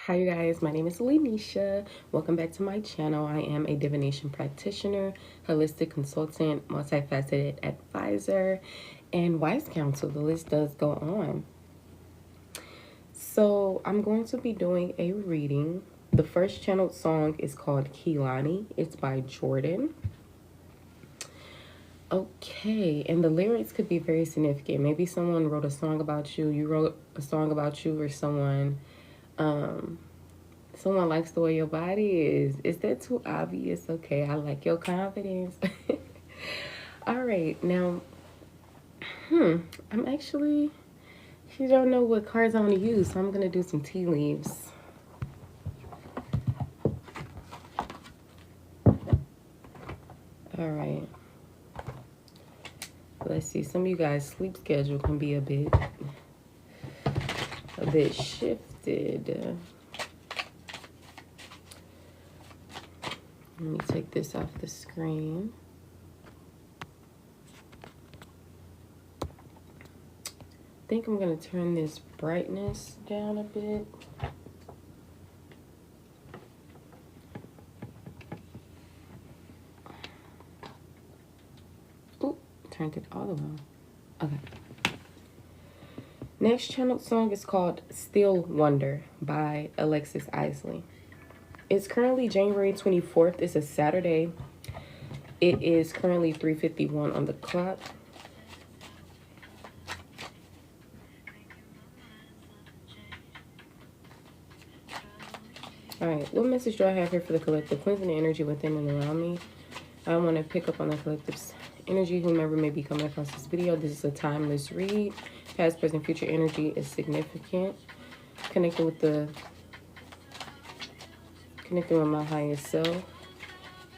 Hi you guys, my name is Lenisha. Welcome back to my channel. I am a divination practitioner, holistic consultant, multifaceted advisor, and wise counsel. The list does go on. So I'm going to be doing a reading. The first channeled song is called Kehlani. It's by Jordan. Okay, and the lyrics could be very significant. Maybe someone wrote a song about you. You wrote a song about you, or someone likes the way your body is. Is that too obvious? Okay, I like your confidence. All right, now, I'm actually, she don't know what cards I want to use, so I'm going to do some tea leaves. All right. Let's see. Some of you guys' sleep schedule can be a bit shifted. Let me take this off the screen. I think I'm going to turn this brightness down a bit. Ooh, turned it all the way on. Okay. Next channeled song is called Still Wonder by Alexis Isley. It's currently January 24th. It's a Saturday. It is currently 3:51 on the clock. All right, what message do I have here for the collective? Cleansing the energy within and around me. I want to pick up on the collective's energy, whomever may be coming across this video. This is a timeless read. Past, present, future energy is significant. Connecting with my highest self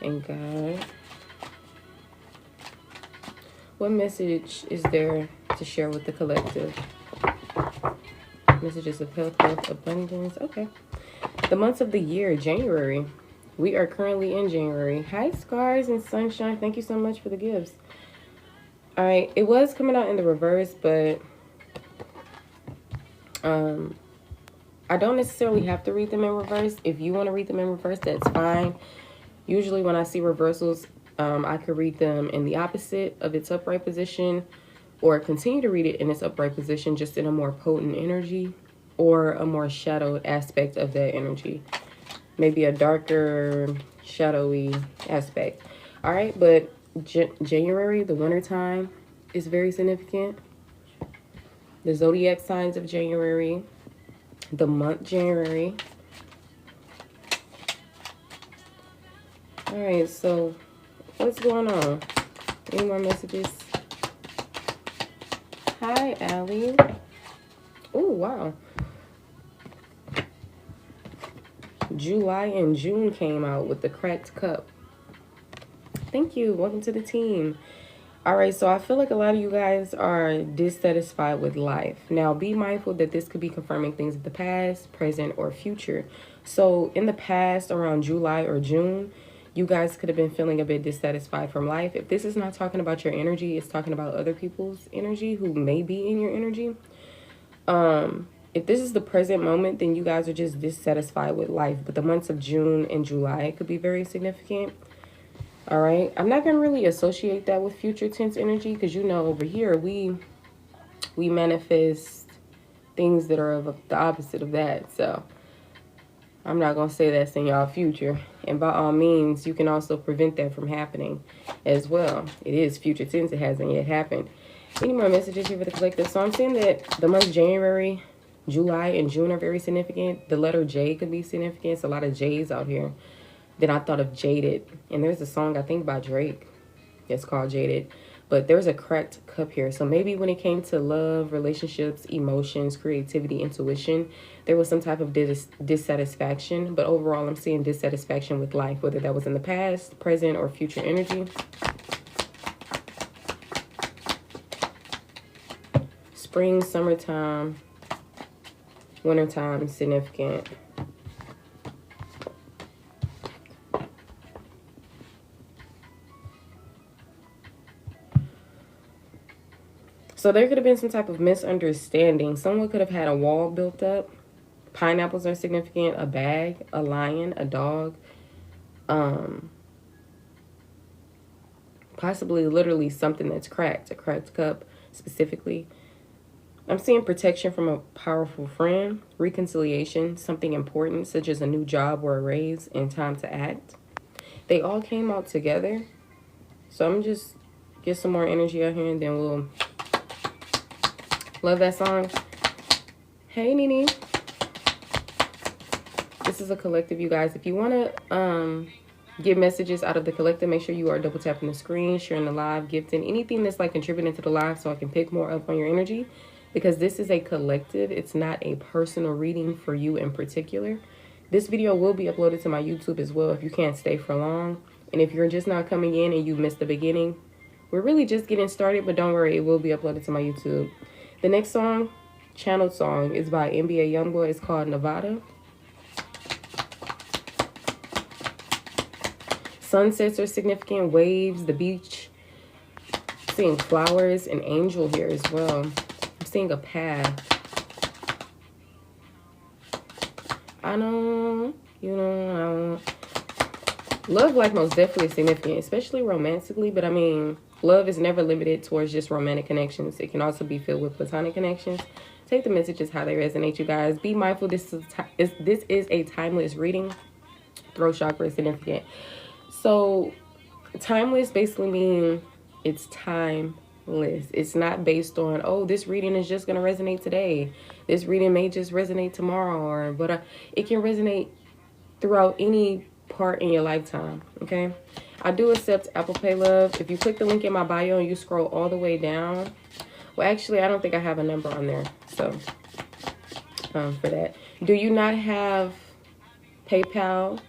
and God. What message is there to share with the collective? Messages of health, wealth, abundance. Okay. The months of the year, January. We are currently in January. Hi, Scars and Sunshine. Thank you so much for the gifts. All right. It was coming out in the reverse, but I don't necessarily have to read them in reverse. If you want to read them in reverse, that's fine. Usually when I see reversals, I could read them in the opposite of its upright position, or continue to read it in its upright position, just in a more potent energy or a more shadowed aspect of that energy. Maybe a darker, shadowy aspect. All right, but January, the winter time, is very significant. The zodiac signs of January, the month January. All right, so what's going on? Any more messages? Hi, Allie. Oh, wow. July and June came out with the cracked cup. Thank you. Welcome to the team. All right, so I feel like a lot of you guys are dissatisfied with life. Now, be mindful that this could be confirming things of the past, present, or future. So in the past, around July or June, you guys could have been feeling a bit dissatisfied from life. If this is not talking about your energy, it's talking about other people's energy who may be in your energy. If this is the present moment, then you guys are just dissatisfied with life. But the months of June and July could be very significant. All right. I'm not going to really associate that with future tense energy, because, you know, over here, we manifest things that are of the opposite of that. So I'm not going to say that's in y'all future. And by all means, you can also prevent that from happening as well. It is future tense. It hasn't yet happened. Any more messages here for the collective? So I'm saying that the months January, July, and June are very significant. The letter J could be significant. It's a lot of J's out here. Then I thought of Jaded. And there's a song, I think, by Drake. It's called Jaded. But there's a cracked cup here. So maybe when it came to love, relationships, emotions, creativity, intuition, there was some type of dissatisfaction. But overall, I'm seeing dissatisfaction with life, whether that was in the past, present, or future energy. Spring, summertime, wintertime, significant. So there could have been some type of misunderstanding. Someone could have had a wall built up Pineapples are significant. A bag, a lion, a dog. Possibly literally something that's cracked, a cracked cup specifically. I'm seeing protection from a powerful friend, reconciliation, something important such as a new job or a raise, and time to act. They all came out together. So I'm just get some more energy out here and then we'll love that song. Hey Nene. This is a collective, you guys. If you want to get messages out of the collective, make sure you are double tapping the screen, sharing the live, gifting, anything that's like contributing to the live so I can pick more up on your energy. Because this is a collective. It's not a personal reading for you in particular. This video will be uploaded to my YouTube as well if you can't stay for long. And if you're just not coming in and you missed the beginning, we're really just getting started, but don't worry, it will be uploaded to my YouTube. The next song, channeled song, is by NBA Youngboy. It's called Nevada. Sunsets are significant, waves, the beach. I'm seeing flowers, and angel here as well. I'm seeing a path. I don't. Love life most definitely is significant, especially romantically. But I mean, love is never limited towards just romantic connections. It can also be filled with platonic connections. Take the messages how they resonate, you guys. Be mindful. This is a timeless reading. Throat chakra is significant. So timeless basically means it's timeless. It's not based on, oh, this reading is just going to resonate today. This reading may just resonate tomorrow, but it can resonate throughout any part in your lifetime. Okay, I do accept Apple Pay, love. If you click the link in my bio and you scroll all the way down, well, actually, I don't think I have a number on there. So for that, do you not have PayPal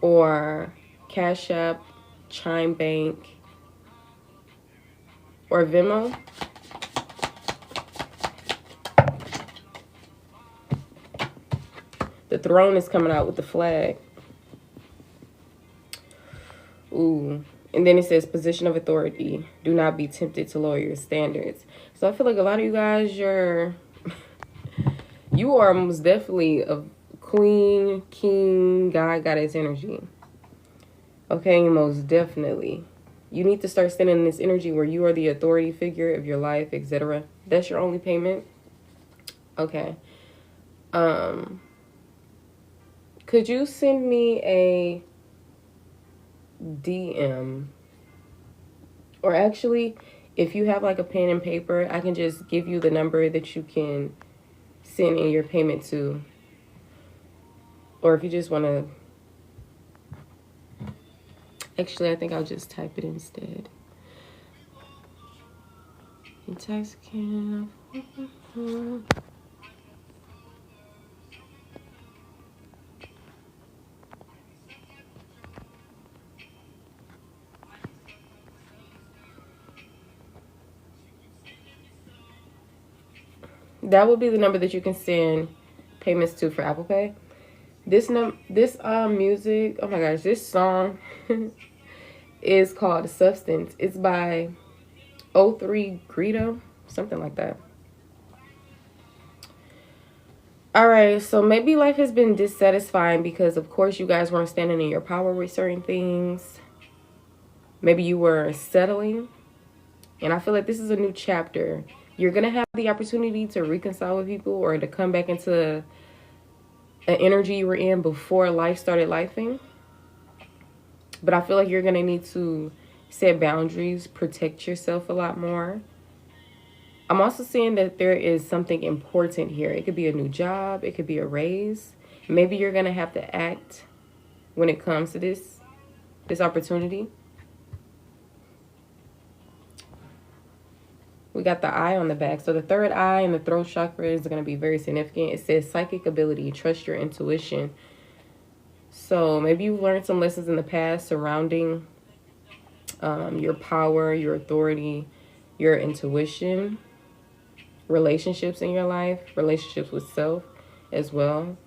or Cash App, Chime Bank, or Venmo? The throne is coming out with the flag. Ooh. And then it says position of authority. Do not be tempted to lower your standards. So I feel like a lot of you guys, you are most definitely a queen, king, god, goddess energy. Okay, most definitely. You need to start standing in this energy where you are the authority figure of your life, etc. That's your only payment. Okay. Could you send me a DM? Or actually, if you have like a pen and paper, I can just give you the number that you can send in your payment to. Or if you just want to... Actually, I think I'll just type it instead. Intoxicant. That would be the number that you can send payments to for Apple Pay. This music, oh my gosh, this song is called Substance. It's by O3 Greedo, something like that. All right, so maybe life has been dissatisfying because, of course, you guys weren't standing in your power with certain things. Maybe you were settling. And I feel like this is a new chapter. You're going to have the opportunity to reconcile with people or to come back into an energy you were in before life started lifing. But I feel like you're going to need to set boundaries, protect yourself a lot more. I'm also seeing that there is something important here. It could be a new job. It could be a raise. Maybe you're going to have to act when it comes to this opportunity. We got the eye on the back. So the third eye and the throat chakra is going to be very significant. It says psychic ability, trust your intuition. So maybe you've learned some lessons in the past surrounding your power, your authority, your intuition, relationships in your life, relationships with self as well.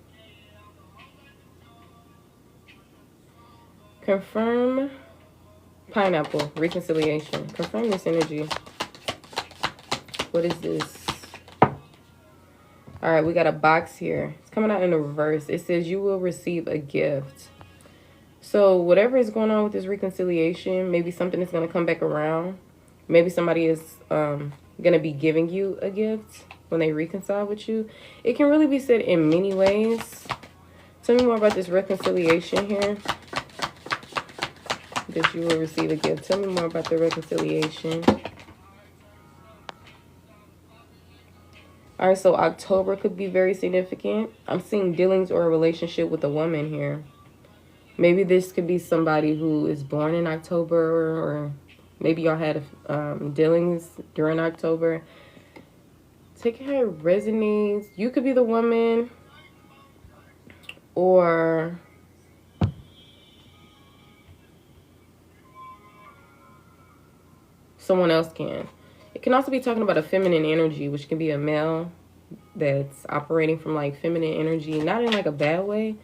Confirm pineapple, reconciliation. Confirm this energy. What is this? All right, we got a box here. It's coming out in the reverse. It says you will receive a gift. So whatever is going on with this reconciliation, maybe something is going to come back around. Maybe somebody is going to be giving you a gift when they reconcile with you. It can really be said in many ways. Tell me more about this reconciliation here. That you will receive a gift. Tell me more about the reconciliation. All right, so October could be very significant. I'm seeing dealings or a relationship with a woman here. Maybe this could be somebody who is born in October, or maybe y'all had dealings during October. Take care, resonates. You could be the woman, or someone else can. It can also be talking about a feminine energy, which can be a male that's operating from like feminine energy, not in like a bad way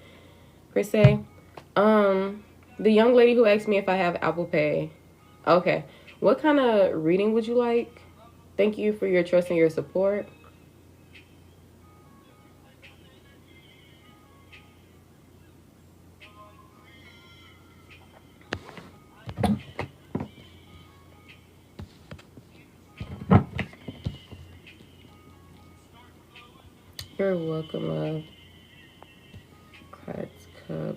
per se. The young lady who asked me if I have Apple Pay. Okay. What kind of reading would you like? Thank you for your trust and your support. You're welcome, love. Cracked cup.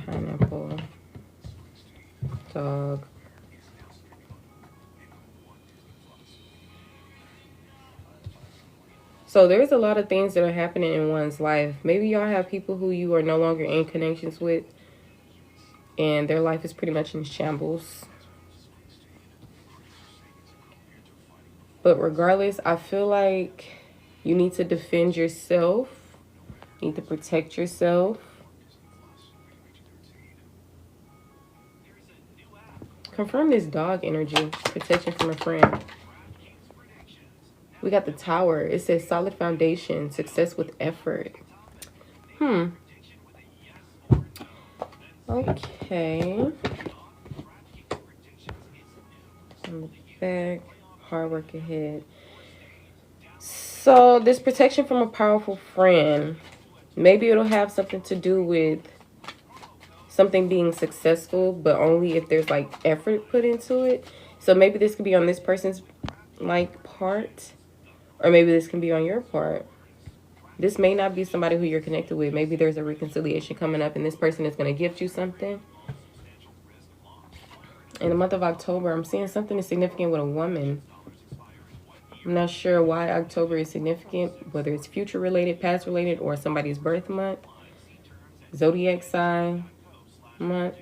Pineapple. Dog. So there's a lot of things that are happening in one's life. Maybe y'all have people who you are no longer in connections with, and their life is pretty much in shambles. But regardless, I feel like you need to defend yourself. You need to protect yourself. Confirm this dog energy. Protection from a friend. We got the Tower. It says solid foundation. Success with effort. Okay. On the back. Hard work ahead. So this protection from a powerful friend, maybe it'll have something to do with something being successful, but only if there's like effort put into it. So maybe this could be on this person's like part, or maybe this can be on your part. This may not be somebody who you're connected with. Maybe there's a reconciliation coming up and this person is going to gift you something. In the month of October, I'm seeing something is significant with a woman. I'm not sure why October is significant, whether it's future related, past related, or somebody's birth month, zodiac sign month.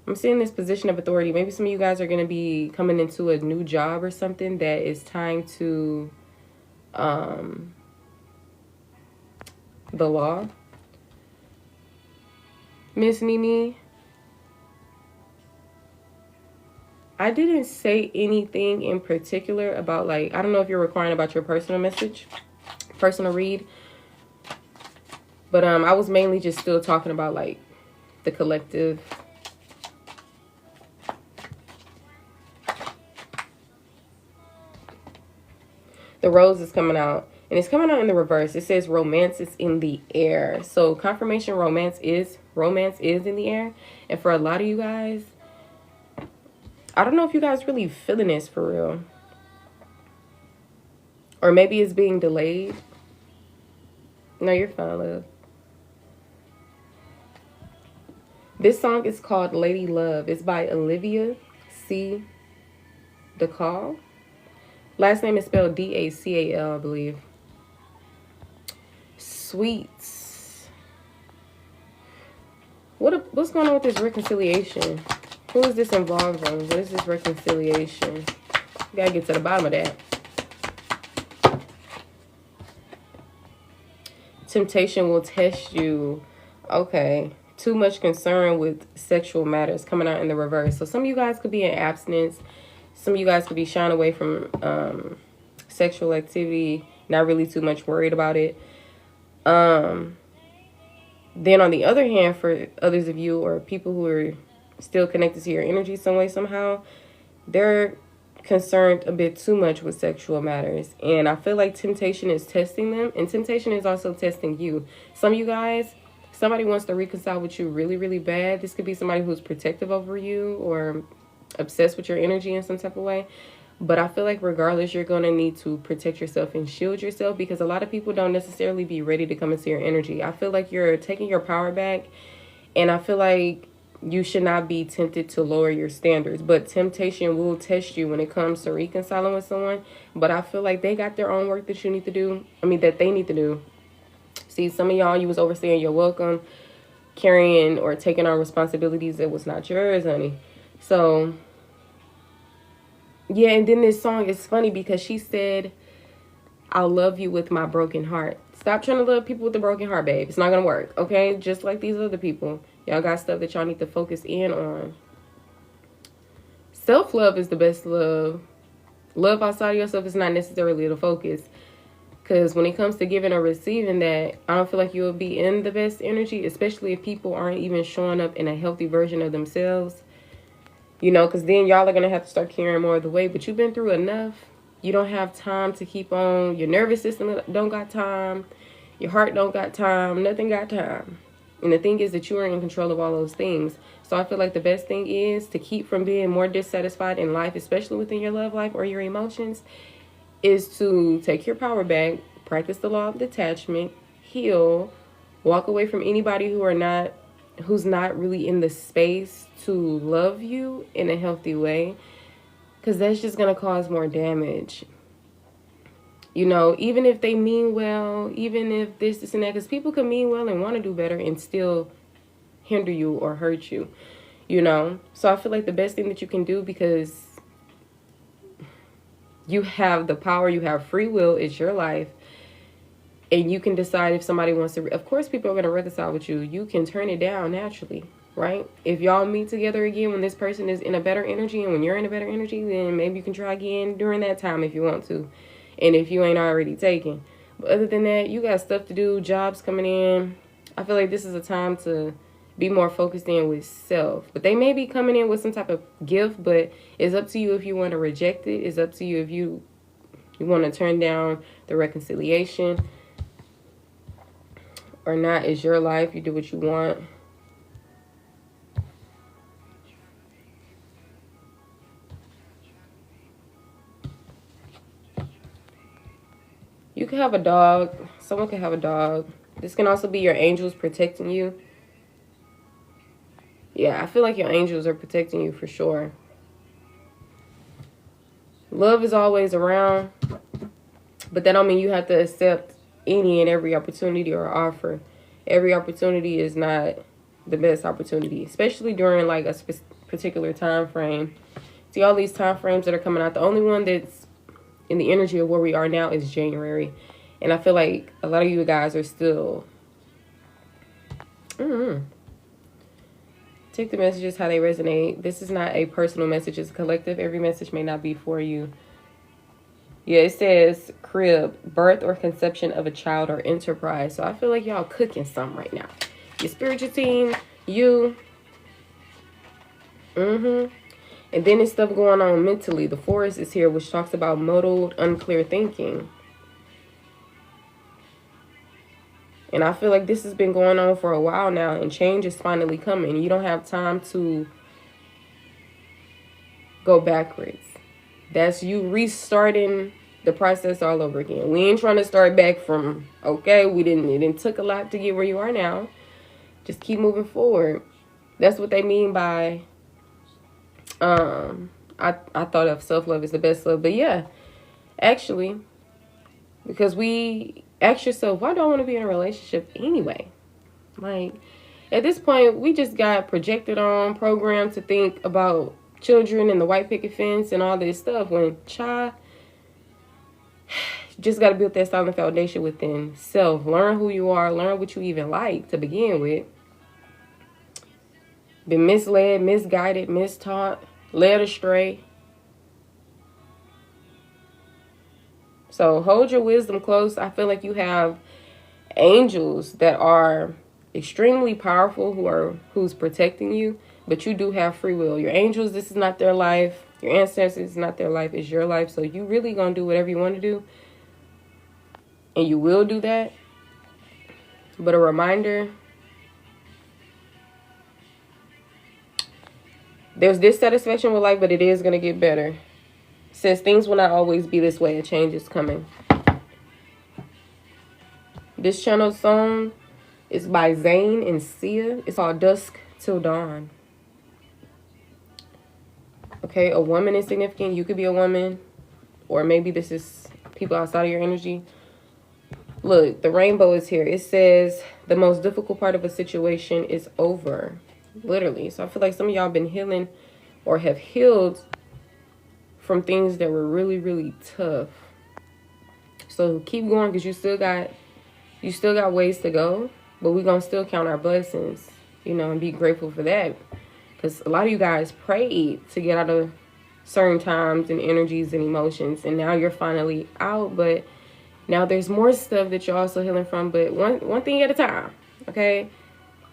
I'm seeing this position of authority. Maybe some of you guys are going to be coming into a new job or something that is tying to the law. Miss Nini, I didn't say anything in particular about, like, I don't know if you're requiring about your personal message, personal read. But I was mainly just still talking about, like, the collective. The rose is coming out. And it's coming out in the reverse. It says romance is in the air. So confirmation romance is in the air. And for a lot of you guys, I don't know if you guys really feeling this for real. Or maybe it's being delayed. No, you're fine, love. This song is called Lady Love. It's by Olivia C. DeCall. Last name is spelled D-A-C-A-L, I believe. Sweets. What's going on with this reconciliation? Who is this involving? What is this reconciliation? You gotta get to the bottom of that. Temptation will test you. Okay. Too much concern with sexual matters coming out in the reverse. So some of you guys could be in abstinence. Some of you guys could be shying away from sexual activity. Not really too much worried about it. Then on the other hand, for others of you or people who are still connected to your energy some way, somehow, they're concerned a bit too much with sexual matters. And I feel like temptation is testing them, and temptation is also testing you. Some of you guys, somebody wants to reconcile with you really, really bad. This could be somebody who's protective over you or obsessed with your energy in some type of way. But I feel like regardless, you're going to need to protect yourself and shield yourself, because a lot of people don't necessarily be ready to come into your energy. I feel like you're taking your power back, and I feel like you should not be tempted to lower your standards. But temptation will test you when it comes to reconciling with someone. But I feel like they got their own work that you need to do. That they need to do. See, some of y'all, you was overstaying your welcome, carrying or taking on responsibilities that was not yours, honey. So yeah, and then this song is funny because she said, I'll love you with my broken heart. Stop trying to love people with a broken heart, babe. It's not going to work, okay? Just like these other people. Y'all got stuff that y'all need to focus in on. Self-love is the best love. Love outside of yourself is not necessarily the focus. Because when it comes to giving or receiving that, I don't feel like you'll be in the best energy, especially if people aren't even showing up in a healthy version of themselves. You know, because then y'all are going to have to start carrying more of the weight. But you've been through enough. You don't have time to keep on. Your nervous system don't got time. Your heart don't got time. Nothing got time. And the thing is that you are in control of all those things. So I feel like the best thing is to keep from being more dissatisfied in life, especially within your love life or your emotions, is to take your power back, practice the law of detachment, heal, walk away from anybody who's not really in the space to love you in a healthy way, because that's just going to cause more damage. You know, even if they mean well, even if this and that, because people can mean well and want to do better and still hinder you or hurt you, you know. So I feel like the best thing that you can do, because you have the power, you have free will, it's your life, and you can decide if somebody wants to, of course people are going to reconcile with you. You can turn it down naturally, right? If y'all meet together again when this person is in a better energy and when you're in a better energy, then maybe you can try again during that time if you want to. And if you ain't already taken. But other than that, you got stuff to do, jobs coming in. I feel like this is a time to be more focused in with self. But they may be coming in with some type of gift, but it's up to you if you want to reject it. It's up to you if you want to turn down the reconciliation or not. It's your life. You do what you want. You can have a dog. Someone can have a dog. This can also be your angels protecting you. Yeah, I feel like your angels are protecting you for sure. Love is always around, but that don't mean you have to accept any and every opportunity or offer. Every opportunity is not the best opportunity, especially during like a particular time frame. See all these time frames that are coming out. The only one that's in the energy of where we are now is January. And I feel like a lot of you guys are still... Take the messages how they resonate. This is not a personal message. It's a collective. Every message may not be for you. Yeah, it says crib, birth or conception of a child or enterprise. So I feel like y'all cooking something right now. Your spiritual team, you. And then there's stuff going on mentally. The Forest is here, which talks about muddled, unclear thinking. And I feel like this has been going on for a while now, and change is finally coming. You don't have time to go backwards. That's you restarting the process all over again. We ain't trying to start back from, okay, it didn't took a lot to get where you are now. Just keep moving forward. That's what they mean by, I thought of self-love as the best love. But yeah, actually, because we ask yourself, why do I want to be in a relationship anyway? Like, at this point, we just got projected on, programmed to think about children and the white picket fence and all this stuff, when just got to build that solid foundation within self. Learn who you are. Learn what you even like to begin with. Been misled, misguided, mistaught, led astray. So hold your wisdom close. I feel like you have angels that are extremely powerful who's protecting you. But you do have free will. Your angels, this is not their life. Your ancestors, is not their life. It's your life. So you really going to do whatever you want to do. And you will do that. But a reminder, there's dissatisfaction with life, but it is going to get better. Since things will not always be this way, a change is coming. This channel song is by Zayn and Sia. It's called Dusk Till Dawn. Okay, a woman is significant. You could be a woman. Or maybe this is people outside of your energy. Look, the rainbow is here. It says the most difficult part of a situation is over. Literally. So I feel like some of y'all been healing or have healed from things that were really, really tough. So keep going, because you still got ways to go. But we're going to still count our blessings, you know, and be grateful for that. Because a lot of you guys prayed to get out of certain times and energies and emotions. And now you're finally out. But now there's more stuff that you're also healing from. But one thing at a time, okay?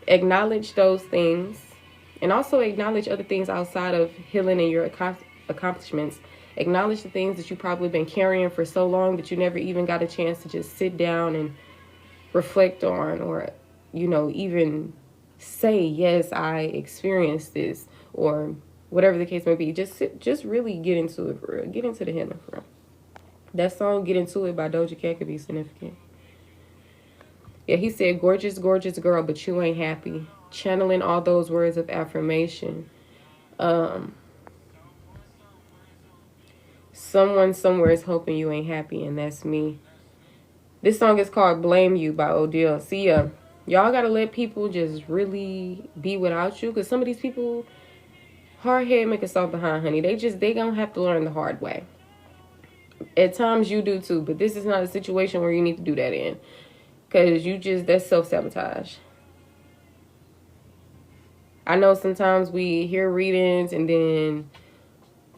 Acknowledge those things. And also acknowledge other things outside of healing and your accomplishments. Acknowledge the things that you've probably been carrying for so long that you never even got a chance to just sit down and reflect on, or, you know, even say, yes, I experienced this, or whatever the case may be. Just really get into it for real. Get into the healing for real. That song, Get Into It by Doja Cat, could be significant. Yeah, he said, gorgeous, gorgeous girl, but you ain't happy. Channeling all those words of affirmation. Someone somewhere is hoping you ain't happy, and that's me. This song is called Blame You by Odile. See, y'all got to let people just really be without you. Because some of these people, hard head make a soft behind, honey. They going to have to learn the hard way. At times you do too. But this is not a situation where you need to do that in. Because that's self-sabotage. I know sometimes we hear readings and then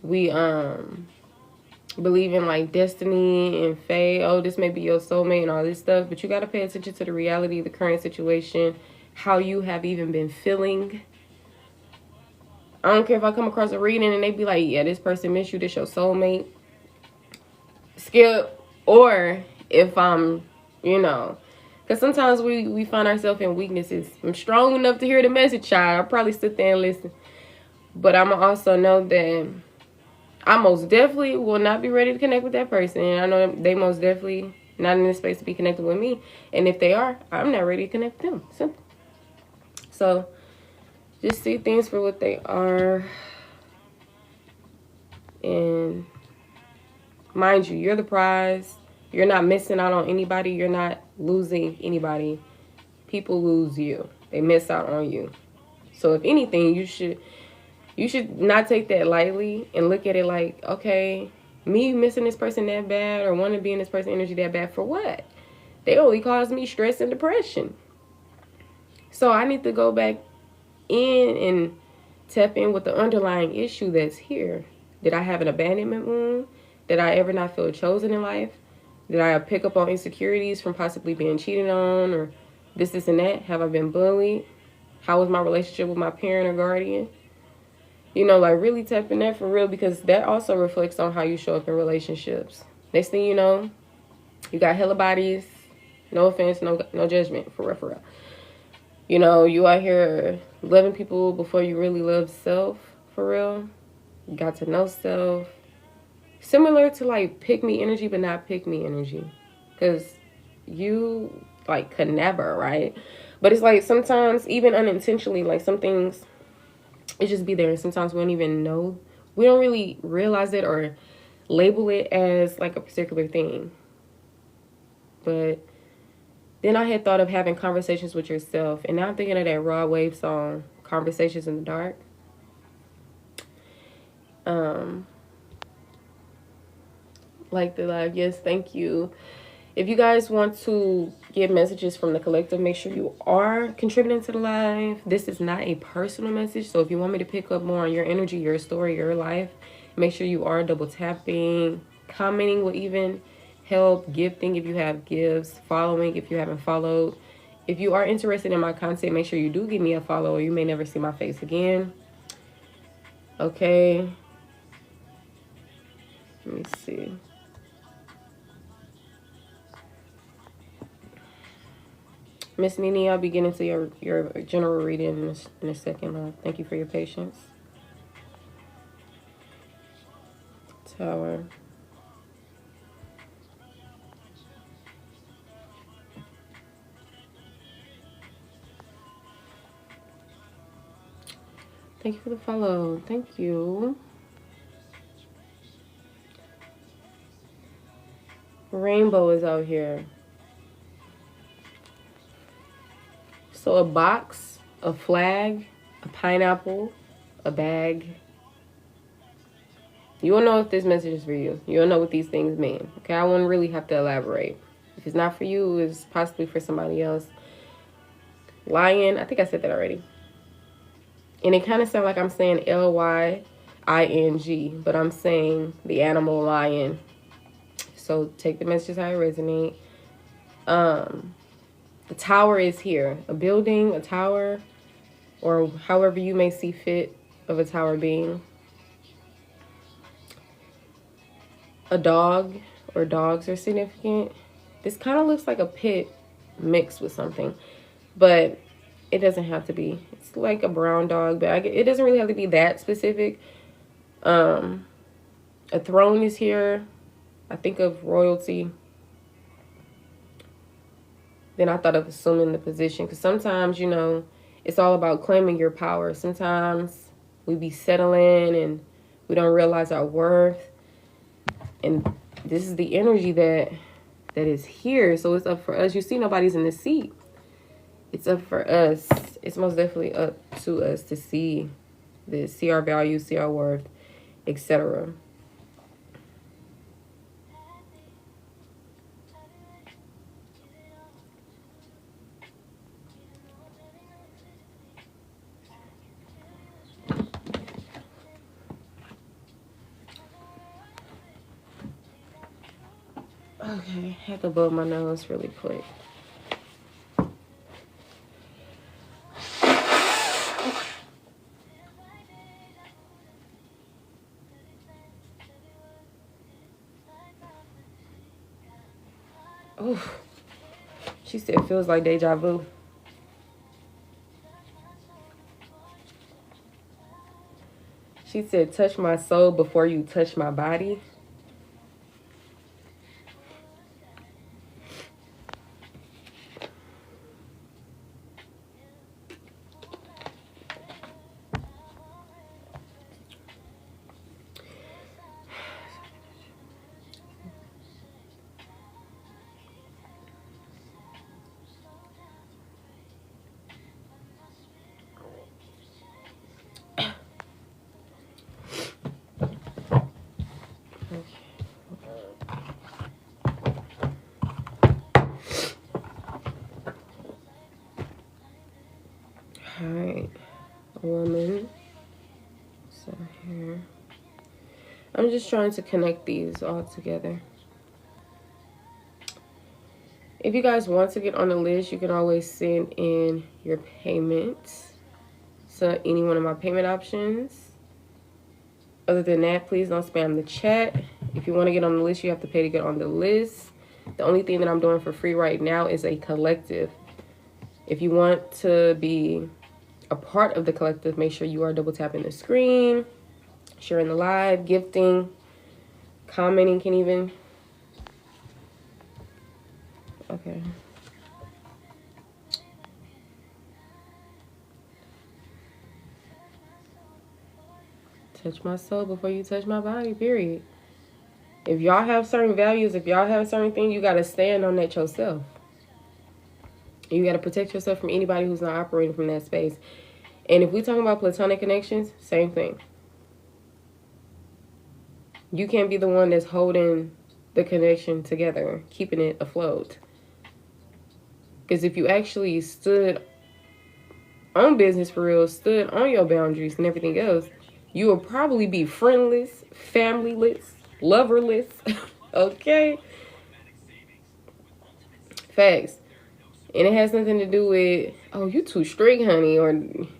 we believe in like destiny and fate. Oh, this may be your soulmate and all this stuff. But you got to pay attention to the reality of the current situation. How you have even been feeling. I don't care if I come across a reading and they be like, yeah, this person missed you. This your soulmate. Skip. Or if I'm, you know. Because sometimes we find ourselves in weaknesses. I'm strong enough to hear the message, child. I'll probably sit there and listen. But I'm also know that I most definitely will not be ready to connect with that person. And I know they most definitely not in this space to be connected with me. And if they are, I'm not ready to connect with them. Simple. So, just see things for what they are. And mind you, you're the prize. You're not missing out on anybody. You're not losing anybody. People lose you. They miss out on you. So, if anything, you should not take that lightly and look at it like, okay, me missing this person that bad or wanting to be in this person's energy that bad for what? They only cause me stress and depression. So I need to go back in and tap in with the underlying issue that's here. Did I have an abandonment wound? Did I ever not feel chosen in life? Did I pick up on insecurities from possibly being cheated on or this and that? Have I been bullied? How was my relationship with my parent or guardian? You know, like really tapping that for real, because that also reflects on how you show up in relationships. Next thing you know, you got hella bodies. No offense, no judgment, for real. You know, you out here loving people before you really love self, for real. You got to know self. Similar to like pick me energy, but not pick me energy. Because you like could never, right? But it's like sometimes, even unintentionally, like some things, it just be there. And sometimes we don't even know. We don't really realize it or label it as like a particular thing. But then I had thought of having conversations with yourself. And now I'm thinking of that Rod Wave song, Conversations in the Dark. Like the live, yes, thank you. If you guys want to get messages from the collective, make sure you are contributing to the live. This is not a personal message. So if you want me to pick up more on your energy, your story, your life, make sure you are double tapping. Commenting will even help. Gifting if you have gifts. Following if you haven't followed. If you are interested in my content, make sure you do give me a follow or you may never see my face again. Okay. Let me see. Miss Nini, I'll be getting to your general reading in a second, love. Thank you for your patience. Tower. Thank you for the follow. Thank you. Rainbow is out here. So a box, a flag, a pineapple, a bag. You will know if this message is for you. You'll know what these things mean. Okay, I won't really have to elaborate. If it's not for you, it's possibly for somebody else. Lion, I think I said that already. And it kind of sounds like I'm saying Lying, but I'm saying the animal lion. So take the messages how it resonate. The tower is here. A building, a tower, or however you may see fit of a tower being. A dog or dogs are significant. This kind of looks like a pit mixed with something, but it doesn't have to be. It's like a brown dog, but it doesn't really have to be that specific. A throne is here. I think of royalty. Then I thought of assuming the position, because sometimes, you know, it's all about claiming your power. Sometimes we be settling and we don't realize our worth. And this is the energy that is here. So it's up for us. You see, nobody's in the seat. It's up for us. It's most definitely up to us to see this, see our value, see our worth, etc. Okay, I have to blow my nose really quick. Oh, she said it feels like deja vu. She said, touch my soul before you touch my body. Alright, woman. So here. I'm just trying to connect these all together. If you guys want to get on the list, you can always send in your payments to any one of my payment options. Other than that, please don't spam the chat. If you want to get on the list, you have to pay to get on the list. The only thing that I'm doing for free right now is a collective. If you want to be a part of the collective, make sure you are double tapping the screen, sharing the live, gifting, commenting can even. Okay. Touch my soul before you touch my body, period. If y'all have certain values, if y'all have certain things, you got to stand on that yourself. You got to protect yourself from anybody who's not operating from that space. And if we're talking about platonic connections, same thing. You can't be the one that's holding the connection together, keeping it afloat. Because if you actually stood on business for real, stood on your boundaries and everything else, you will probably be friendless, familyless, loverless. Okay? Facts. And it has nothing to do with, oh, you too strict, honey, or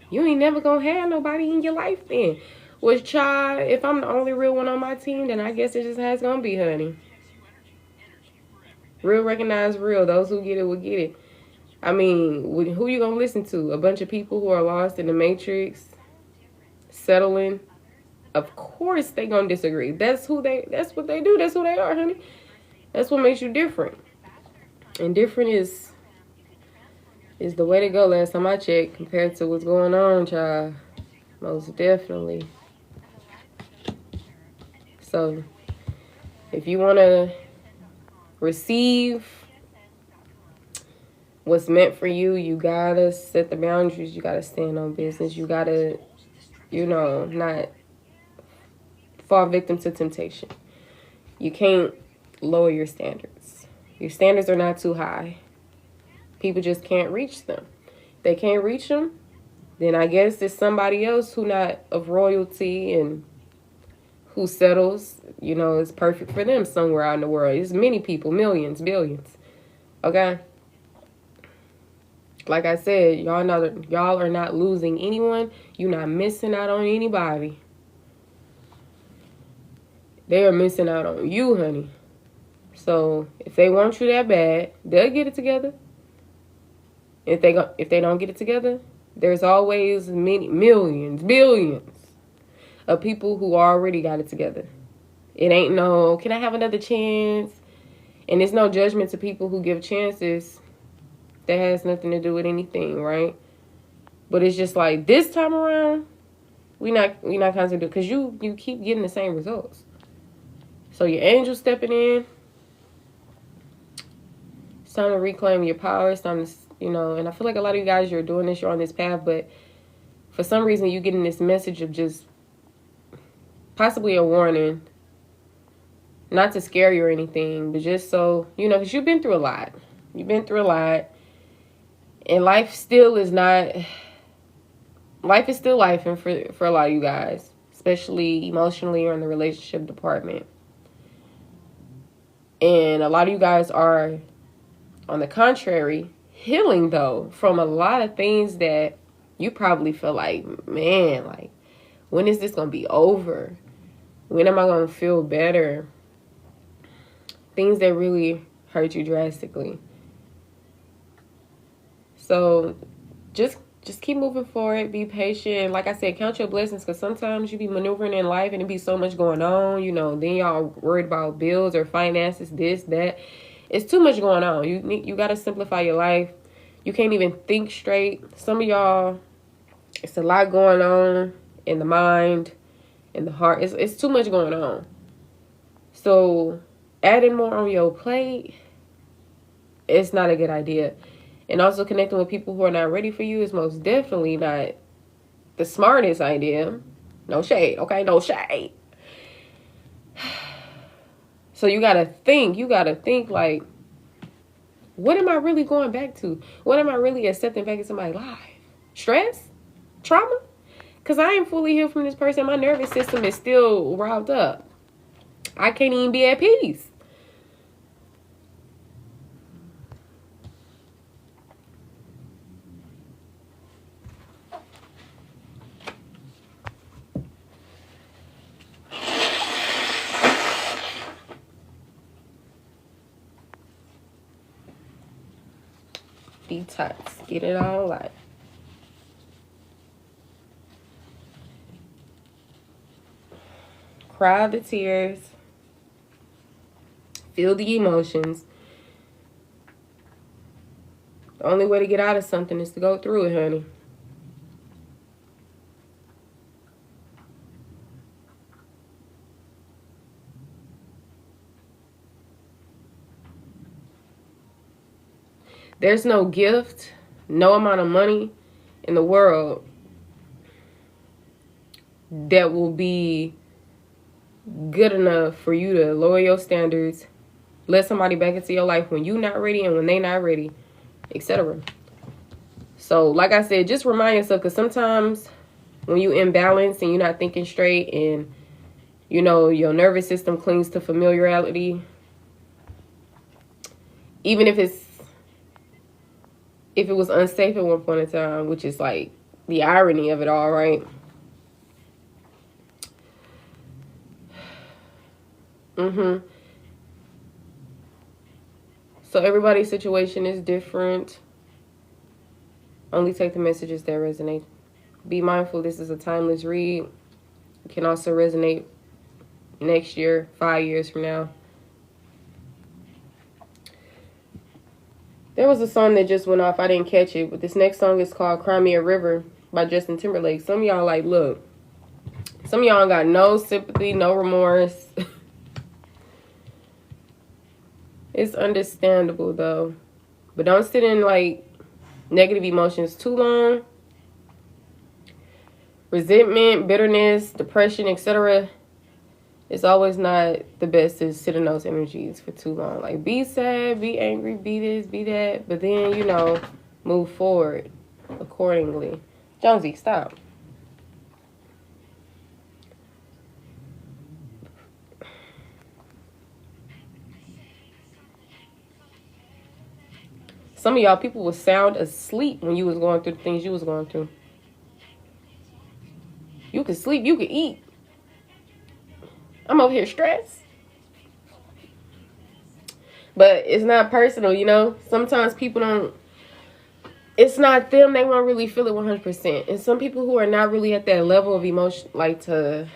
you ain't never gonna have nobody in your life then. Which, child, if I'm the only real one on my team, then I guess it just has gonna be, honey. Real recognize real. Those who get it will get it. I mean, who you gonna listen to? A bunch of people who are lost in the matrix, settling. Of course they gonna disagree. That's what they do. That's who they are, honey. That's what makes you different. And different is the way to go last time I checked compared to what's going on, child. Most definitely. So if you wanna receive what's meant for you, you gotta set the boundaries. You gotta stand on business. You gotta, not fall victim to temptation. You can't lower your standards. Your standards are not too high. People just can't reach them. If they can't reach them, then I guess it's somebody else who not of royalty and who settles, is perfect for them somewhere out in the world. It's many people, millions, billions. Okay? Like I said, y'all are not losing anyone. You're not missing out on anybody. They are missing out on you, honey. So if they want you that bad, they'll get it together. If they don't get it together, there's always many millions, billions of people who already got it together. It ain't no, can I have another chance? And it's no judgment to people who give chances. That has nothing to do with anything, right? But it's just like this time around, we not constantly do, because you keep getting the same results. So your angel stepping in. It's time to reclaim your power. It's time to, and I feel like a lot of you guys, you're doing this, you're on this path, but for some reason you getting this message of just possibly a warning, not to scare you or anything, but just so, because you've been through a lot. You've been through a lot. And life is still life, and for a lot of you guys, especially emotionally or in the relationship department. And a lot of you guys are, on the contrary, healing, though, from a lot of things that you probably feel like, man, like, when is this going to be over? When am I going to feel better? Things that really hurt you drastically. So just keep moving forward. Be patient. Like I said, count your blessings, because sometimes you be maneuvering in life and it be so much going on. Then y'all worried about bills or finances, this, that. It's too much going on. You got to simplify your life. You can't even think straight. Some of y'all, it's a lot going on in the mind, in the heart. It's too much going on. So adding more on your plate, it's not a good idea. And also connecting with people who are not ready for you is most definitely not the smartest idea. No shade, okay? No shade. So you gotta think like, what am I really going back to? What am I really accepting back into my life? Stress? Trauma? Because I ain't fully healed from this person. My nervous system is still riled up. I can't even be at peace. Detox. Get it all out. Cry the tears. Feel the emotions. The only way to get out of something is to go through it, honey. There's no gift, no amount of money in the world that will be good enough for you to lower your standards, let somebody back into your life when you're not ready and when they not ready, etc. So, like I said, just remind yourself, because sometimes when you imbalance and you're not thinking straight and, your nervous system clings to familiarity, even if it was unsafe at one point in time, which is like the irony of it all, right? So everybody's situation is different. Only take the messages that resonate. Be mindful, this is a timeless read. It can also resonate next year, 5 years from now. There was a song that just went off. I didn't catch it. But this next song is called Cry Me a River by Justin Timberlake. Some of y'all like, look. Some of y'all got no sympathy, no remorse. It's understandable, though. But don't sit in, like, negative emotions too long. Resentment, bitterness, depression, etc. It's always not the best to sit in those energies for too long. Like, be sad, be angry, be this, be that. But then, you know, move forward accordingly. Jonesy, stop. Some of y'all people was sound asleep when you was going through the things you was going through. You could sleep, you could eat. I'm over here stressed. But it's not personal, you know? Sometimes people don't... It's not them. They won't really feel it 100%. And some people who are not really at that level of emotion, like of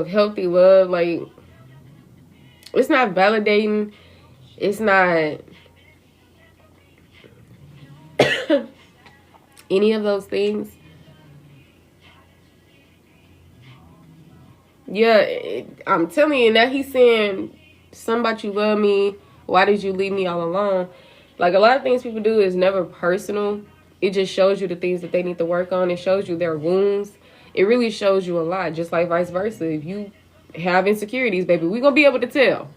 healthy love, like... It's not validating. It's not... any of those things. Yeah, I'm telling you, now he's saying something about you love me. Why did you leave me all alone? Like, a lot of things people do is never personal. It just shows you the things that they need to work on. It shows you their wounds. It really shows you a lot, just like vice versa. If you have insecurities, baby, we're going to be able to tell.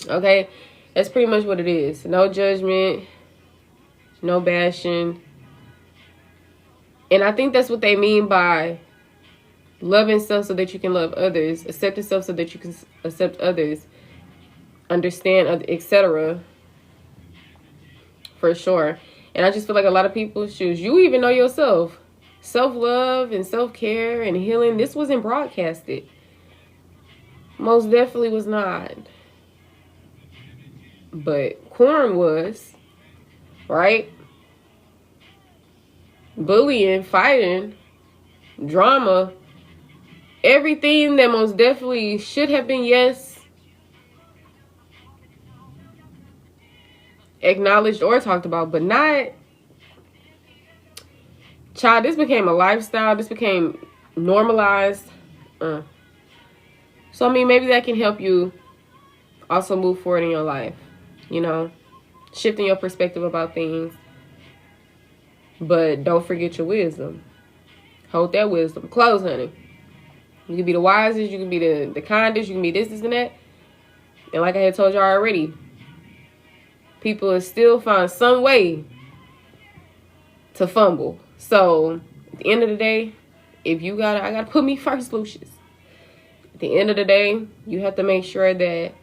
Okay? That's pretty much what it is. No judgment. No bashing. And I think that's what they mean by loving self so that you can love others. Accepting self so that you can accept others. Understand, etc. For sure. And I just feel like a lot of people, shoes, you even know yourself. Self-love and self-care and healing. This wasn't broadcasted. Most definitely was not. But Corn was. Right? Bullying, fighting, drama. Everything that most definitely should have been yes. Acknowledged or talked about, but not. Child, this became a lifestyle. This became normalized. So, I mean, maybe that can help you also move forward in your life. You know, shifting your perspective about things. But don't forget your wisdom. Hold that wisdom close, honey. You can be the wisest. You can be the kindest. You can be this, and that. And like I had told y'all already, people will still find some way to fumble. So, at the end of the day, if you I gotta put me first, Lucius. At the end of the day, you have to make sure that,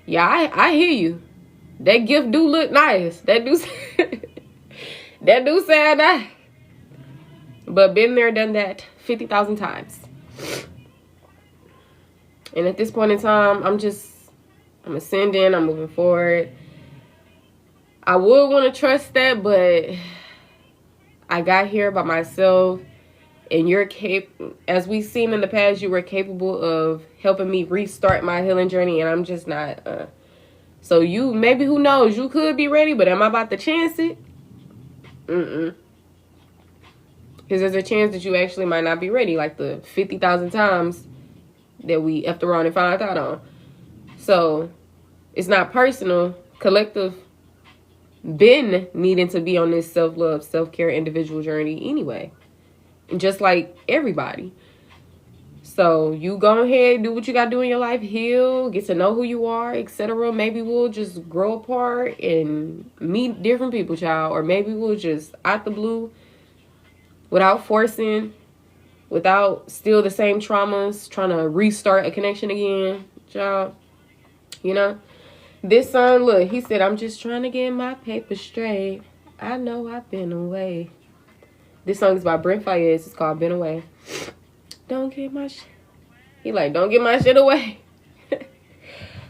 yeah, I hear you. That gift do look nice. That do sound nice. But been there, done that 50,000 times. And at this point in time, I'm ascending. I'm moving forward. I would want to trust that, but I got here by myself. And you're as we've seen in the past, you were capable of helping me restart my healing journey. And I'm just not. So you, maybe, who knows, you could be ready, but am I about to chance it? Because there's a chance that you actually might not be ready, like the 50,000 times that we effed around and found out on. So it's not personal. Collective been needing to be on this self-love, self-care, individual journey anyway. And just like everybody. So you go ahead, do what you got to do in your life, heal, get to know who you are, etc. Maybe we'll just grow apart and meet different people, child. Or maybe we'll just, out the blue, without forcing, without still the same traumas, trying to restart a connection again, child. You know? This song, look, he said, I'm just trying to get my paper straight. I know I've been away. This song is by Brent Faiyaz. It's called Been Away. Don't get my He like, don't get my shit away.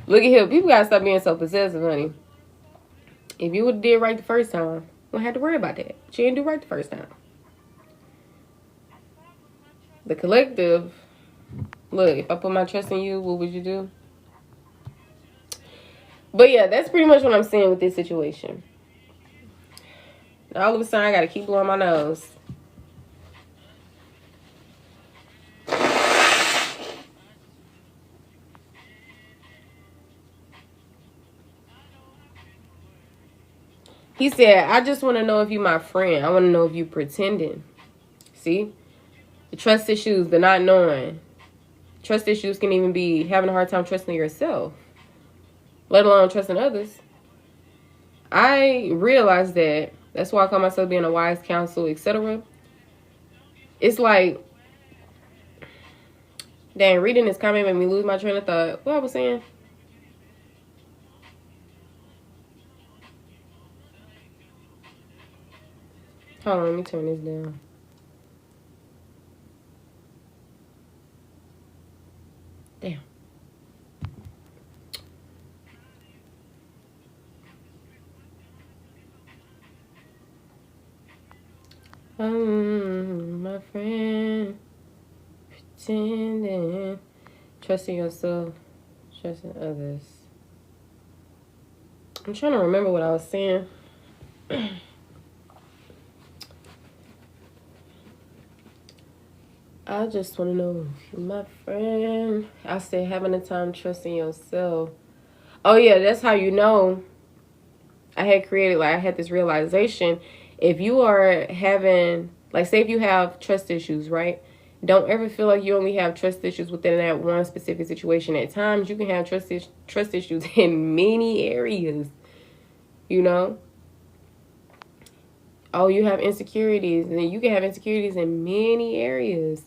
Look at him. People gotta stop being so possessive, honey. If you would have did right the first time, we wouldn't have to worry about that. She didn't do right the first time. The collective, look, if I put my trust in you, what would you do? But yeah, that's pretty much what I'm saying with this situation. Now, all of a sudden, I gotta keep blowing my nose. He said, I just want to know if you my friend. I want to know if you pretending. See? The trust issues, the not knowing. Trust issues can even be having a hard time trusting yourself, let alone trusting others. I realized that. That's why I call myself being a wise counsel, etc. It's like, dang, reading this comment made me lose my train of thought. What I was saying? Hold on, let me turn this down. Damn. My friend, pretending, trusting yourself, trusting others. I'm trying to remember what I was saying. I just want to know if you're my friend. I said having a time trusting yourself. Oh yeah, that's how you know. I had this realization. If you are having, like, say if you have trust issues, right? Don't ever feel like you only have trust issues within that one specific situation. At times, you can have trust issues in many areas, you know? Oh, you have insecurities, and you can have insecurities in many areas.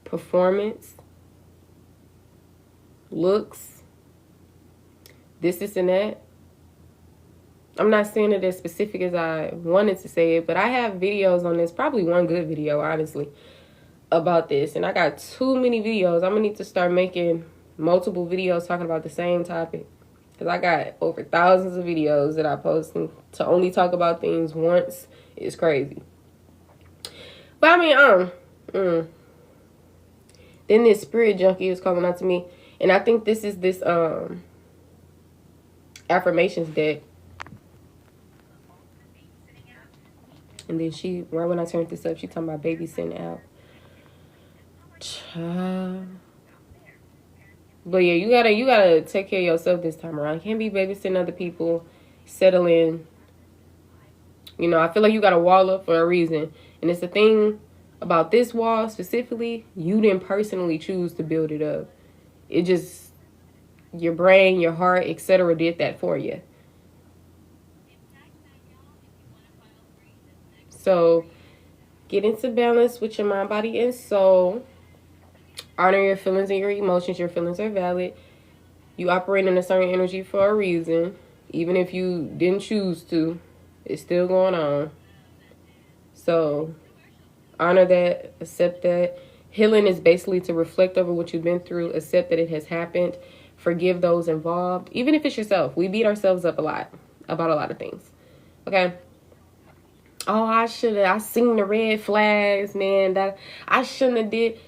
Performance, looks, this and that. I'm not saying it as specific as I wanted to say it, but I have videos on this, probably one good video, honestly, about this. And I got too many videos. I'm going to need to start making multiple videos talking about the same topic. Because I got over thousands of videos that I post, and to only talk about things once is crazy. But I mean, then this spirit junkie was calling out to me. And I think this is this affirmations deck. And then she, right when I turned this up, she talking about babysitting out. Child. But yeah, you gotta take care of yourself this time around. You can't be babysitting other people, settling. You know, I feel like you got a wall up for a reason. And it's the thing about this wall specifically, you didn't personally choose to build it up. It just, your brain, your heart, etc. did that for you. So get into balance with your mind, body, and soul. Honor your feelings and your emotions. Your feelings are valid. You operate in a certain energy for a reason. Even if you didn't choose to, it's still going on. So honor that. Accept that. Healing is basically to reflect over what you've been through. Accept that it has happened. Forgive those involved. Even if it's yourself. We beat ourselves up a lot about a lot of things. Okay? Oh, I seen the red flags, man. That I shouldn't have did.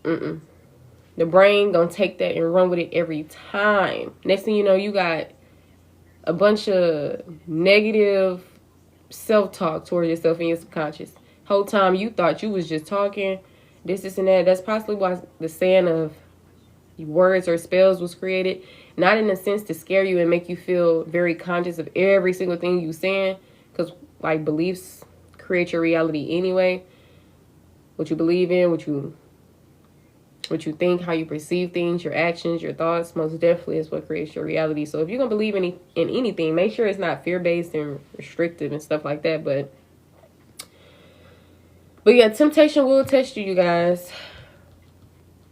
The brain gonna take that and run with it every time. Next thing you know, you got a bunch of negative self-talk towards yourself in your subconscious. Whole time you thought you was just talking this and that. That's possibly why the saying of words or spells was created. Not in a sense to scare you and make you feel very conscious of every single thing you saying. Because like beliefs create your reality anyway. What you believe in, what you think, how you perceive things, your actions, your thoughts, most definitely is what creates your reality. So if you're going to believe in anything, make sure it's not fear-based and restrictive and stuff like that. But yeah, temptation will test you guys.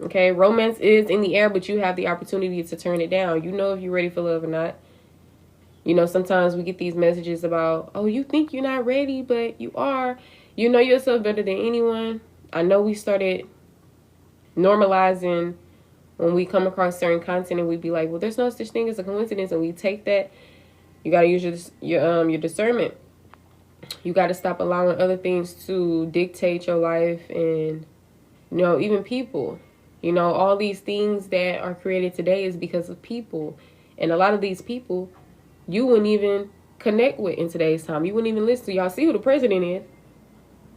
Okay, romance is in the air, but you have the opportunity to turn it down. You know if you're ready for love or not. You know, sometimes we get these messages about, oh, you think you're not ready, but you are. You know yourself better than anyone. I know we started normalizing When we come across certain content and we be like, well, there's no such thing as a coincidence, and we take that, you got to use your discernment. You got to stop allowing other things to dictate your life, and, you know, even people. You know, all these things that are created today is because of people. And a lot of these people, you wouldn't even connect with in today's time. You wouldn't even listen to. Y'all see who the president is.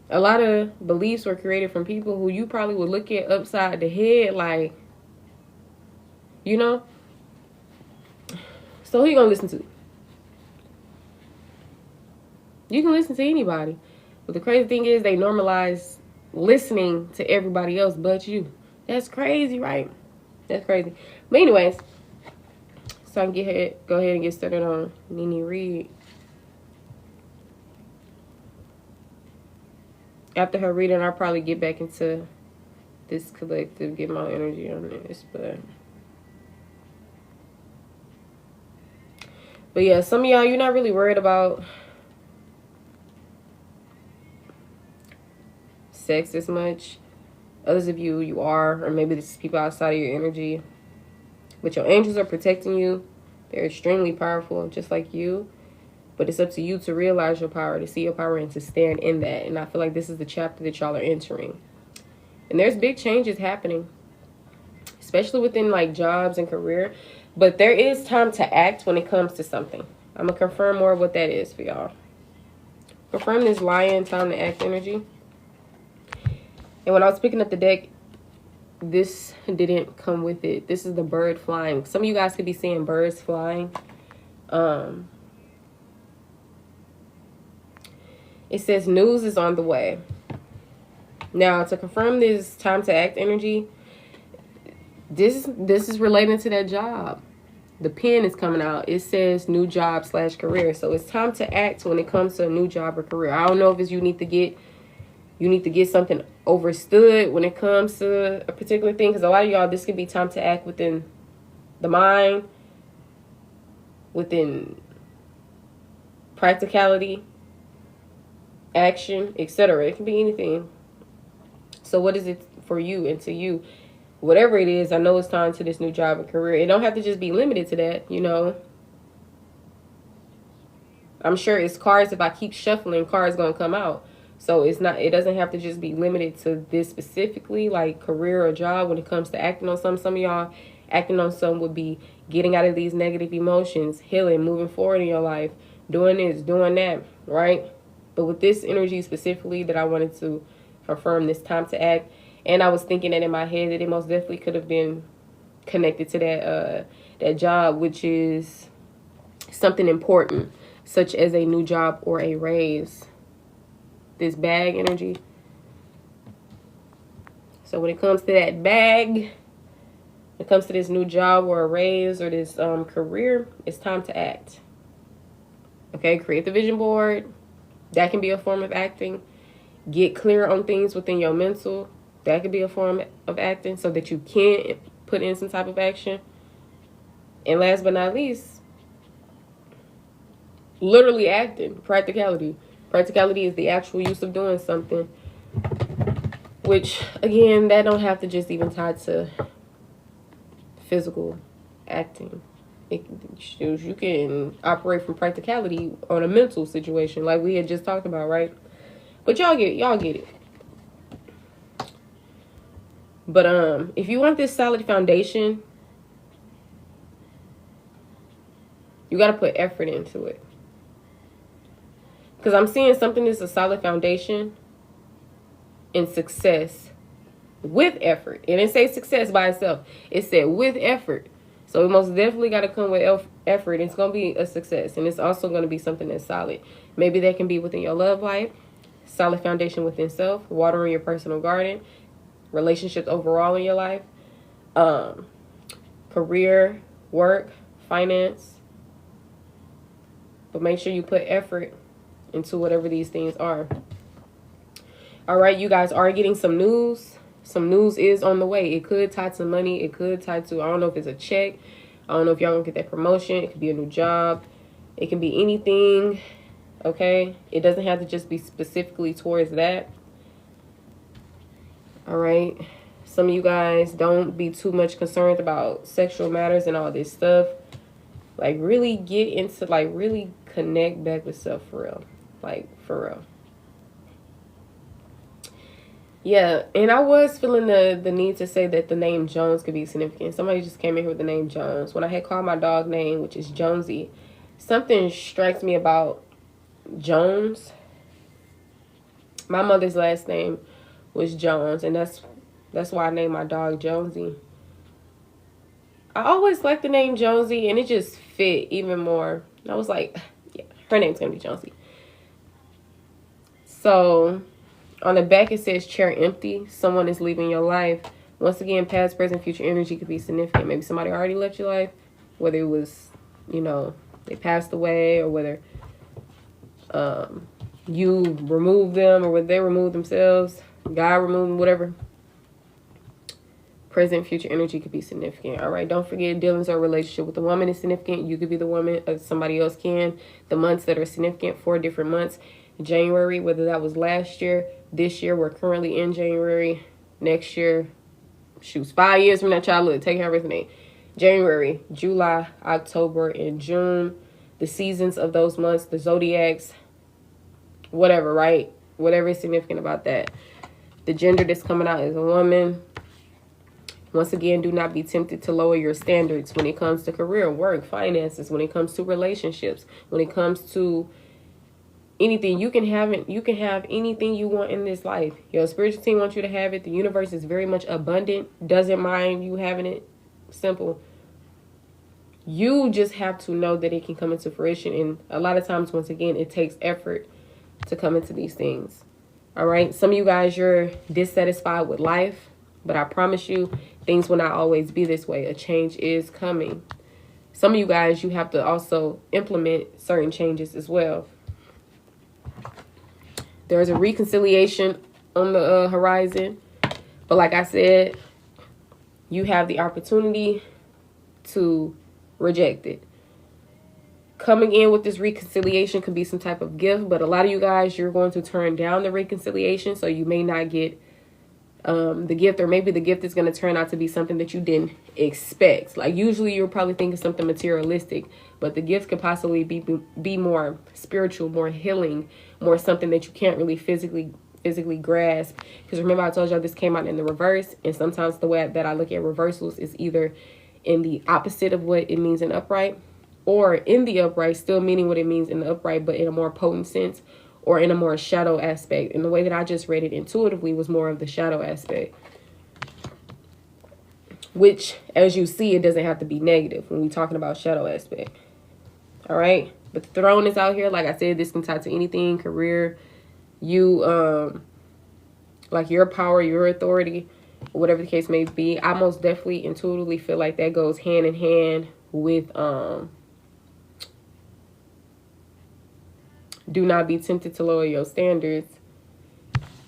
A lot of beliefs were created from people who you probably would look at upside the head like, you know. So who you gonna listen to? You can listen to anybody. But the crazy thing is they normalize listening to everybody else but you. That's crazy, right? That's crazy. But anyways, so I can go ahead and get started on Nene Reed. After her reading, I'll probably get back into this collective, get my energy on this. But yeah, some of y'all, you're not really worried about sex as much. Others of you, you are, or maybe this is people outside of your energy. But your angels are protecting you. They're extremely powerful, just like you. But it's up to you to realize your power, to see your power, and to stand in that. And I feel like this is the chapter that y'all are entering. And there's big changes happening, especially within like jobs and career. But there is time to act when it comes to something. I'm going to confirm more of what that is for y'all. Confirm this Lion time to act energy. And when I was picking up the deck, this didn't come with it. This is the bird flying. Some of you guys could be seeing birds flying. It says news is on the way. Now, to confirm this time to act energy, this is relating to that job. The pen is coming out. It says new job / career. So it's time to act when it comes to a new job or career. I don't know if it's you need to get something overstood when it comes to a particular thing. Because a lot of y'all, this could be time to act within the mind, within practicality, action, etc. It can be anything. So what is it for you and to you? Whatever it is, I know it's time to this new job or career. It don't have to just be limited to that, you know. I'm sure it's cards. If I keep shuffling, cards gonna come out. So it doesn't have to just be limited to this specifically, like career or job. When it comes to acting on some of y'all, acting on some would be getting out of these negative emotions, healing, moving forward in your life, doing this, doing that, right? But with this energy specifically that I wanted to confirm this time to act, and I was thinking that in my head that it most definitely could have been connected to that job, which is something important, such as a new job or a raise. This bag energy. So when it comes to that bag, when it comes to this new job or a raise or this career, it's time to act. Okay, create the vision board. That can be a form of acting. Get clear on things within your mental. That could be a form of acting so that you can put in some type of action. And last but not least, literally acting. Practicality. Practicality is the actual use of doing something. Which, again, that don't have to just even tie to physical acting. You can operate from practicality on a mental situation like we had just talked about, right? But y'all get it. But if you want this solid foundation, you got to put effort into it. Because I'm seeing something that's a solid foundation and success with effort. It didn't say success by itself. It said with effort. So it most definitely got to come with effort. It's going to be a success. And it's also going to be something that's solid. Maybe that can be within your love life, solid foundation within self, watering your personal garden, relationships overall in your life, career, work, finance. But make sure you put effort into whatever these things are. All right, you guys are getting some news. Some news is on the way. It could tie to money. It could tie to, I don't know if it's a check. I don't know if y'all gonna get that promotion. It could be a new job. It can be anything, okay? It doesn't have to just be specifically towards that. All right. Some of you guys, don't be too much concerned about sexual matters and all this stuff. Like, really get into, like, really connect back with self for real. Like, for real. Yeah, and I was feeling the need to say that the name Jones could be significant. Somebody just came in here with the name Jones. When I had called my dog name, which is Jonesy, something strikes me about Jones. My mother's last name was Jones, and that's why I named my dog Jonesy. I always liked the name Jonesy, and it just fit even more. I was like, yeah, her name's gonna be Jonesy. So on the back it says chair empty. Someone is leaving your life. Once again, past, present, future energy could be significant. Maybe somebody already left your life, whether it was, you know, they passed away, or whether you removed them, or whether they removed themselves, God removed them, whatever. Present, future energy could be significant. All right, don't forget, dealings or relationship with a woman is significant. You could be the woman, or somebody else can. The months that are significant, 4 different months. January, whether that was last year, this year, we're currently in January. Next year, shoots 5 years from that childhood, taking everything in. January, July, October, and June. The seasons of those months, the zodiacs, whatever, right? Whatever is significant about that. The gender that's coming out is a woman. Once again, do not be tempted to lower your standards when it comes to career, work, finances, when it comes to relationships, when it comes to anything. You can have anything you want in this life. Your spiritual team wants you to have it. The universe is very much abundant, doesn't mind you having it. Simple. You just have to know that it can come into fruition. And a lot of times, once again, it takes effort to come into these things. All right. Some of you guys, you're dissatisfied with life, but I promise you, things will not always be this way. A change is coming. Some of you guys, you have to also implement certain changes as well. There's a reconciliation on the horizon. But like I said, you have the opportunity to reject it. Coming in with this reconciliation could be some type of gift, but a lot of you guys, you're going to turn down the reconciliation, so you may not get the gift, or maybe the gift is going to turn out to be something that you didn't expect. Like, usually you're probably thinking something materialistic, but the gift could possibly be more spiritual, more healing, more something that you can't really physically grasp. Because remember, I told y'all this came out in the reverse, and sometimes the way that I look at reversals is either in the opposite of what it means in upright, or in the upright, still meaning what it means in the upright, but in a more potent sense, or in a more shadow aspect. And the way that I just read it intuitively was more of the shadow aspect, which, as you see, it doesn't have to be negative when we're talking about shadow aspect. All right. But the throne is out here. Like I said, this can tie to anything, career, you, like your power, your authority, whatever the case may be. I most definitely intuitively feel like that goes hand in hand with, do not be tempted to lower your standards,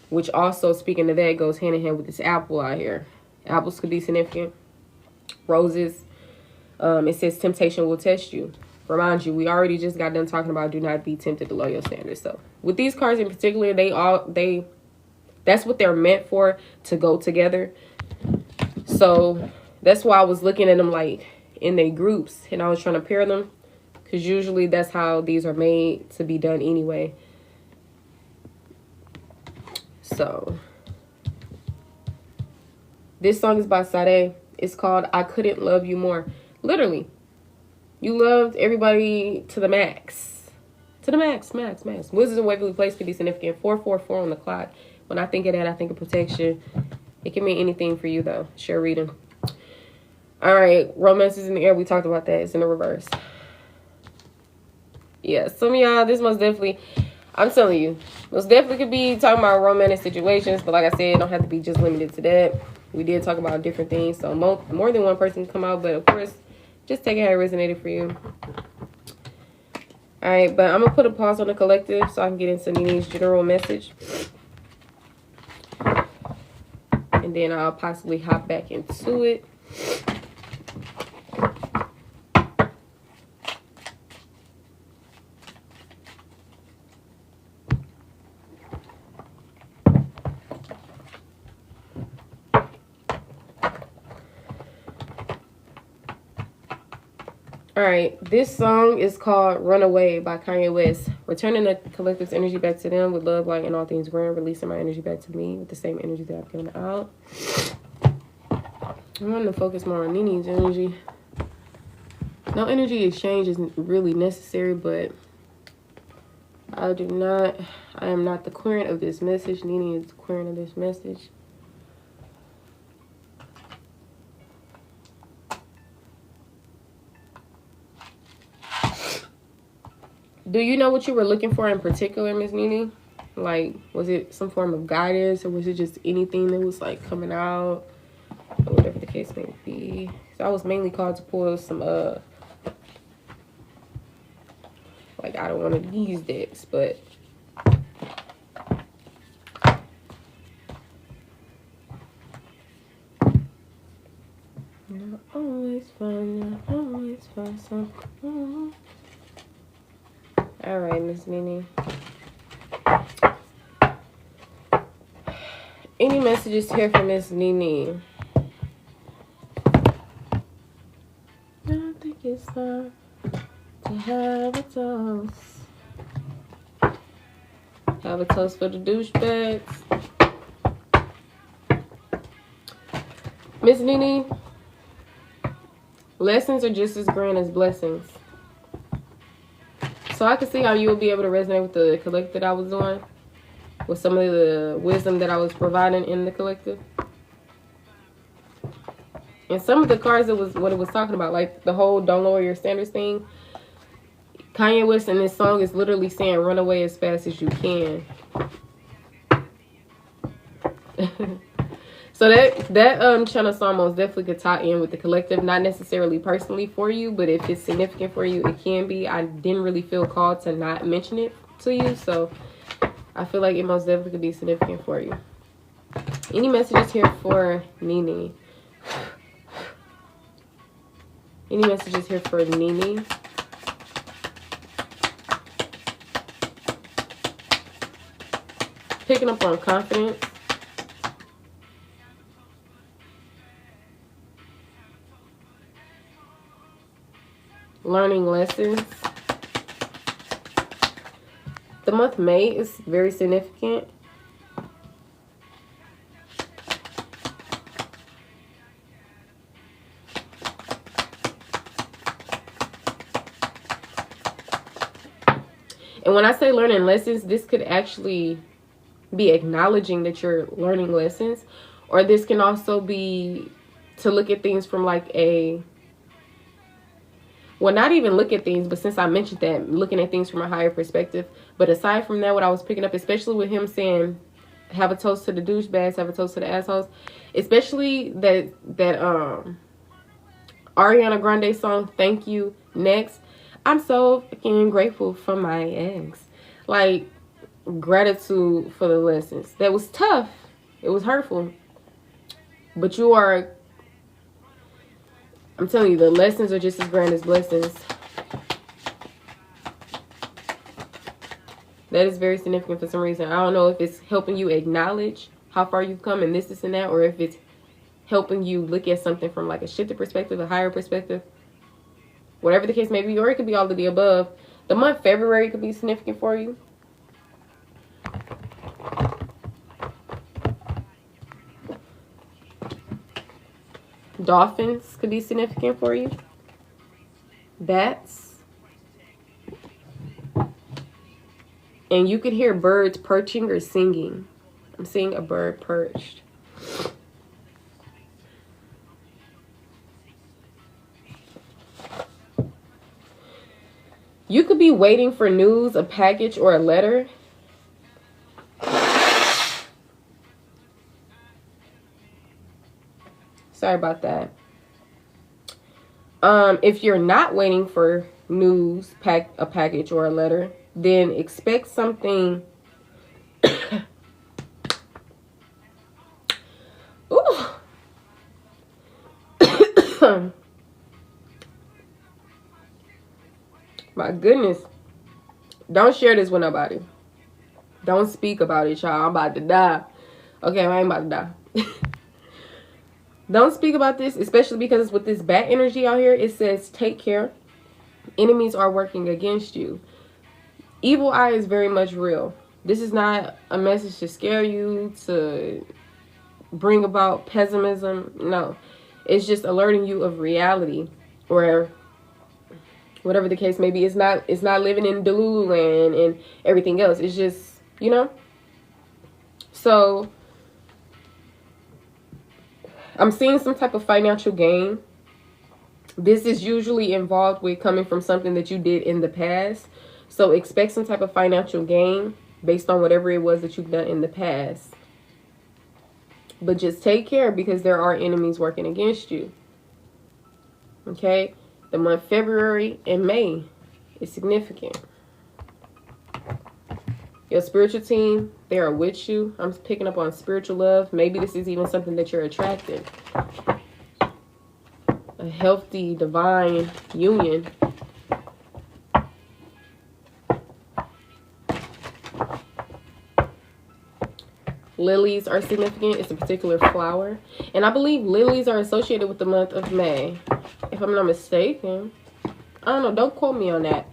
which also, speaking of that, goes hand in hand with this apple out here. Apples could be significant. Roses. It says temptation will test you. Remind you, we already just got done talking about do not be tempted to lower your standards. So with these cards in particular, that's what they're meant for, to go together. So that's why I was looking at them like in their groups, and I was trying to pair them. Because usually that's how these are made to be done anyway. So this song is by Sade. It's called I Couldn't Love You More. Literally, you loved everybody to the max. To the max. Wizards of Waverly Place could be significant. 444 on the clock. When I think of that, I think of protection. It can mean anything for you, though. Share reading. All right. Romance is in the air. We talked about that. It's in the reverse. Yeah, some of y'all, this most definitely, I'm telling you, most definitely could be talking about romantic situations. But like I said, it don't have to be just limited to that. We did talk about different things. So more than one person can come out. But of course, just take it how it resonated for you. All right, but I'm going to put a pause on the collective so I can get into Nene's general message. And then I'll possibly hop back into it. All right, this song is called Runaway by Kanye West. Returning the collective's energy back to them with love, light, and all things grand. Releasing my energy back to me with the same energy that I've given out. I'm going to focus more on Nini's energy. No energy exchange is really necessary, but I am not the querent of this message. Nini is the querent of this message. Do you know what you were looking for in particular, Miss Nini? Like, was it some form of guidance, or was it just anything that was like coming out, or whatever the case may be? So I was mainly called to pull some like out of one of these decks, but you'll always find something. All right, Miss Nini. Any messages here for Miss Nini? I think it's time to have a toast. Have a toast for the douchebags. Miss Nini, lessons are just as grand as blessings. So I can see how you will be able to resonate with the collective that I was doing, with some of the wisdom that I was providing in the collective. And some of the cards, it was what it was talking about, like the whole don't lower your standards thing. Kanye West in this song is literally saying run away as fast as you can. So that channel song most definitely could tie in with the collective, not necessarily personally for you, but if it's significant for you, it can be. I didn't really feel called to not mention it to you, so I feel like it most definitely could be significant for you. Any messages here for Nini? Any messages here for Nini? Picking up on confidence. Learning lessons. The month May is very significant. And when I say learning lessons, this could actually be acknowledging that you're learning lessons, or this can also be to look at things from like a, well, not even look at things, but since I mentioned that, looking at things from a higher perspective. But aside from that, what I was picking up, especially with him saying, have a toast to the douchebags, have a toast to the assholes, especially that Ariana Grande song, Thank You, Next. I'm so fucking grateful for my ex. Like, gratitude for the lessons. That was tough. It was hurtful. But you are, I'm telling you, the lessons are just as grand as blessings. That is very significant for some reason. I don't know if it's helping you acknowledge how far you've come and this and that, or if it's helping you look at something from like a shifted perspective, a higher perspective. Whatever the case may be, or it could be all of the above. The month February could be significant for you. Dolphins could be significant for you. Bats. And you could hear birds perching or singing. I'm seeing a bird perched. You could be waiting for news, a package, or a letter. Sorry about that. If you're not waiting for news, a package, or a letter, then expect something. Ooh. My goodness. Don't share this with nobody. Don't speak about it, y'all. I'm about to die. Okay, I ain't about to die. Don't speak about this, especially because with this bat energy out here, it says take care. Enemies are working against you. Evil eye is very much real. This is not a message to scare you, to bring about pessimism. No. It's just alerting you of reality, or whatever the case may be. It's not living in Delulu land and everything else. It's just, you know. So I'm seeing some type of financial gain. This is usually involved with coming from something that you did in the past. So expect some type of financial gain based on whatever it was that you've done in the past. But just take care, because there are enemies working against you. Okay? The month February and May is significant. Your spiritual team, they are with you. I'm picking up on spiritual love. Maybe this is even something that you're attracting. A healthy, divine union. Lilies are significant. It's a particular flower. And I believe lilies are associated with the month of May, if I'm not mistaken. I don't know. Don't quote me on that.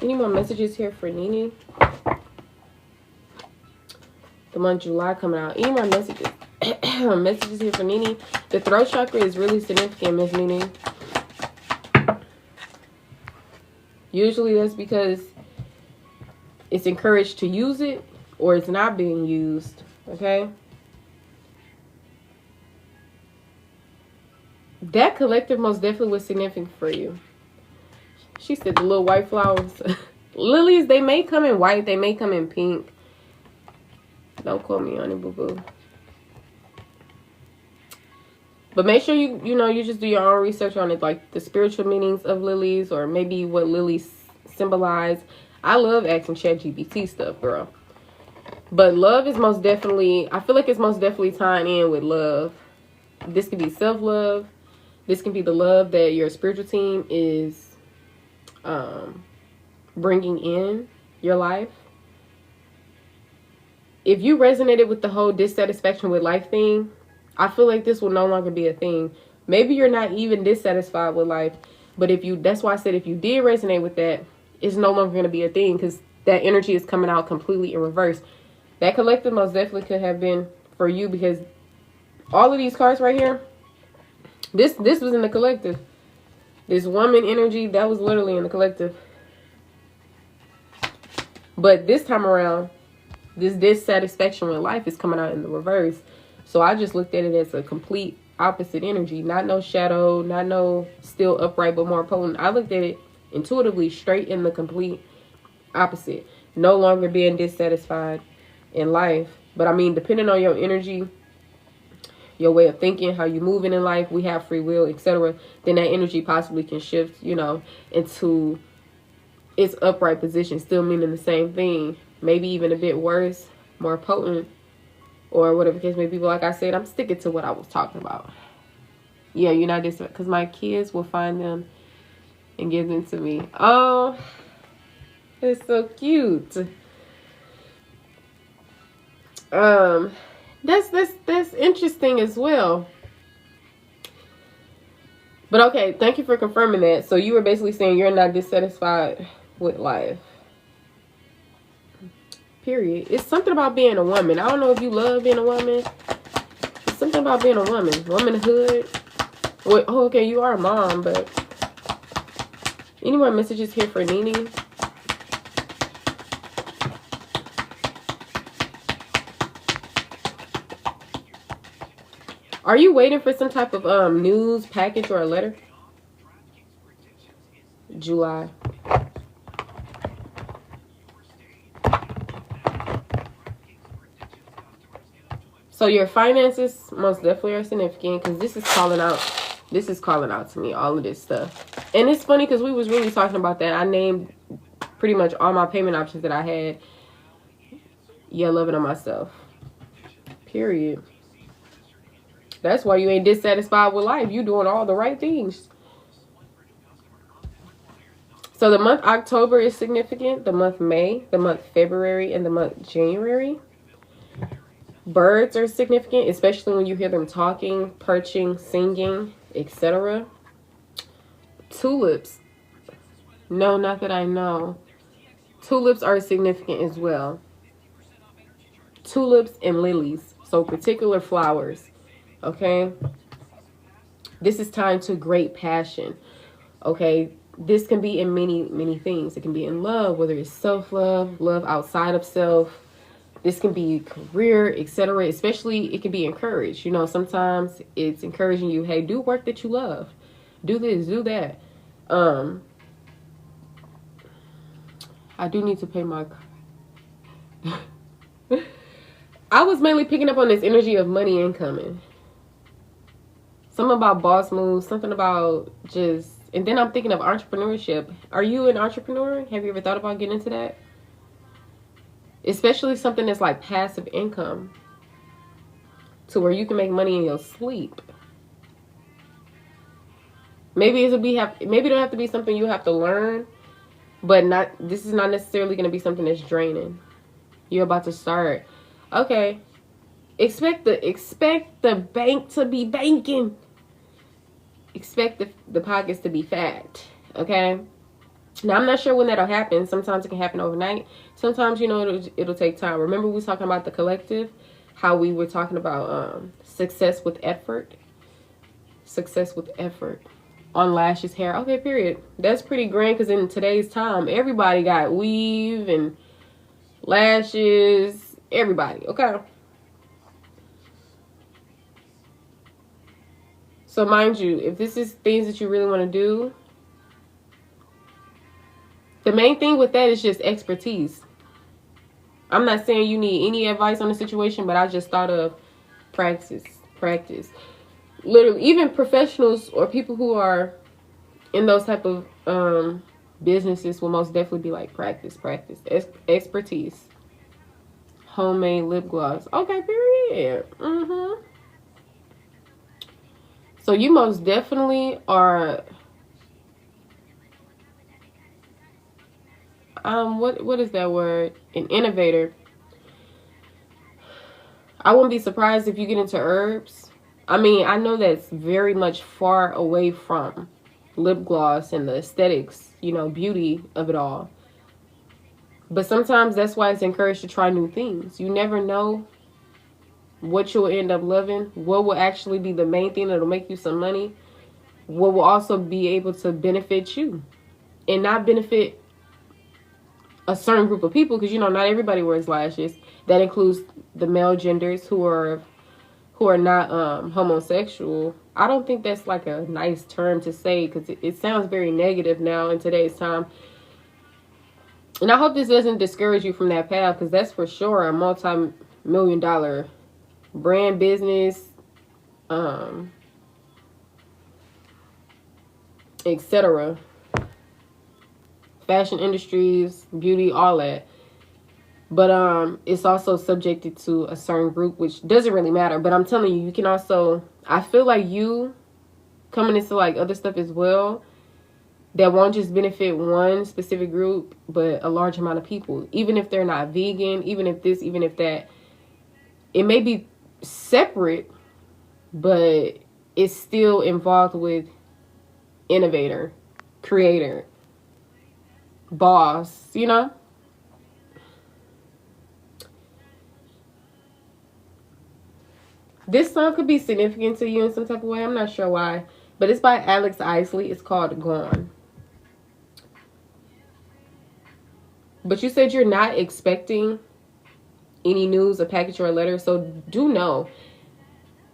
Any more messages here for Nini? The month July coming out. Any more messages? Messages here for Nini. The throat chakra is really significant, Miss Nini. Usually that's because it's encouraged to use it, or it's not being used. Okay? That collective most definitely was significant for you. She said the little white flowers. Lilies, they may come in white. They may come in pink. Don't quote me on it, boo-boo. But make sure you just do your own research on it, like the spiritual meanings of lilies, or maybe what lilies symbolize. I love asking ChatGPT stuff, girl. But love is most definitely, I feel like it's most definitely tying in with love. This could be self-love. This can be the love that your spiritual team is bringing in your life. If you resonated with the whole dissatisfaction with life thing, I feel like this will no longer be a thing. Maybe you're not even dissatisfied with life, but that's why I said if you did resonate with that, it's no longer going to be a thing, because that energy is coming out completely in reverse. That collective most definitely could have been for you, because all of these cards right here, this was in the collective. This woman energy, that was literally in the collective. But this time around, this dissatisfaction with life is coming out in the reverse. So I just looked at it as a complete opposite energy. Not no shadow, not no still upright, but more potent. I looked at it intuitively straight in the complete opposite. No longer being dissatisfied in life. But I mean, depending on your energy, your way of thinking, how you moving in life, we have free will, etc., then that energy possibly can shift, into its upright position, still meaning the same thing. Maybe even a bit worse, more potent, or whatever the case may be. But like I said, I'm sticking to what I was talking about. Yeah, you're not this, because my kids will find them and give them to me. Oh, it's so cute. That's interesting as well. But okay, thank you for confirming that. So you were basically saying you're not dissatisfied with life. Period. It's something about being a woman. I don't know if you love being a woman. It's something about being a woman. Womanhood. Well, oh, okay, you are a mom, but any more messages here for Nini? Are you waiting for some type of news package or a letter? July. So your finances most definitely are significant, because this is calling out. This is calling out to me, all of this stuff. And it's funny because we was really talking about that. I named pretty much all my payment options that I had. Yeah, loving on myself. Period. That's why you ain't dissatisfied with life. You doing all the right things. So the month October is significant. The month May, the month February, and the month January. Birds are significant, especially when you hear them talking, perching, singing, etc. Tulips. No, not that I know. Tulips are significant as well. Tulips and lilies. So particular flowers. Okay. This is time to great passion. Okay. This can be in many things. It can be in love, whether it's self-love, love outside of self. This can be career, etc. Especially it can be encouraged. You know, sometimes it's encouraging you, hey, do work that you love. Do this, do that. I do need to pay my I was mainly picking up on this energy of money incoming. Something about boss moves, something about just, and then I'm thinking of entrepreneurship. Are you an entrepreneur? Have you ever thought about getting into that? Especially something that's like passive income, to where you can make money in your sleep. Maybe maybe it don't have to be something you have to learn, but this is not necessarily going to be something that's draining. You're about to start. Okay. Expect the bank to be banking. Expect the pockets to be fat. Okay. Now, I'm not sure when that'll happen. Sometimes it can happen overnight. Sometimes, you know, it'll take time. Remember, we were talking about the collective, how we were talking about success with effort. Success with effort. On lashes, hair. Okay, period. That's pretty grand, because in today's time, everybody got weave and lashes. Everybody. Okay. So mind you, if this is things that you really want to do, the main thing with that is just expertise. I'm not saying you need any advice on the situation, but I just thought of practice. Literally, even professionals or people who are in those type of businesses will most definitely be like practice. Expertise. Homemade lip gloss. Okay, period. So you most definitely are what is that word? An innovator. I wouldn't be surprised if you get into herbs. I mean, I know that's very much far away from lip gloss and the aesthetics, you know, beauty of it all. But sometimes that's why it's encouraged to try new things. You never know what you'll end up loving, what will actually be the main thing that'll make you some money, what will also be able to benefit you and not benefit a certain group of people, because, you know, not everybody wears lashes. That includes the male genders who are not homosexual. I don't think that's like a nice term to say, because it sounds very negative now in today's time. And I hope this doesn't discourage you from that path, because that's for sure a multi-million-dollar brand business, etc. Fashion industries, beauty, all that. But it's also subjected to a certain group, which doesn't really matter. But I'm telling you, you can also, I feel like you coming into like other stuff as well, that won't just benefit one specific group, but a large amount of people. Even if they're not vegan, even if this, even if that. It may be separate, but it's still involved with innovator, creator, boss, you know? This song could be significant to you in some type of way. I'm not sure why. But it's by Alex Isley. It's called Gone. But you said you're not expecting any news, a package, or a letter. So do know,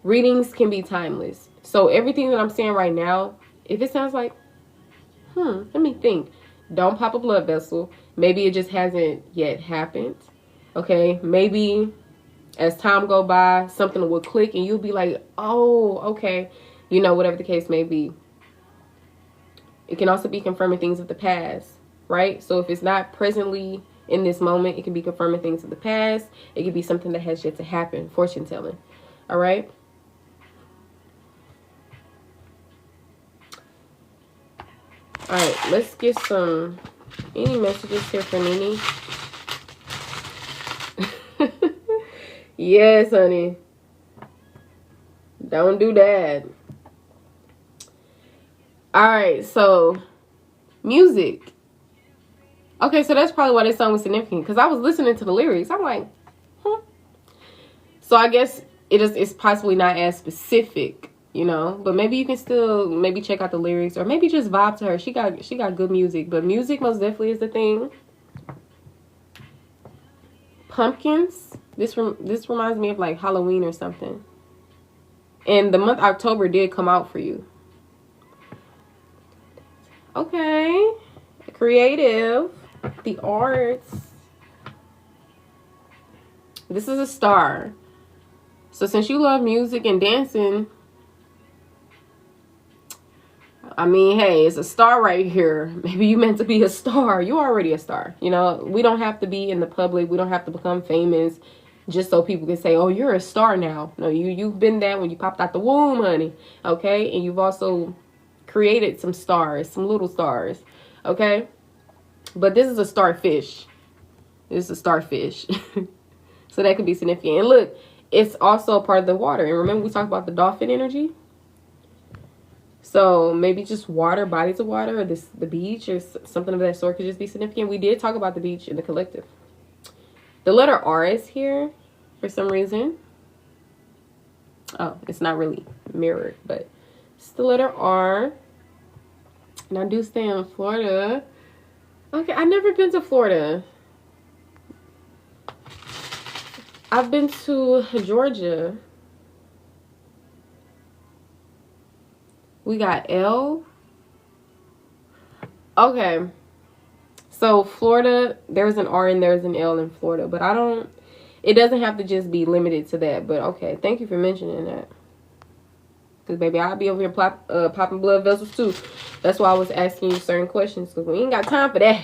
readings can be timeless. So everything that I'm saying right now, if it sounds like, let me think. Don't pop a blood vessel. Maybe it just hasn't yet happened. Okay, maybe as time go by, something will click and you'll be like, oh, okay. You know, whatever the case may be. It can also be confirming things of the past, right? So if it's not presently in this moment, it can be confirming things of the past. It could be something that has yet to happen. Fortune telling. All right. All right. Let's get any messages here for Nini. Yes, honey. Don't do that. All right, so music. Okay, so that's probably why this song was significant, because I was listening to the lyrics. I'm like, So I guess it's possibly not as specific, you know, but maybe you can still maybe check out the lyrics or maybe just vibe to her. She got good music, but music most definitely is the thing. Pumpkins. This reminds me of like Halloween or something. And the month October did come out for you. Okay. Creative. The arts. This is a star. So since you love music and dancing, I mean, hey, it's a star right here. Maybe you meant to be a star. You're already a star. You know, we don't have to be in the public. We don't have to become famous just so people can say, oh, you're a star now. No, you've been that when you popped out the womb, honey. Okay. And you've also created some stars, some little stars. Okay. But this is a starfish. This is a starfish. So that could be significant. And look, it's also a part of the water. And remember we talked about the dolphin energy? So maybe just water, bodies of water, or the beach or something of that sort could just be significant. We did talk about the beach in the collective. The letter R is here for some reason. Oh, it's not really mirrored, but it's the letter R. And I do stay in Florida. Okay, I've never been to Florida. I've been to Georgia. We got L. Okay. So Florida, there's an R and there's an L in Florida. But it doesn't have to just be limited to that. But okay, thank you for mentioning that. Because baby, I'll be over here popping blood vessels too. That's why I was asking you certain questions. Because we ain't got time for that.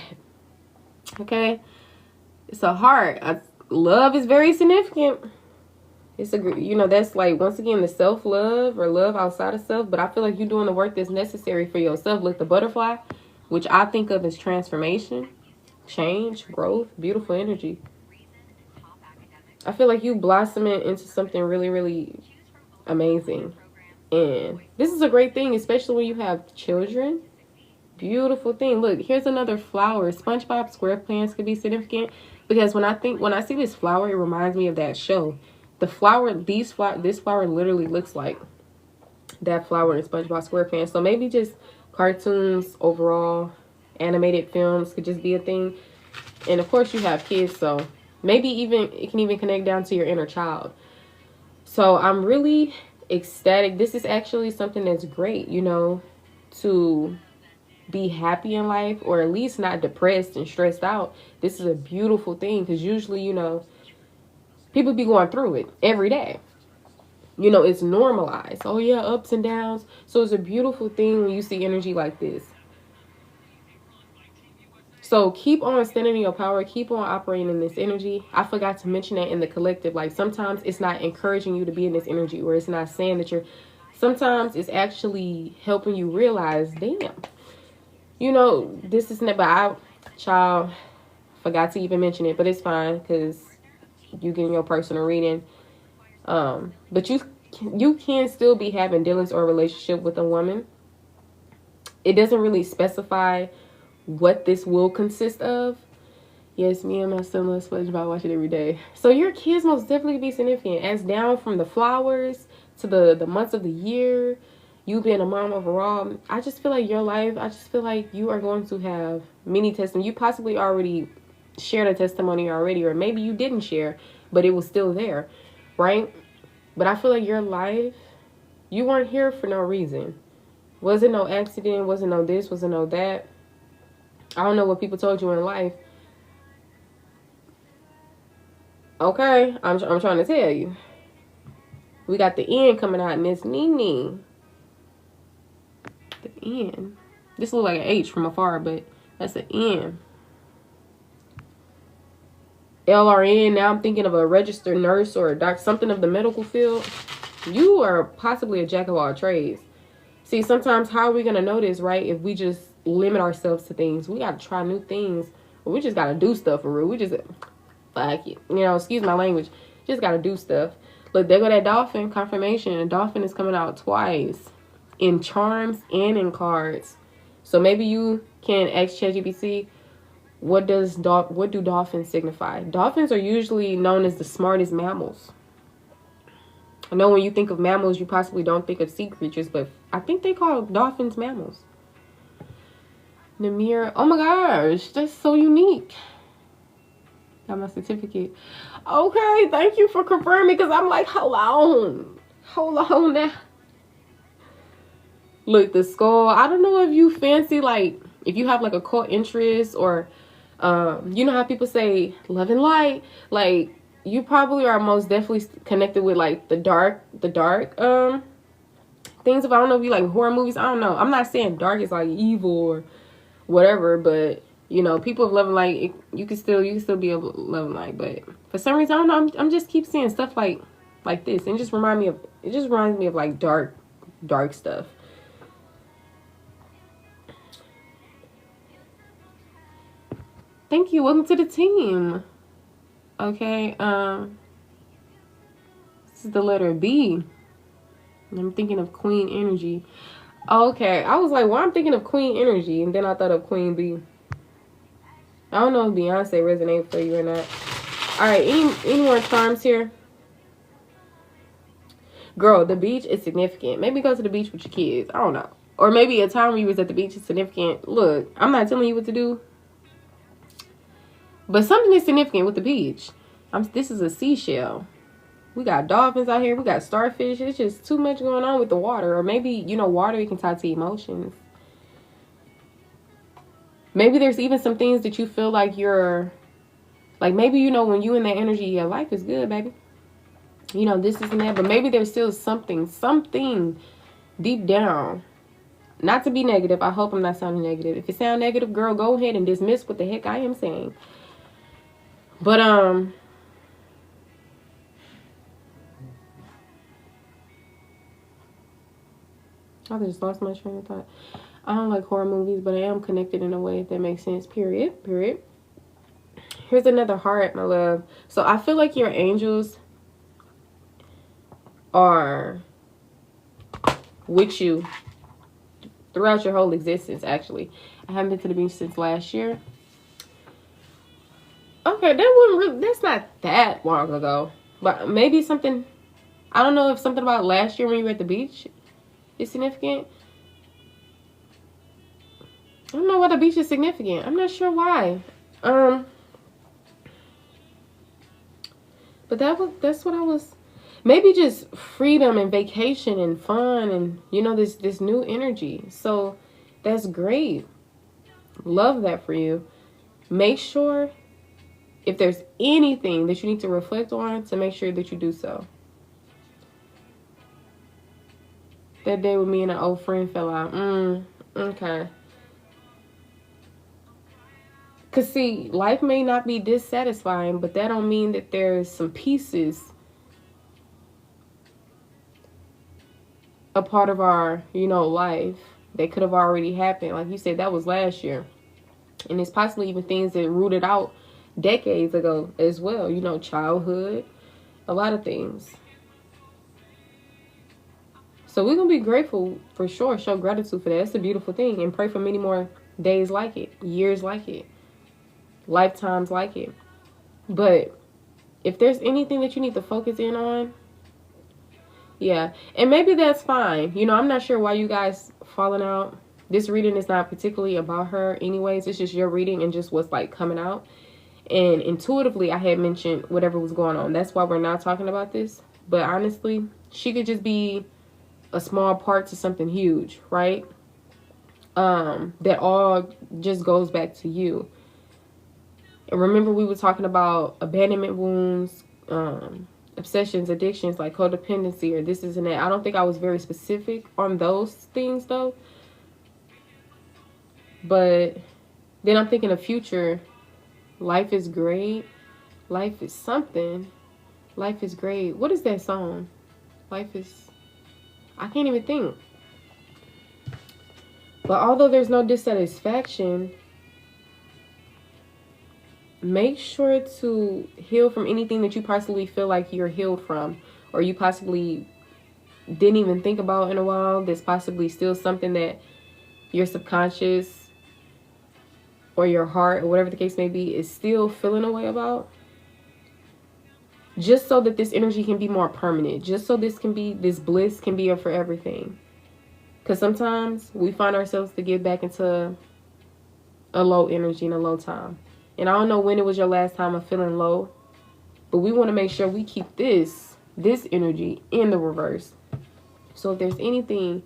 Okay. It's a heart. Love is very significant. It's that's like, once again, the self-love or love outside of self. But I feel like you're doing the work that's necessary for yourself. Look, the butterfly, which I think of as transformation, change, growth, beautiful energy. I feel like you blossoming into something really, really amazing. And this is a great thing, especially when you have children. Beautiful thing. Look, here's another flower. SpongeBob SquarePants could be significant. Because when I see this flower, it reminds me of that show. The flower, this flower literally looks like that flower in SpongeBob SquarePants. So maybe just cartoons overall, animated films could just be a thing. And of course you have kids, so maybe it can even connect down to your inner child. So I'm really ecstatic. This is actually something that's great, to be happy in life, or at least not depressed and stressed out. This is a beautiful thing, because usually, people be going through it every day. It's normalized. Oh yeah, ups and downs. So it's a beautiful thing when you see energy like this. So keep on standing in your power. Keep on operating in this energy. I forgot to mention that in the collective. Like, sometimes it's not encouraging you to be in this energy, or it's not saying that sometimes it's actually helping you realize, damn, this is never, child, forgot to even mention it, but it's fine, because you getting your personal reading. But you can still be having dealings or a relationship with a woman. It doesn't really specify what this will consist of. Yes, me and my son love SpongeBob, watch it every day. So your kids most definitely be significant. As down from the flowers to the months of the year, you being a mom overall, I just feel like your life, I just feel like you are going to have many testimonies. You possibly already shared a testimony already, or maybe you didn't share, but it was still there, right? But I feel like your life, you weren't here for no reason. Wasn't no accident, wasn't no this, wasn't no that. I don't know what people told you in life. Okay, I'm trying to tell you. We got the end coming out, Miss Nene. The end. This looks like an H from afar, but that's an N. LRN, now I'm thinking of a registered nurse or a doctor, something of the medical field. You are possibly a jack of all trades. See, sometimes how are we going to know this, right? If we just limit ourselves to things. We got to try new things. Or we just got to do stuff for real. We just, fuck it. Excuse my language. Just gotta do stuff. Look, there go that dolphin confirmation. A dolphin is coming out twice in charms and in cards. So maybe you can ask ChatGPT, what do dolphins signify? Dolphins are usually known as the smartest mammals. I know when you think of mammals, you possibly don't think of sea creatures, but I think they call dolphins mammals. Namir, oh my gosh, that's so unique. Got my certificate. Okay, thank you for confirming, because I'm like, hold on now. Look, the skull, I don't know if you fancy, like, if you have like a cult interest, or you know how people say love and light, like, you probably are most definitely connected with like the dark things. If I don't know if you like horror movies, I don't know. I'm not saying dark is like evil or whatever, but you know, people of love and light, you can still be of love and light. But for some reason, I don't know, I'm just keep seeing stuff like this, and it just reminds me of like dark stuff. Thank you. Welcome to the team. Okay, this is the letter B. I'm thinking of Queen Energy. Okay, I was like, well, I'm thinking of Queen Energy, and then I thought of Queen B. I don't know if Beyonce resonates for you or not. All right, any more charms here? Girl, the beach is significant. Maybe go to the beach with your kids. I don't know. Or maybe a time when you was at the beach is significant. Look, I'm not telling you what to do, but something is significant with the beach. This is a seashell. We got dolphins out here. We got starfish. It's just too much going on with the water. Or maybe, you know, water, you can tie to emotions. Maybe there's even some things that you feel like you're, like maybe, you know, when you in that energy, your life is good, baby. You know, this isn't that. But maybe there's still something deep down. Not to be negative. I hope I'm not sounding negative. If it sounds negative, girl, go ahead and dismiss what the heck I am saying. But, I just lost my train of thought. I don't like horror movies, but I am connected in a way, if that makes sense. Period. Here's another heart, my love. So I feel like your angels are with you throughout your whole existence, actually. I haven't been to the beach since last year. Okay, that's not that long ago. But maybe something, I don't know if something about last year when you were at the beach is significant. I don't know why the beach is significant. I'm not sure why. But that's what I was, maybe just freedom and vacation and fun and, you know, this new energy. So that's great. Love that for you. Make sure if there's anything that you need to reflect on, to make sure that you do so. That day with me and an old friend fell out. Okay. Because, see, life may not be dissatisfying, but that don't mean that there's some pieces a part of our, you know, life that could have already happened. Like you said, that was last year. And it's possibly even things that rooted out decades ago as well. You know, childhood, a lot of things. So we're going to be grateful for sure. Show gratitude for that. It's a beautiful thing. And pray for many more days like it, years like it, lifetimes like it. But if there's anything that you need to focus in on, yeah. And maybe that's fine. You know, I'm not sure why you guys falling out. This reading is not particularly about her anyways. It's just your reading and just what's like coming out. And intuitively, I had mentioned whatever was going on. That's why we're not talking about this. But honestly, she could just be a small part to something huge, right? That all just goes back to you. And remember, we were talking about abandonment wounds, obsessions, addictions, like codependency, or this and that. I don't think I was very specific on those things, though. But then I'm thinking of future. Life is great. Life is something. Life is great. What is that song? Life is... I can't even think. But although there's no dissatisfaction, make sure to heal from anything that you possibly feel like you're healed from, or you possibly didn't even think about in a while. There's possibly still something that your subconscious or your heart, or whatever the case may be, is still feeling a way about. Just so that this energy can be more permanent. Just so this bliss can be a for everything. Because sometimes we find ourselves to get back into a low energy and a low time. And I don't know when it was your last time of feeling low, but we want to make sure we keep this energy in the reverse. So if there's anything,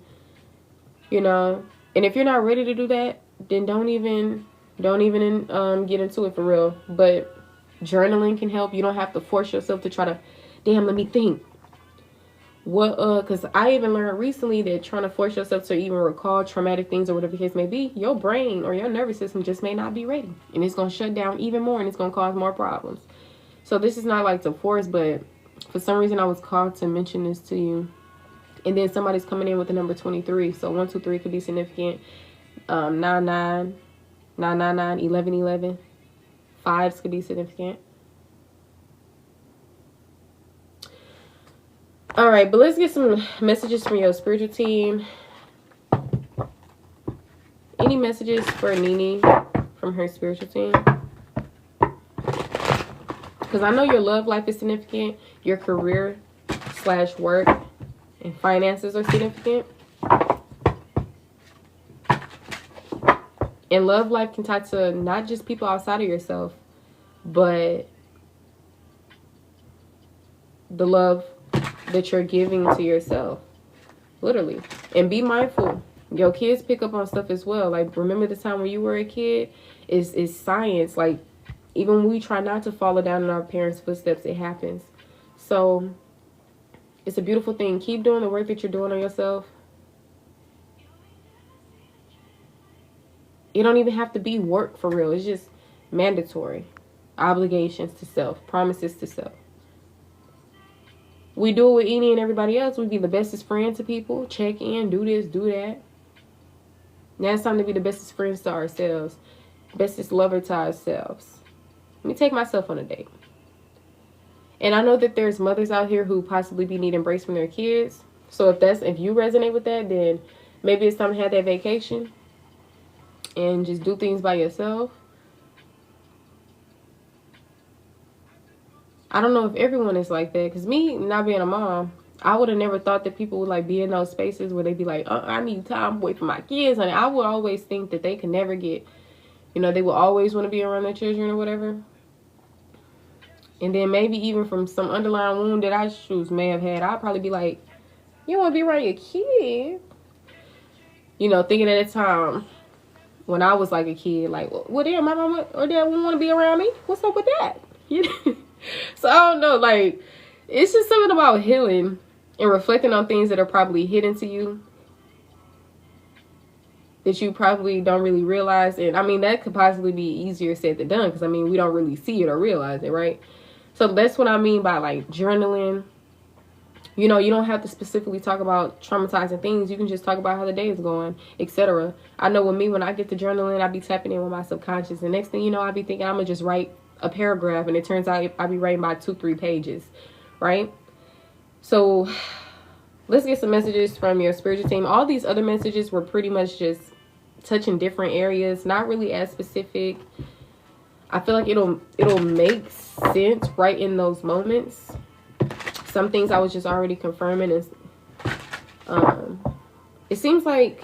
and if you're not ready to do that, then don't even get into it for real. But journaling can help. You don't have to force yourself to try to, let me think. Because I even learned recently that trying to force yourself to even recall traumatic things or whatever the case may be, your brain or your nervous system just may not be ready. And it's going to shut down even more, and it's going to cause more problems. So this is not like to force, but for some reason I was called to mention this to you. And then somebody's coming in with the number 23. So 1, 2, 3 could be significant. 9, 9, 9, 9, 9, 11, 11. 5s could be significant. All right, but let's get some messages from your spiritual team. Any messages for Nini from her spiritual team? Because I know your love life is significant. Your career / work and finances are significant. And love life can tie to not just people outside of yourself, but the love that you're giving to yourself, literally. And be mindful, your kids pick up on stuff as well. Like, remember the time when you were a kid? Is science. Like, even when we try not to follow down in our parents' footsteps, it happens. So it's a beautiful thing. Keep doing the work that you're doing on yourself. You don't even have to be work for real. It's just mandatory obligations to self, promises to self. We do it with any and everybody else. We be the bestest friend to people. Check in, do this, do that. Now it's time to be the bestest friends to ourselves. Bestest lover to ourselves. Let me take myself on a date. And I know that there's mothers out here who possibly need embrace from their kids. So if you resonate with that, then maybe it's time to have that vacation and just do things by yourself. I don't know if everyone is like that, because me not being a mom, I would have never thought that people would like be in those spaces where they'd be like, I need time away from my kids. And I would always think that they could never get, they will always want to be around their children or whatever. And then maybe even from some underlying wound that I may have had, I'd probably be like, you want to be around your kid? Thinking at a time when I was like a kid, like, well, damn, my mama or dad wouldn't want to be around me. What's up with that? So I don't know, like, it's just something about healing and reflecting on things that are probably hidden to you that you probably don't really realize. And I mean, that could possibly be easier said than done, because I mean, we don't really see it or realize it, right? So that's what I mean by like journaling. You don't have to specifically talk about traumatizing things. You can just talk about how the day is going, etc. I know with me, when I get to journaling, I be tapping in with my subconscious. The next thing you know, I be thinking I'm gonna just write a paragraph, and it turns out I be writing by 2-3 pages, right? So let's get some messages from your spiritual team. All these other messages were pretty much just touching different areas, not really as specific. I feel like it'll make sense right in those moments. Some things I was just already confirming is it seems like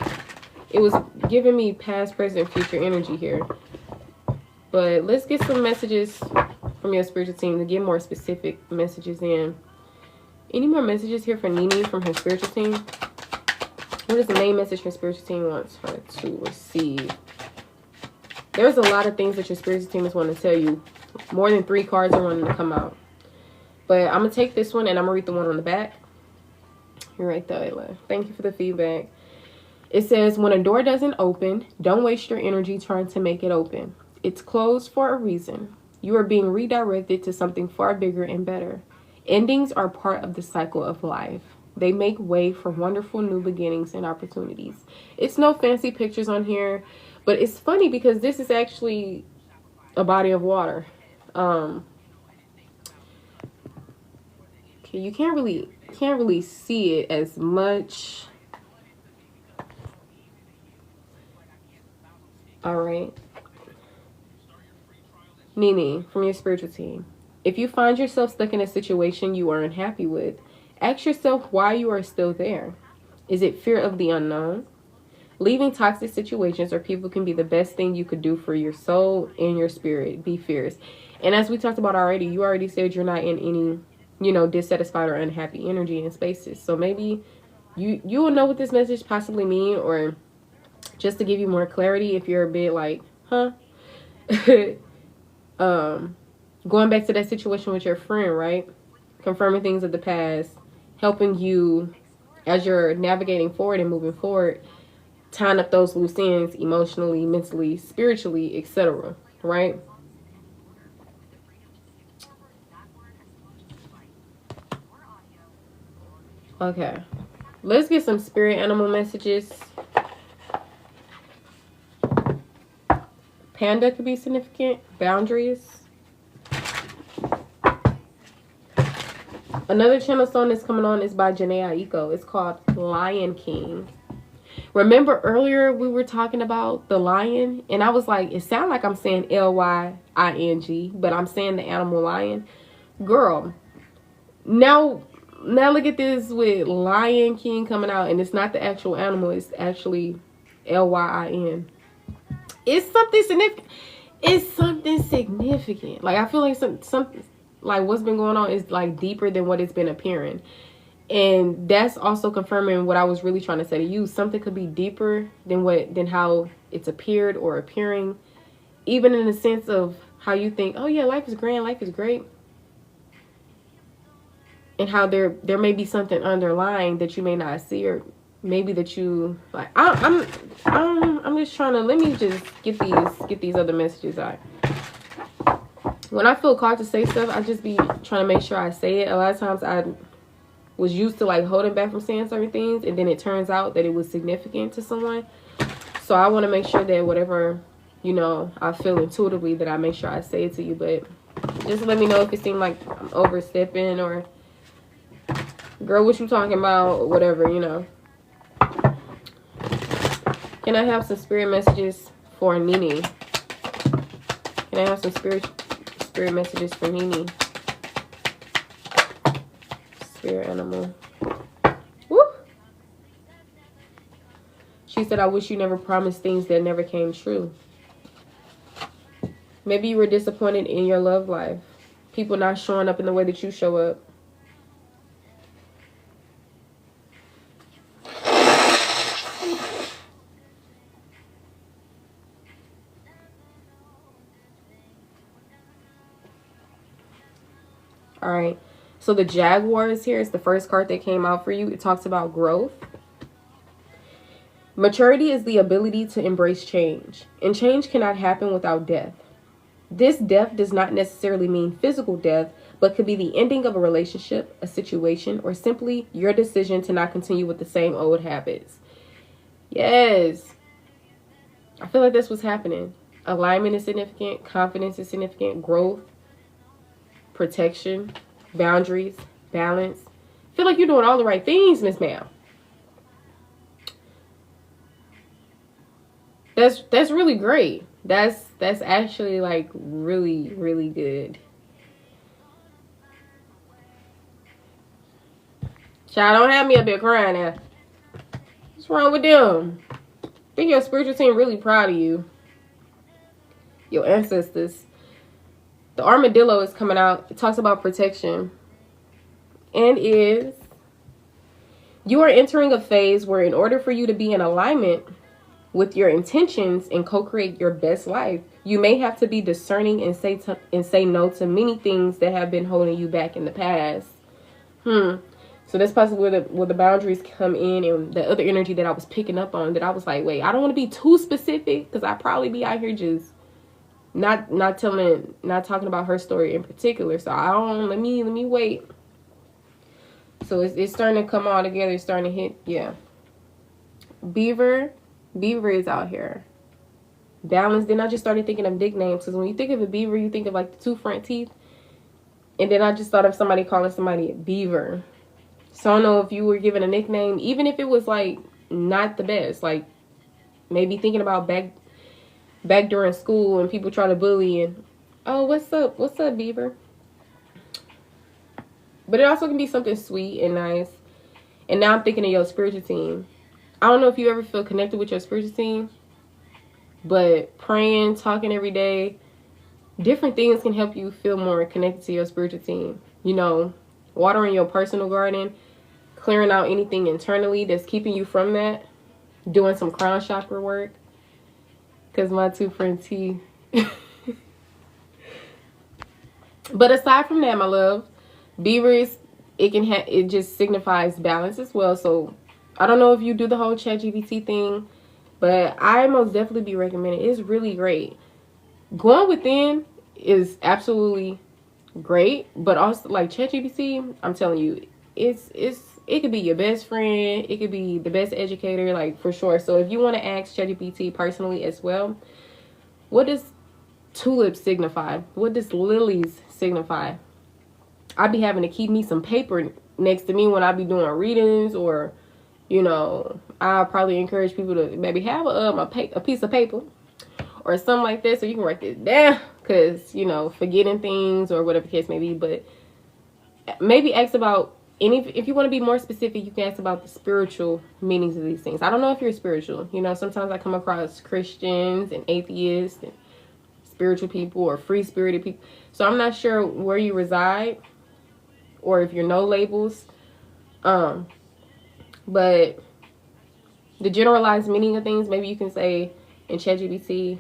it was giving me past, present, future energy here. But let's get some messages from your spiritual team to get more specific messages in. Any more messages here for Nini from her spiritual team? What is the main message her spiritual team wants her to receive? There's a lot of things that your spiritual team is wanting to tell you. More than 3 cards are wanting to come out. But I'm going to take this one and I'm going to read the one on the back. You're right there, Ayla. Thank you for the feedback. It says, when a door doesn't open, don't waste your energy trying to make it open. It's closed for a reason. You are being redirected to something far bigger and better. Endings are part of the cycle of life. They make way for wonderful new beginnings and opportunities. It's no fancy pictures on here, but it's funny because this is actually a body of water. Okay, you can't really see it as much. All right. Nene, from your spiritual team. If you find yourself stuck in a situation you are unhappy with, ask yourself why you are still there. Is it fear of the unknown? Leaving toxic situations or people can be the best thing you could do for your soul and your spirit. Be fierce. And as we talked about already, you already said you're not in any, dissatisfied or unhappy energy in spaces. So maybe you will know what this message possibly mean, or just to give you more clarity if you're a bit like, huh? Going back to that situation with your friend, right? Confirming things of the past, helping you as you're navigating forward and moving forward, tying up those loose ends emotionally, mentally, spiritually, etc. Right? Okay. Let's get some spirit animal messages. Panda could be significant. Boundaries. Another channel song that's coming on is by Janae Aiko. It's called Lion King. Remember earlier we were talking about the lion, and I was like, it sounds like I'm saying Lying, but I'm saying the animal lion. Girl, now look at this with Lion King coming out, and it's not the actual animal, it's actually Lyin. It's something significant. It's something significant. Like, I feel like something like what's been going on is like deeper than what it's been appearing. And that's also confirming what I was really trying to say to you. Something could be deeper than how it's appeared or appearing. Even in the sense of how you think, oh yeah, life is grand, life is great. And how there may be something underlying that you may not see, or maybe that you like. I'm just trying to, let me just get these other messages out. When I feel called to say stuff, I just be trying to make sure I say it. A lot of times I was used to like holding back from saying certain things, and then it turns out that it was significant to someone. So I want to make sure that whatever, I feel intuitively, that I make sure I say it to you. But just let me know if it seems like I'm overstepping, or girl, what you talking about, or whatever, Can I have some spirit messages for Nene? Can I have some spirit messages for Nene? Spirit animal. Woo! She said, I wish you never promised things that never came true. Maybe you were disappointed in your love life. People not showing up in the way that you show up. All right. So the Jaguar is here. It's the first card that came out for you. It talks about growth. Maturity is the ability to embrace change, and change cannot happen without death. This death does not necessarily mean physical death, but could be the ending of a relationship, a situation, or simply your decision to not continue with the same old habits. Yes. I feel like that's what's happening. Alignment is significant. Confidence is significant. Growth. Protection. Boundaries. Balance. I feel like you're doing all the right things, Miss Ma'am. That's really great. That's actually like really, really good. Child, don't have me up here crying now. What's wrong with them? I think your spiritual team really proud of you. Your ancestors. The armadillo is coming out. It talks about protection. And is, you are entering a phase where in order for you to be in alignment with your intentions and co-create your best life, you may have to be discerning and say no to many things that have been holding you back in the past. So that's possibly where the boundaries come in, and the other energy that I was picking up on, that I was like, wait, I don't want to be too specific, because I probably be out here just not talking about her story in particular. So let me wait. So it's starting to come all together. It's starting to hit. Yeah. Beaver is out here. balance. Then I just started thinking of nicknames, because when you think of a beaver, you think of like the two front teeth. And then I just thought of somebody calling somebody a beaver. So I don't know if you were given a nickname, even if it was like not the best, like maybe thinking about back during school and people try to bully and, oh, what's up, beaver? But it also can be something sweet and nice. And now I'm thinking of your spiritual team. I don't know if you ever feel connected with your spiritual team, but praying, talking every day, different things can help you feel more connected to your spiritual team. You know, watering your personal garden, clearing out anything internally that's keeping you from that, doing some crown chakra work, because my two front teeth. But aside from that, my love, beavers, it just signifies balance as well. So I don't know if you do the whole ChatGPT thing, but I most definitely be recommending. It's really great. Going within is absolutely great, but also like ChatGPT, I'm telling you, it could be your best friend, it could be the best educator, like for sure. So if you want to ask ChatGPT personally as well, what does tulips signify? What does lilies signify? I'd be having to keep me some paper next to me when I be doing readings, or, you know, I'll probably encourage people to maybe have a piece of paper or something like that, so you can write this down, because, you know, forgetting things or whatever the case may be. But maybe ask about if you want to be more specific, you can ask about the spiritual meanings of these things. I don't know if you're spiritual. You know, sometimes I come across Christians and atheists and spiritual people or free-spirited people. So I'm not sure where you reside or if you're no labels. But the generalized meaning of things, maybe you can say in ChatGPT,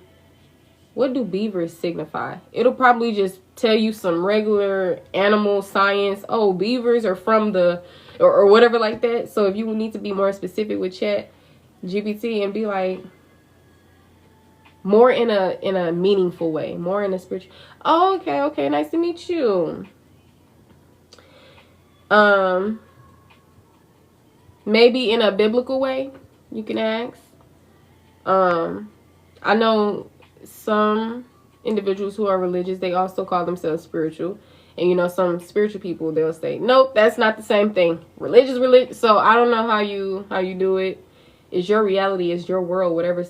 what do beavers signify? It'll probably just tell you some regular animal science. Oh, beavers are from the, or whatever like that. So if you need to be more specific with ChatGPT and be like, more in a meaningful way, more in a spiritual. Oh, okay, nice to meet you. Maybe in a biblical way, you can ask. I know some individuals who are religious, they also call themselves spiritual. And you know, some spiritual people, they'll say, nope, that's not the same thing. Religious. So I don't know how you do it. It's your reality, it's your world, whatever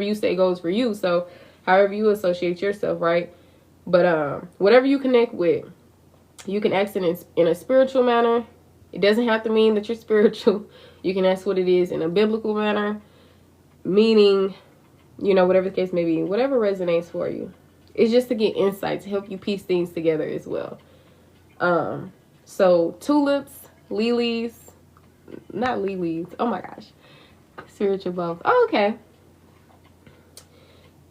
you say goes for you. So however you associate yourself, right? But whatever you connect with, you can ask it in a spiritual manner. It doesn't have to mean that you're spiritual. You can ask what it is in a biblical manner, meaning, you know, whatever the case may be, whatever resonates for you. It's just to get insight, to help you piece things together as well. So tulips, lilies, not lilies. Oh my gosh. Spiritual both. Oh, okay.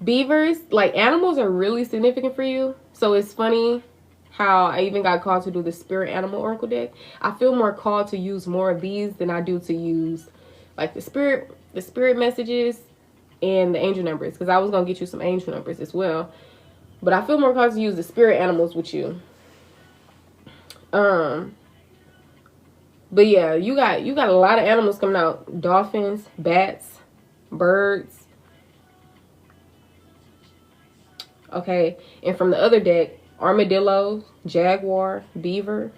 Beavers, like animals, are really significant for you. So it's funny how I even got called to do the spirit animal oracle deck. I feel more called to use more of these than I do to use like the spirit messages and the angel numbers, because I was gonna get you some angel numbers as well. But I feel more called to use the spirit animals with you. But yeah, you got a lot of animals coming out. Dolphins, bats, birds. Okay, and from the other deck, armadillo, jaguar, beaver.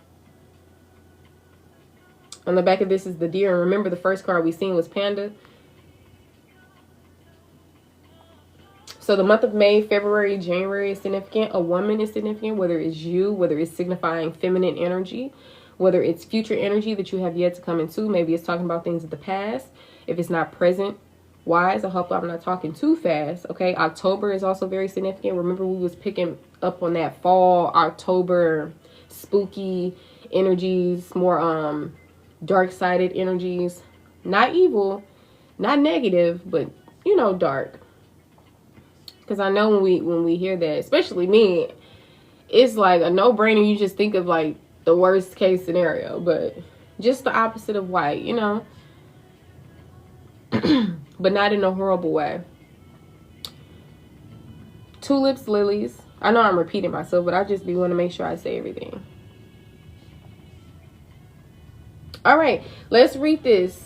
On the back of this is the deer. And remember, the first card we seen was panda. So the month of May, February, January is significant. A woman is significant, whether it's you, whether it's signifying feminine energy, whether it's future energy that you have yet to come into. Maybe it's talking about things of the past. If it's not present wise, I hope I'm not talking too fast. Okay, October is also very significant. Remember, we was picking up on that fall, October, spooky energies, more dark-sided energies. Not evil, not negative, but, you know, dark. Because I know when we hear that, especially me, it's like a no-brainer. You just think of like the worst case scenario, but just the opposite of white, you know. But not in a horrible way. Tulips, lilies. I know I'm repeating myself, but I just want to make sure I say everything. All right, let's read this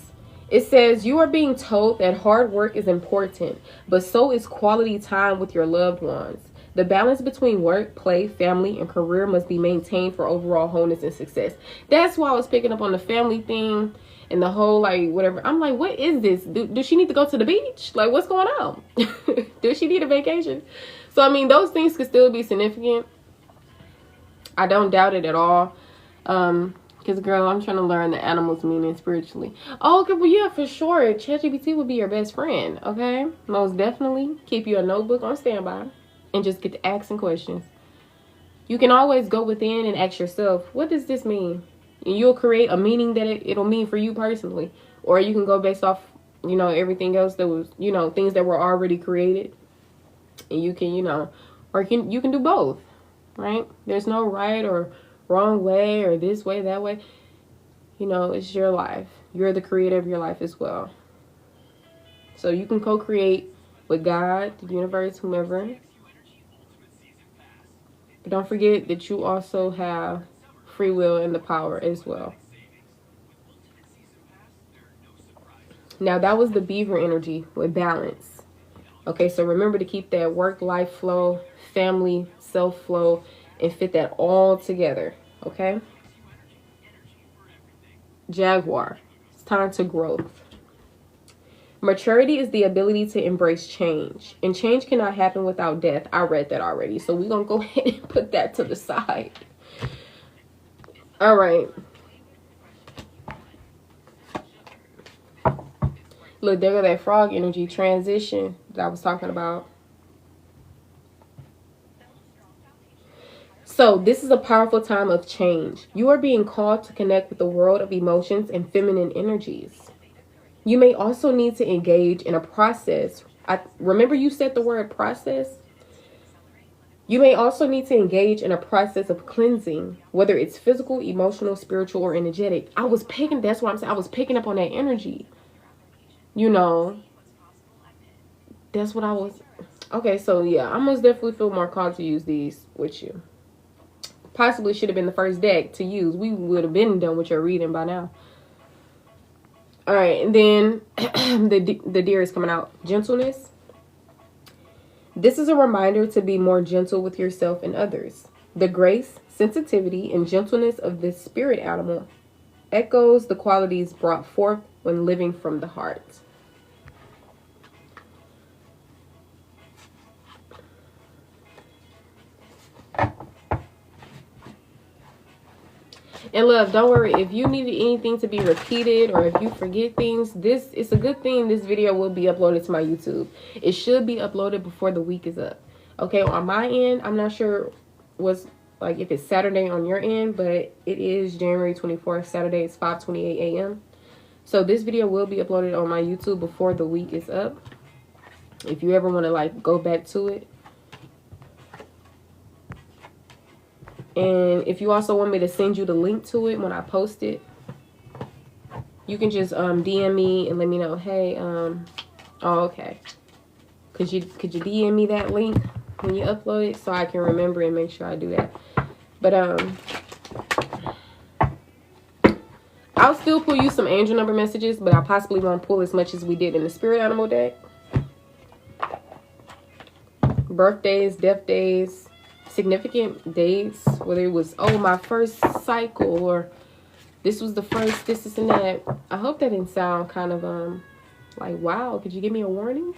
It says, you are being told that hard work is important, but so is quality time with your loved ones. The balance between work, play, family, and career must be maintained for overall wholeness and success. That's why I was picking up on the family thing and the whole, like, whatever. I'm like, what is this? Does she need to go to the beach? Like, what's going on? Does she need a vacation? So, I mean, those things could still be significant. I don't doubt it at all. Because, girl, I'm trying to learn the animals' meaning spiritually. Oh, okay, well, yeah, for sure. ChatGPT would be your best friend, okay? Most definitely. Keep you a notebook on standby and just get to asking questions. You can always go within and ask yourself, what does this mean? And you'll create a meaning that it'll mean for you personally. Or you can go based off, you know, everything else that was, you know, things that were already created. And you can, you know, or you can do both, right? There's no right or wrong way or this way, that way. You know, it's your life. You're the creator of your life as well. So you can co-create with God, the universe, whomever. But don't forget that you also have free will and the power as well. Now, that was the beaver energy with balance. Okay, so remember to keep that work-life flow, family, self-flow, and fit that all together, okay? Jaguar, it's time to growth. Maturity is the ability to embrace change, and change cannot happen without death. I read that already, so we're going to go ahead and put that to the side. All right. Look, there go that frog energy transition that I was talking about. So this is a powerful time of change. You are being called to connect with the world of emotions and feminine energies. You may also need to engage in a process. Remember you said the word process? You may also need to engage in a process of cleansing, whether it's physical, emotional, spiritual, or energetic. That's what I'm saying. I was picking up on that energy. You know, that's what I was. Okay, so yeah, I most definitely feel more called to use these with you. Possibly should have been the first deck to use. We would have been done with your reading by now. All right, and then the deer is coming out. Gentleness. This is a reminder to be more gentle with yourself and others. The grace, sensitivity, and gentleness of this spirit animal echoes the qualities brought forth when living from the heart. And love, don't worry, if you needed anything to be repeated or if you forget things, it's a good thing this video will be uploaded to my YouTube. It should be uploaded before the week is up. Okay, on my end, I'm not sure what's like if it's Saturday on your end, but it is January 24th, Saturday. It's 5:28 a.m. So this video will be uploaded on my YouTube before the week is up. If you ever want to like go back to it. And if you also want me to send you the link to it when I post it, you can just DM me and let me know, hey, oh, okay. Could you DM me that link when you upload it so I can remember and make sure I do that. But I'll still pull you some angel number messages, but I possibly won't pull as much as we did in the spirit animal deck. Birthdays, death days, significant dates, whether it was, oh, my first cycle, or this was the first this and that. I hope that didn't sound kind of like, wow, could you give me a warning?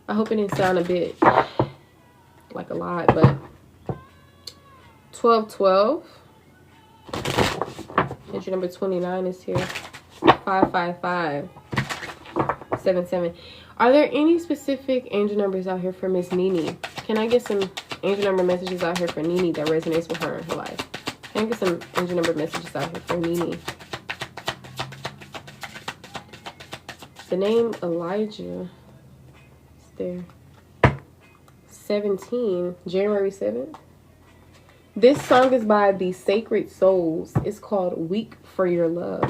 I hope it didn't sound a bit like a lot, but 1212, entry number 29 is here. 55577. Are there any specific angel numbers out here for Miss Nini? Can I get some angel number messages out here for Nini that resonates with her in her life? Can I get some angel number messages out here for Nini? The name Elijah is there. 17, January 7th. This song is by the Sacred Souls. It's called Weak for Your Love.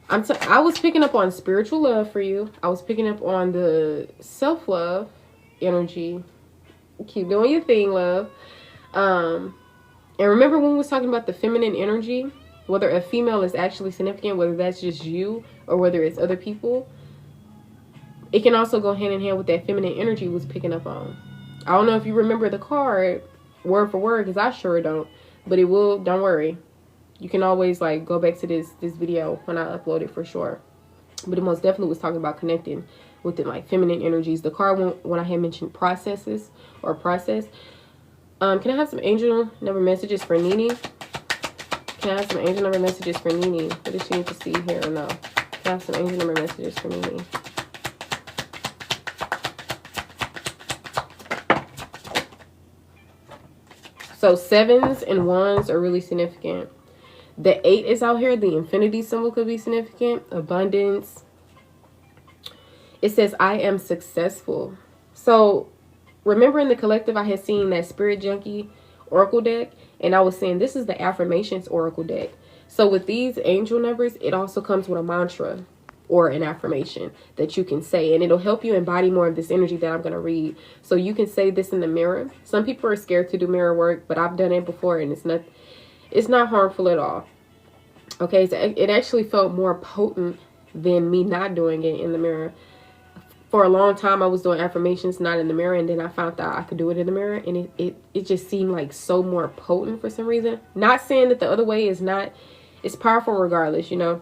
I was picking up on spiritual love for you. I was picking up on the self-love energy. Keep doing your thing, love. And remember when we was talking about the feminine energy? whether a female is actually significant, whether that's just you or whether it's other people, it can also go hand in hand with that feminine energy was picking up on. I don't know if you remember the card word for word, because I sure don't, but it will. Don't worry, you can always like go back to this video when I upload it for sure. But it most definitely was talking about connecting with the like feminine energies. The card when I had mentioned processes or process. Can I have some angel number messages for Nini? Can I have some angel number messages for Nini? What does she need to see here or no? Can I have some angel number messages for Nini? So 7s and 1s are really significant. The 8 is out here. The infinity symbol could be significant. Abundance. It says, I am successful. So remember in the collective, I had seen that Spirit Junkie Oracle deck. And I was saying this is the affirmations Oracle deck. So with these angel numbers, it also comes with a mantra or an affirmation that you can say. And it'll help you embody more of this energy that I'm going to read. So you can say this in the mirror. Some people are scared to do mirror work, but I've done it before and it's not harmful at all. Okay, so it actually felt more potent than me not doing it in the mirror. For a long time, I was doing affirmations not in the mirror, and then I found out I could do it in the mirror, and it just seemed like so more potent for some reason. Not saying that the other way is not, it's powerful regardless, you know.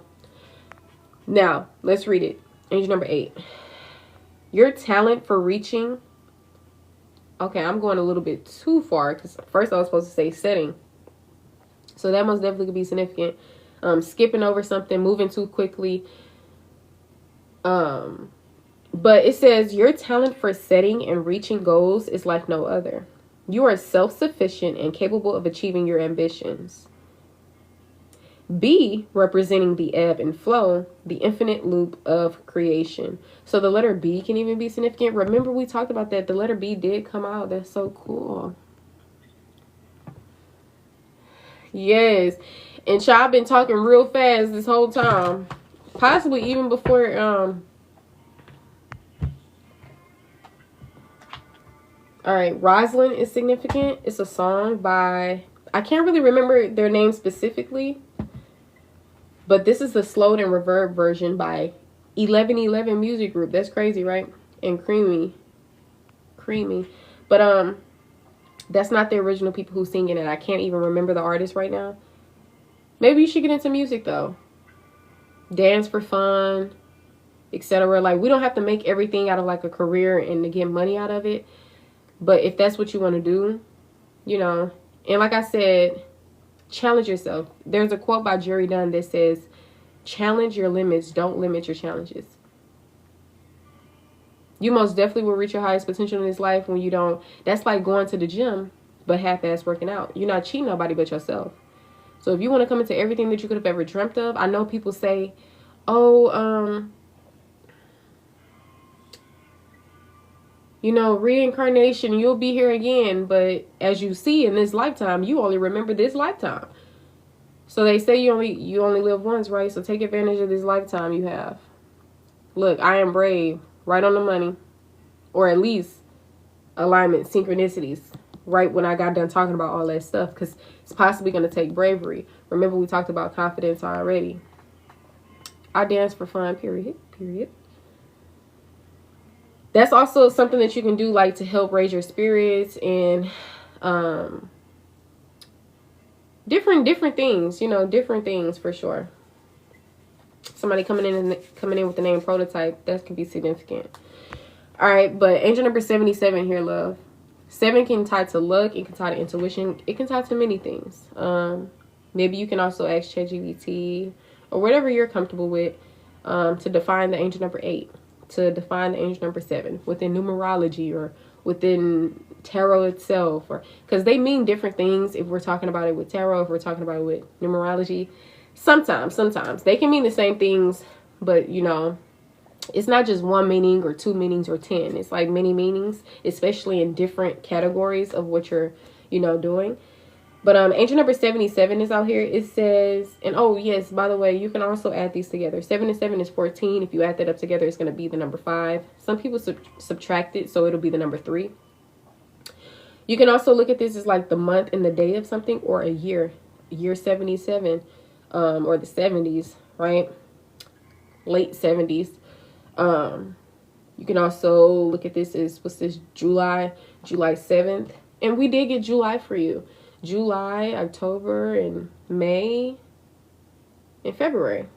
Now, let's read it. Angel number 8. Your talent for reaching. Okay, I'm going a little bit too far because first I was supposed to say setting. So that most definitely could be significant. Skipping over something, moving too quickly. But it says your talent for setting and reaching goals is like no other. You are self-sufficient and capable of achieving your ambitions. B, representing the ebb and flow, the infinite loop of creation. So the letter B can even be significant. Remember we talked about that. The letter B did come out. That's so cool. Yes. And y'all, I've been talking real fast this whole time. Possibly even before all right, Rosalind is significant. It's a song by, I can't really remember their name specifically, but this is the slowed and reverb version by 1111 Music Group. That's crazy, right? And creamy. But that's not the original people who sing it, and I can't even remember the artist right now. Maybe you should get into music though. Dance for fun, etc. Like, we don't have to make everything out of like a career and to get money out of it. But if that's what you want to do, you know, and like I said, challenge yourself. There's a quote by Jerry Dunn that says, challenge your limits, don't limit your challenges. You most definitely will reach your highest potential in this life when you don't. That's like going to the gym, but half-ass working out. You're not cheating nobody but yourself. So if you want to come into everything that you could have ever dreamt of, I know people say, oh, you know, reincarnation, you'll be here again. But as you see in this lifetime, you only remember this lifetime. So they say you only live once, right? So take advantage of this lifetime you have. Look, I am brave. Right on the money. Or at least alignment, synchronicities. Right when I got done talking about all that stuff. Because it's possibly going to take bravery. Remember we talked about confidence already. I dance for fun, period. That's also something that you can do, like, to help raise your spirits and different things, you know, different things for sure. Somebody coming in with the name Prototype, that can be significant. All right, but angel number 77 here, love. 7 can tie to luck. It can tie to intuition. It can tie to many things. Maybe you can also ask ChatGPT or whatever you're comfortable with to define the angel number 8. To define the angel number 7 within numerology or within tarot itself, or because they mean different things. If we're talking about it with tarot, if we're talking about it with numerology, sometimes they can mean the same things, but you know, it's not just one meaning or 2 meanings or 10. It's like many meanings, especially in different categories of what you're, you know, doing. But angel number 77 is out here. It says, and oh yes, by the way, you can also add these together. 7 and 7 is 14. If you add that up together, it's going to be the number 5. Some people subtract it, so it'll be the number 3. You can also look at this as like the month and the day of something, or a year. Year 77. or the 70s, right? Late 70s. You can also look at this as, what's this, July 7th. And we did get July for you. July, October, and May, and February.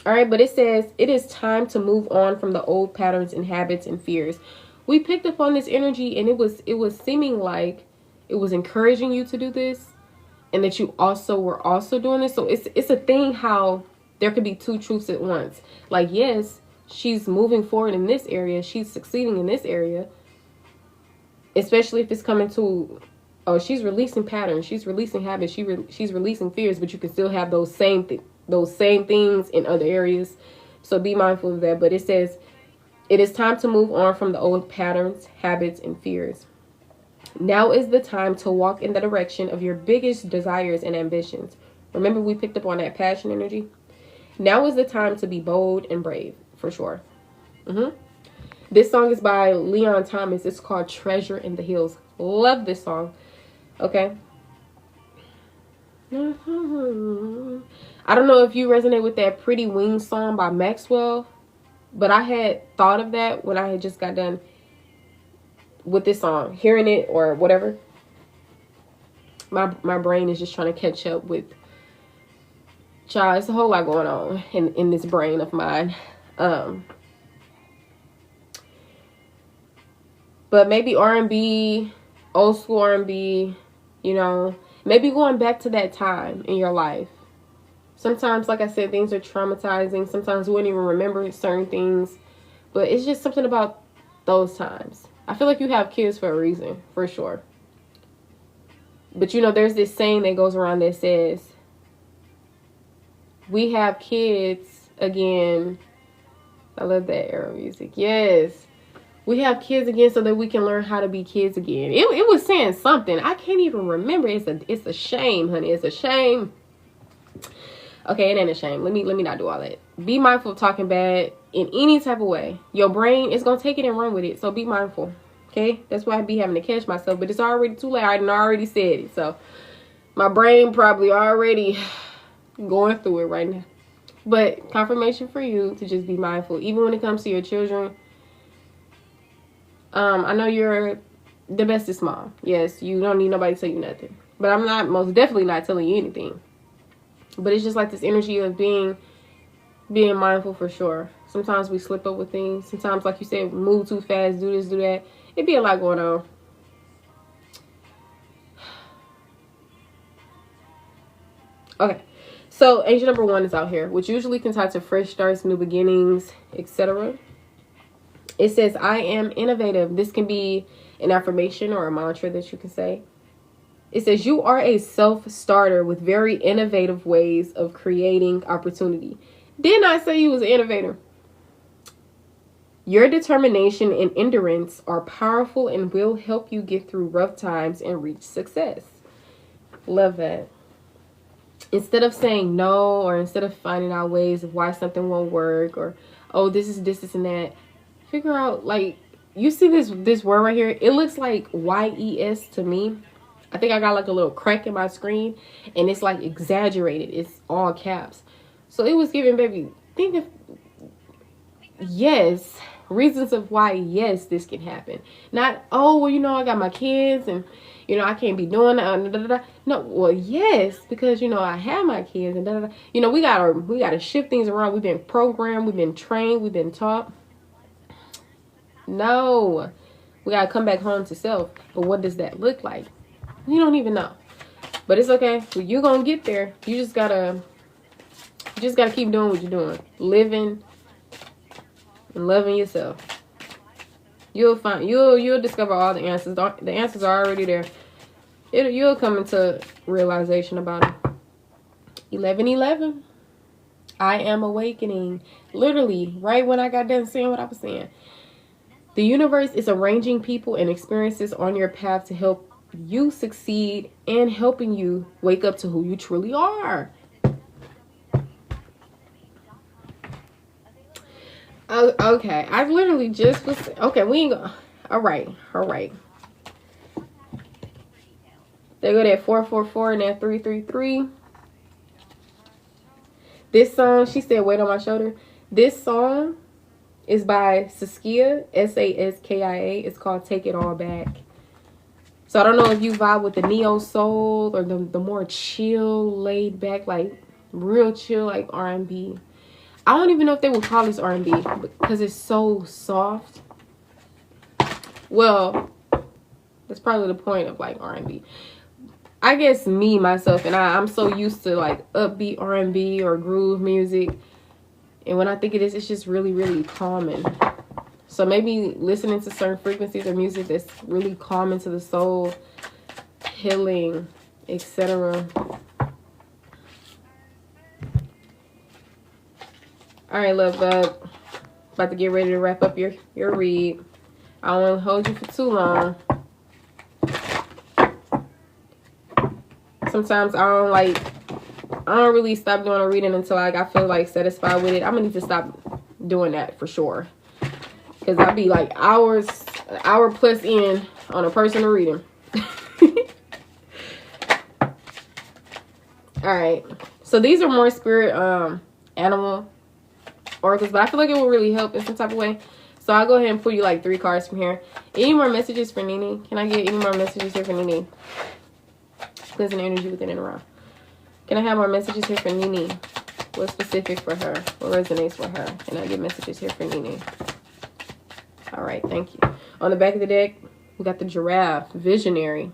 All right, but it says, it is time to move on from the old patterns and habits and fears. We picked up on this energy, and it was seeming like it was encouraging you to do this, and that you also were also doing this. So it's a thing how there could be two truths at once. Like, yes, she's moving forward in this area, she's succeeding in this area, especially if it's coming to, oh, she's releasing patterns, she's releasing habits, she's releasing fears, but you can still have those same things in other areas. So be mindful of that. But it says, it is time to move on from the old patterns, habits, and fears. Now is the time to walk in the direction of your biggest desires and ambitions. Remember, we picked up on that passion energy. Now is the time to be bold and brave, for sure. This song is by Leon Thomas. It's called Treasure in the Hills. Love this song. Okay. I don't know if you resonate with that Pretty Wings song by Maxwell, but I had thought of that when I had just got done with this song, hearing it or whatever. My brain is just trying to catch up with, child, it's a whole lot going on in this brain of mine. But maybe R&B, old school R&B, you know, maybe going back to that time in your life. Sometimes, like I said, things are traumatizing. Sometimes we wouldn't even remember certain things, but it's just something about those times. I feel like you have kids for a reason, for sure. But, you know, there's this saying that goes around that says, we have kids again. I love that era music. Yes. We have kids again so that we can learn how to be kids again. It was saying something. I can't even remember. It's a shame, honey. It's a shame. Okay, it ain't a shame. Let me not do all that. Be mindful of talking bad in any type of way. Your brain is going to take it and run with it. So be mindful. Okay? That's why I be having to catch myself. But it's already too late. I already said it. So my brain probably already going through it right now. But confirmation for you to just be mindful. Even when it comes to your children. I know you're the bestest mom. Yes, you don't need nobody to tell you nothing. But I'm not, most definitely not telling you anything. But it's just like this energy of being mindful, for sure. Sometimes we slip up with things. Sometimes, like you said, move too fast, do this, do that. It'd be a lot going on. Okay. So, angel number 1 is out here, which usually can tie to fresh starts, new beginnings, etc. It says, I am innovative. This can be an affirmation or a mantra that you can say. It says, you are a self-starter with very innovative ways of creating opportunity. Didn't I say you was an innovator? Your determination and endurance are powerful and will help you get through rough times and reach success. Love that. Instead of saying no, or instead of finding out ways of why something won't work, or, oh, this, and that, figure out, like, you see this word right here? It looks like YES to me. I think I got like a little crack in my screen, and it's like exaggerated. It's all caps. So it was giving, baby, think of, yes, reasons of why, yes, this can happen. Not, oh, well, you know, I got my kids, and, you know, I can't be doing that. No, well, yes, because, you know, I have my kids, and you know, we gotta shift things around. We've been programmed, we've been trained, we've been taught. No, we gotta come back home to self. But what does that look like? You don't even know. But it's okay. You're gonna get there. You just gotta keep doing what you're doing. Living and loving yourself. You'll discover all the answers. The answers are already there. You'll come into realization about it. 11:11. I am awakening. Literally, right when I got done saying what I was saying. The universe is arranging people and experiences on your path to help you succeed and helping you wake up to who you truly are. Okay, I literally just was, okay, we ain't go, all right. They go that 444 and that 333. This song, she said, Weight on My Shoulder. This song is by Saskia, Saskia. It's called Take It All Back. So I don't know if you vibe with the neo soul or the more chill, laid back, like real chill, like R&B. I don't even know if they would call this R&B because it's so soft. Well, that's probably the point of like R&B. I guess me, myself, and I'm so used to like upbeat R&B or groove music. And when I think of this, it's just really, really calming. So maybe listening to certain frequencies of music that's really calming to the soul, healing, etc. All right, love bug. About to get ready to wrap up your read. I don't want to hold you for too long. Sometimes I don't really stop doing a reading until like I feel like satisfied with it. I'm gonna need to stop doing that for sure. Because I'll be like an hour plus in on a personal reading. Alright. So these are more spirit animal oracles, but I feel like it will really help in some type of way. So I'll go ahead and pull you like 3 cards from here. Any more messages for Nene? Can I get any more messages here for Nene? Pleasant energy within and around. Can I have more messages here for Nene? What's specific for her? What resonates with her? Can I get messages here for Nene? All right, thank you. On the back of the deck, we got the giraffe, visionary.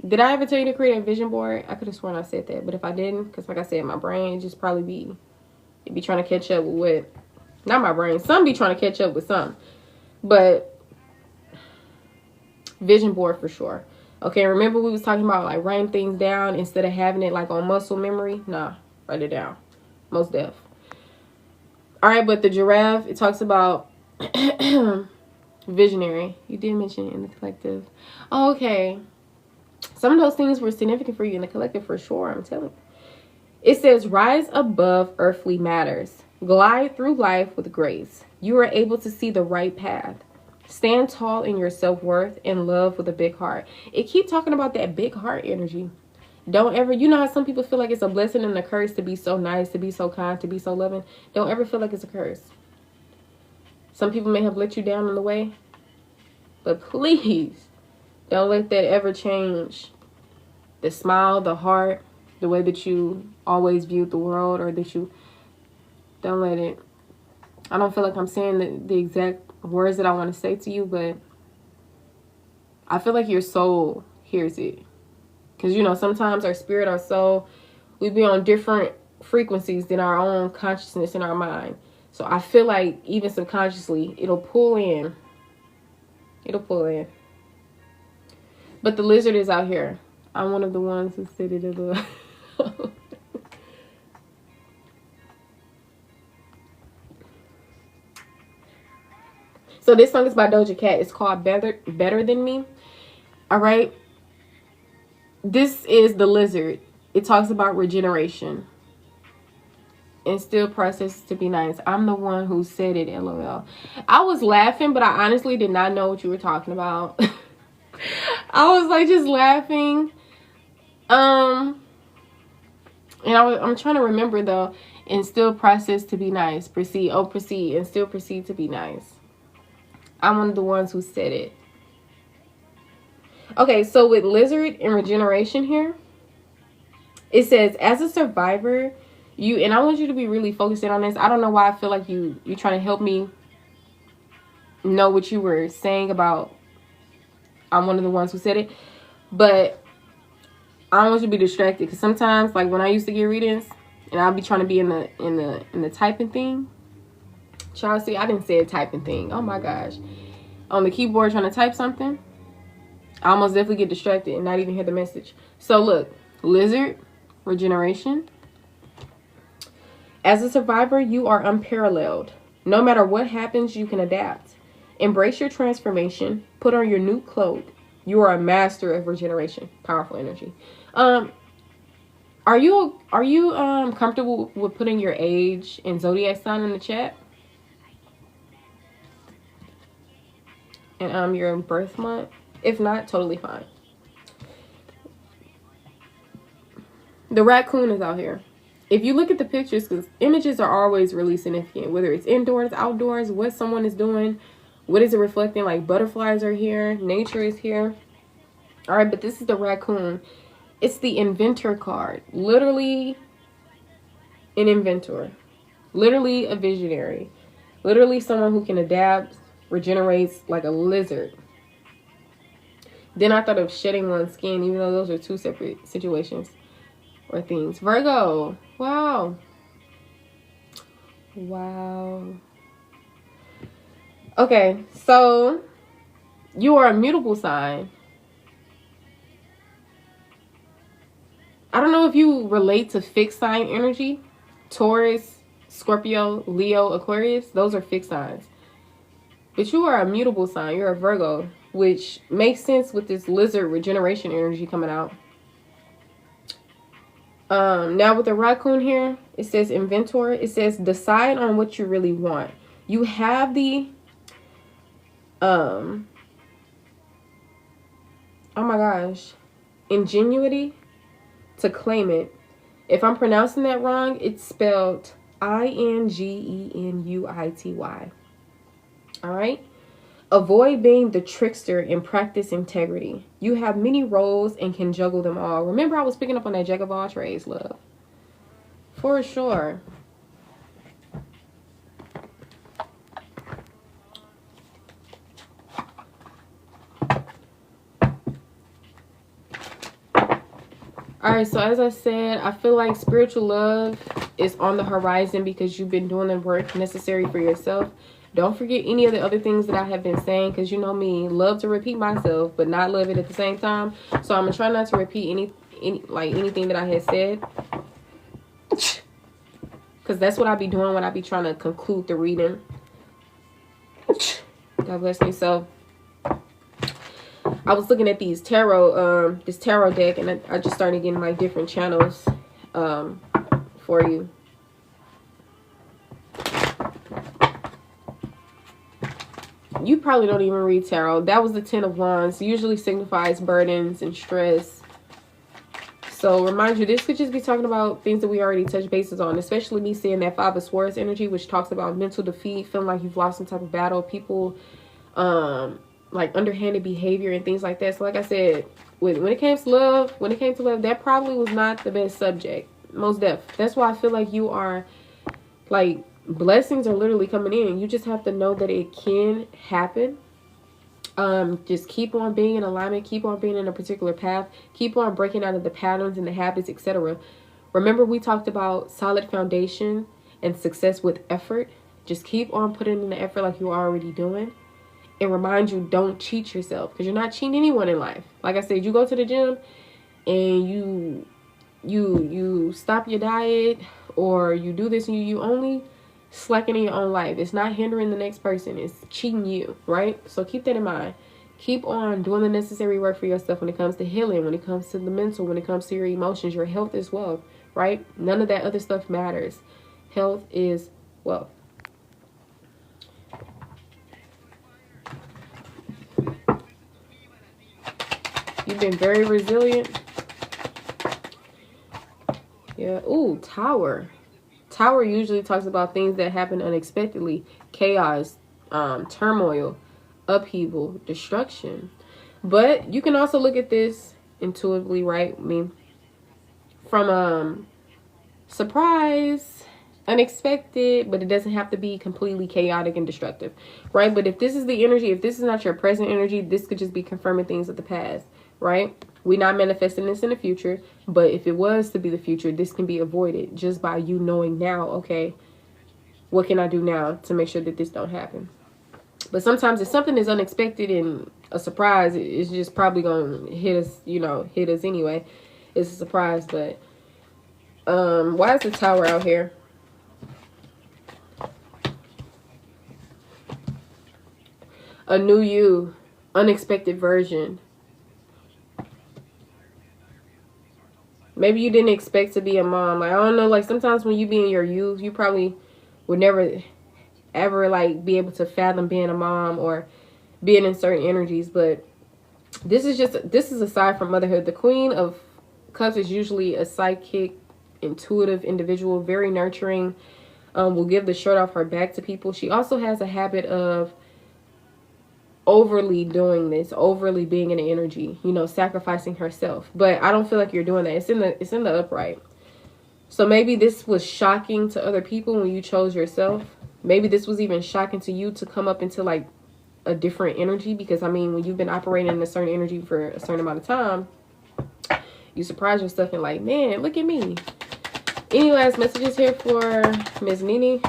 Did I ever tell you to create a vision board? I could have sworn I said that, but if I didn't, because like I said, my brain just probably it'd be trying to catch up with what, not my brain, some be trying to catch up with some, but vision board for sure. Okay, remember we was talking about like writing things down instead of having it like on muscle memory? Nah, write it down. Most def. All right, but the giraffe, it talks about visionary. You did mention it in the collective. Oh, okay. Some of those things were significant for you in the collective for sure, I'm telling you. It says, rise above earthly matters. Glide through life with grace. You are able to see the right path. Stand tall in your self-worth and love with a big heart. It keeps talking about that big heart energy. Don't ever, you know how some people feel like it's a blessing and a curse to be so nice, to be so kind, to be so loving. Don't ever feel like it's a curse. Some people may have let you down on the way, but please don't let that ever change the smile, the heart, the way that you always viewed the world, or that you don't let it. I don't feel like I'm saying the exact words that I want to say to you, but I feel like your soul hears it. Because, you know, sometimes our spirit, our soul, we be on different frequencies than our own consciousness in our mind. So I feel like even subconsciously, it'll pull in. It'll pull in. But the lizard is out here. I'm one of the ones who said it as well. So this song is by Doja Cat. It's called Better Than Me. All right. This is the lizard. It talks about regeneration. And still processes to be nice. I'm the one who said it, LOL. I was laughing, but I honestly did not know what you were talking about. I was like just laughing. And I'm trying to remember though. And still process to be nice. Proceed. Oh, proceed. And still proceed to be nice. I'm one of the ones who said it. Okay, so with lizard and regeneration here, it says, as a survivor, and I want you to be really focusing on this. I don't know why I feel like you're trying to help me know what you were saying about I'm one of the ones who said it. But I don't want you to be distracted, because sometimes, like when I used to get readings and I'll be trying to be in the typing thing. Child, see, I didn't say a typing thing. Oh my gosh. On the keyboard trying to type something, I almost definitely get distracted and not even hear the message. So look, lizard, regeneration. As a survivor, you are unparalleled. No matter what happens, you can adapt. Embrace your transformation. Put on your new cloak. You are a master of regeneration. Powerful energy. Are you comfortable with putting your age and zodiac sign in the chat? And your birth month? If not, totally fine. The raccoon is out here. if you look at the pictures, because images are always really significant, whether it's indoors, outdoors, what someone is doing, what is it reflecting? Like butterflies are here, nature is here. All right, but this is the raccoon. It's the inventor card. Literally an inventor. Literally a visionary. Literally someone who can adapt, regenerates like a lizard. Then I thought of shedding one's skin, even though those are two separate situations or things. Virgo. Wow. Wow. Okay, so you are a mutable sign. I don't know if you relate to fixed sign energy. Taurus, Scorpio, Leo, Aquarius. Those are fixed signs. But you are a mutable sign. You're a Virgo, which makes sense with this lizard regeneration energy coming out. Now with the raccoon here, it says inventor. It says decide on what you really want. You have the oh my gosh, ingenuity to claim it. If I'm pronouncing that wrong, it's spelled Ingenuity. All right. Avoid being the trickster and practice integrity. You have many roles and can juggle them all. Remember, I was picking up on that jack of all trades, love. For sure. All right, so as I said, I feel like spiritual love is on the horizon because you've been doing the work necessary for yourself. Don't forget any of the other things that I have been saying, because you know me, love to repeat myself, but not love it at the same time. So I'm going to try not to repeat anything that I had said, because that's what I be doing when I be trying to conclude the reading. God bless me. So I was looking at these tarot, this tarot deck, and I just started getting like different channels for you. You probably don't even read tarot. That was the 10 of Wands. It usually signifies burdens and stress. So remind you, this could just be talking about things that we already touched bases on, especially me seeing that 5 of Swords energy, which talks about mental defeat, feeling like you've lost some type of battle, people, like underhanded behavior and things like that. So like I said, when it came to love, that probably was not the best subject. Most def. That's why I feel like you are, like, blessings are literally coming in. You just have to know that it can happen. Just keep on being in alignment, keep on being in a particular path, keep on breaking out of the patterns and the habits, etc. Remember, we talked about solid foundation and success with effort. Just keep on putting in the effort like you're already doing. And remind you, don't cheat yourself, because you're not cheating anyone in life. Like I said, you go to the gym and you stop your diet, or you do this and you only slacking in your own life. It's not hindering the next person. It's cheating you, right? So keep that in mind. Keep on doing the necessary work for yourself when it comes to healing, when it comes to the mental, when it comes to your emotions, your health is wealth, right? None of that other stuff matters. Health is wealth. You've been very resilient. Yeah. Ooh, Tower. Tower usually talks about things that happen unexpectedly. Chaos, turmoil, upheaval, destruction. But you can also look at this intuitively, right? I mean, from surprise, unexpected, but it doesn't have to be completely chaotic and destructive, right? But if this is the energy, if this is not your present energy, this could just be confirming things of the past, right? We're not manifesting this in the future, but if it was to be the future, this can be avoided just by you knowing now, okay, what can I do now to make sure that this don't happen? But sometimes if something is unexpected and a surprise, it's just probably going to hit us, hit us anyway. It's a surprise, but why is the Tower out here? A new you, unexpected version. Maybe you didn't expect to be a mom. Like, I don't know, like sometimes when you be in your youth, you probably would never ever like be able to fathom being a mom or being in certain energies. But this is aside from motherhood. The Queen of Cups is usually a psychic intuitive individual, very nurturing, will give the shirt off her back to people. She also has a habit of overly doing this, overly being in the energy, you know, sacrificing herself. But I don't feel like you're doing that. It's in the upright. So maybe this was shocking to other people when you chose yourself. Maybe this was even shocking to you to come up into like a different energy, because I mean, when you've been operating in a certain energy for a certain amount of time, you surprise yourself and like, man, look at me. Any last messages here for Miss Nene?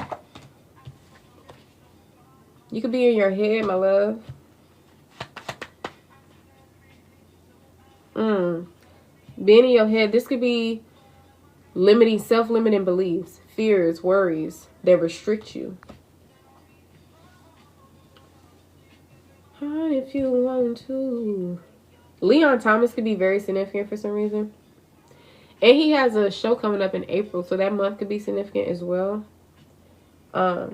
You could be in your head, my love. Being in your head, this could be limiting, self-limiting beliefs, fears, worries that restrict you. If you want to. Leon Thomas could be very significant for some reason. And he has a show coming up in April, so that month could be significant as well. But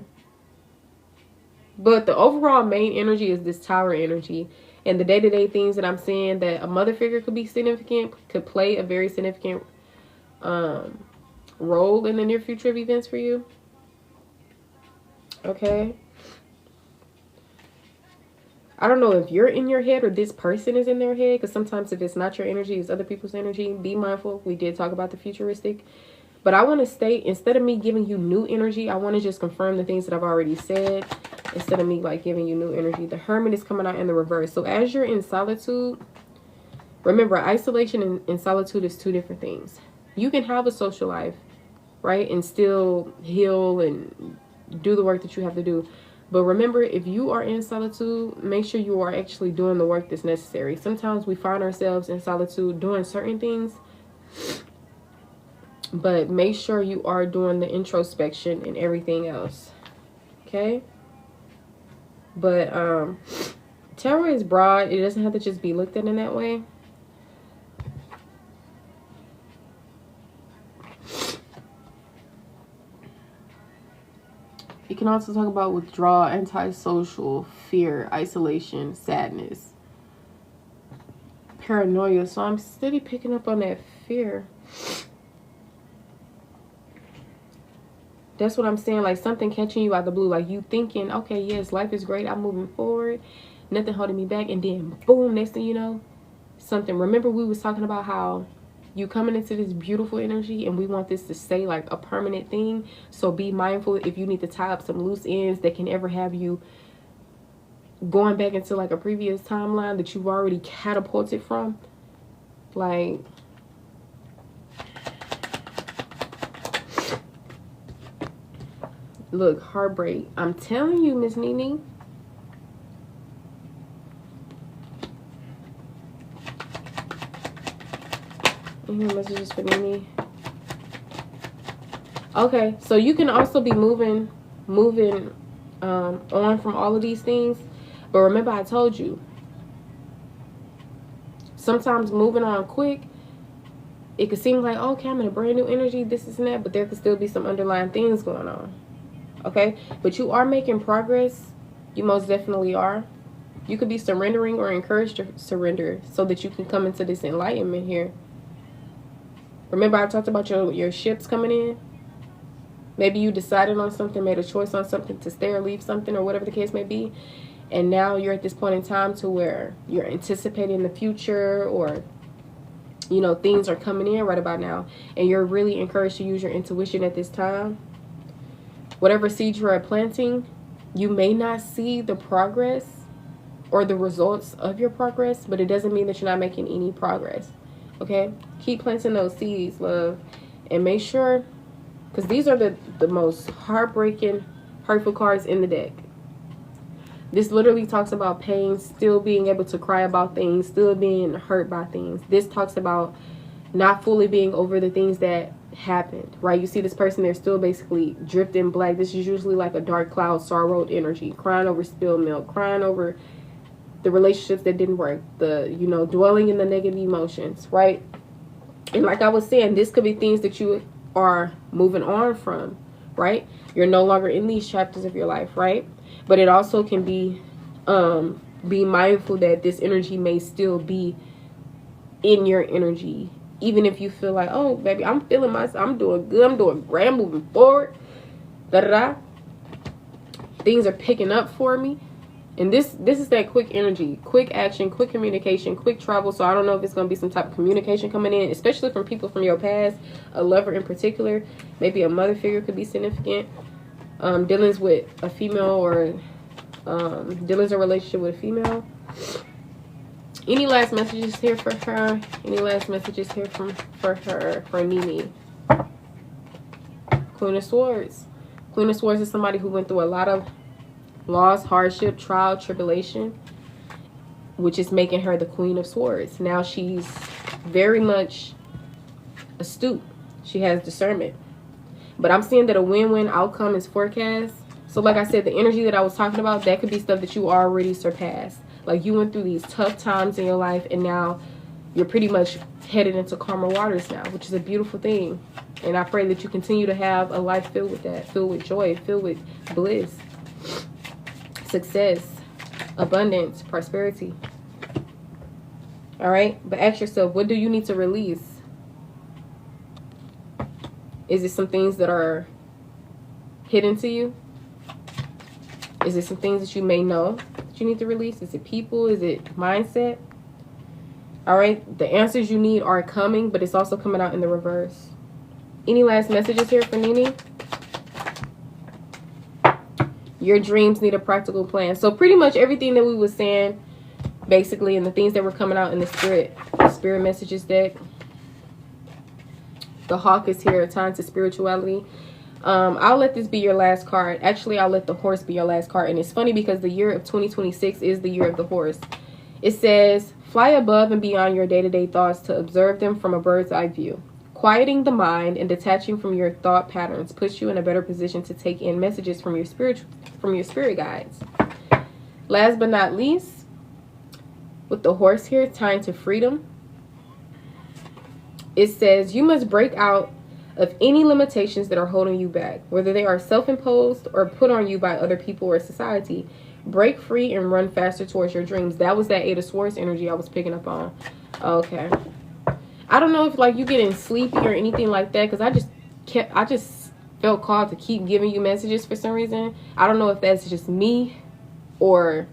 the overall main energy is this Tower energy. And the day-to-day things that I'm seeing, that a mother figure could be significant, could play a very significant role in the near future of events for you. Okay. I don't know if you're in your head or this person is in their head, because sometimes if it's not your energy, it's other people's energy. Be mindful. We did talk about the futuristic. But I want to state, instead of me giving you new energy, I want to just confirm the things that I've already said. Instead of me like giving you new energy. The Hermit is coming out in the reverse. So as you're in solitude, remember, isolation and solitude is two different things. You can have a social life, right? And still heal and do the work that you have to do. But remember, if you are in solitude, make sure you are actually doing the work that's necessary. Sometimes we find ourselves in solitude doing certain things, but make sure you are doing the introspection and everything else. Okay? But tarot is broad. It doesn't have to just be looked at in that way. You can also talk about withdrawal, antisocial, fear, isolation, sadness, paranoia. So I'm steady picking up on that fear. That's what I'm saying. Like something catching you out of the blue. Like you thinking, okay, yes, life is great. I'm moving forward. Nothing holding me back. And then boom, next thing you know, something. Remember we was talking about how you coming into this beautiful energy and we want this to stay like a permanent thing. So be mindful if you need to tie up some loose ends that can ever have you going back into like a previous timeline that you've already catapulted from. Like, look, heartbreak. I'm telling you, Miss Nene. Any messages for Nene? Okay, so you can also be moving on from all of these things. But remember, I told you, sometimes moving on quick, it could seem like, okay, I'm in a brand new energy, this and that, but there could still be some underlying things going on. Okay, but you are making progress. You most definitely are. You could be surrendering or encouraged to surrender so that you can come into this enlightenment here. Remember I talked about your ships coming in? Maybe you decided on something, made a choice on something to stay or leave something or whatever the case may be. And now you're at this point in time to where you're anticipating the future, or, you know, things are coming in right about now. And you're really encouraged to use your intuition at this time. Whatever seeds you are planting, you may not see the progress or the results of your progress, but it doesn't mean that you're not making any progress. Okay? Keep planting those seeds, love. And make sure, because these are the most heartbreaking, hurtful cards in the deck. This literally talks about pain, still being able to cry about things, still being hurt by things. This talks about not fully being over the things that happened, right? You see this person, they're still basically drifting black. This is usually like a dark cloud, sorrowed energy, crying over spilled milk, crying over the relationships that didn't work, the, you know, dwelling in the negative emotions, right? And like I was saying, this could be things that you are moving on from, right? You're no longer in these chapters of your life, right? But it also can be mindful that this energy may still be in your energy Even if you feel like, oh, baby, I'm feeling myself, I'm doing good, I'm doing great, I'm moving forward, da-da-da. Things are picking up for me. And this is that quick energy, quick action, quick communication, quick travel. So I don't know if it's going to be some type of communication coming in, especially from people from your past, a lover in particular. Maybe a mother figure could be significant. Dealings with a female, or dealings or relationship with a female. Any last messages here for her? Any last messages here for her, for Nini? Queen of Swords. Queen of Swords is somebody who went through a lot of loss, hardship, trial, tribulation, which is making her the Queen of Swords. Now she's very much astute. She has discernment. But I'm seeing that a win-win outcome is forecast. So like I said, the energy that I was talking about, that could be stuff that you already surpassed. Like you went through these tough times in your life, and now you're pretty much headed into calmer waters now, which is a beautiful thing. And I pray that you continue to have a life filled with that, filled with joy, filled with bliss, success, abundance, prosperity. All right? But ask yourself, what do you need to release? Is it some things that are hidden to you? Is it some things that you may know that you need to release? Is it people? Is it mindset? All right? The answers you need are coming, but it's also coming out in the reverse. Any last messages here for Nini? Your dreams need a practical plan. So pretty much everything that we were saying, basically, and the things that were coming out in the spirit messages deck. The hawk is here, time to spirituality. I'll let this be your last card. Actually, I'll let the horse be your last card. And it's funny because the year of 2026 is the year of the horse. It says, fly above and beyond your day-to-day thoughts to observe them from a bird's eye view. Quieting the mind and detaching from your thought patterns puts you in a better position to take in messages from your spirit guides. Last but not least, with the horse here, time to freedom. It says you must break out of any limitations that are holding you back, whether they are self-imposed or put on you by other people or society. Break free and run faster towards your dreams. That was that Eight of Swords energy I was picking up on. Okay. I don't know if like you getting sleepy or anything like that, because I just felt called to keep giving you messages for some reason. I don't know if that's just me or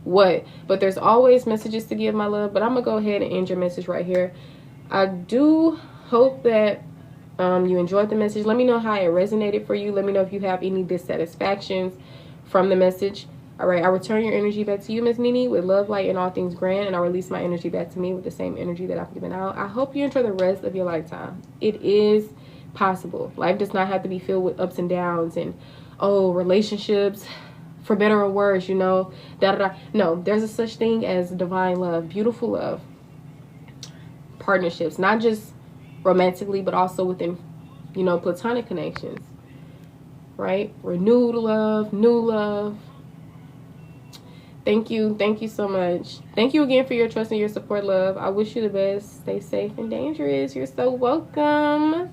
what, but there's always messages to give, my love. But I'm gonna go ahead and end your message right here. I do hope that you enjoyed the message. Let me know how it resonated for you. Let me know if you have any dissatisfactions from the message. All right, I return your energy back to you, Miss Nini, with love, light, and all things grand, and I release my energy back to me with the same energy that I've given out. I hope you enjoy the rest of your lifetime. It is possible. Life does not have to be filled with ups and downs and, oh, relationships, for better or worse, you know, da-da-da. No, there's a such thing as divine love, beautiful love, partnerships, not just romantically, but also within, you know, platonic connections, right? Renewed love, new love. Thank you so much. Thank you again for your trust and your support, love. I wish you the best. Stay safe and dangerous. You're so welcome.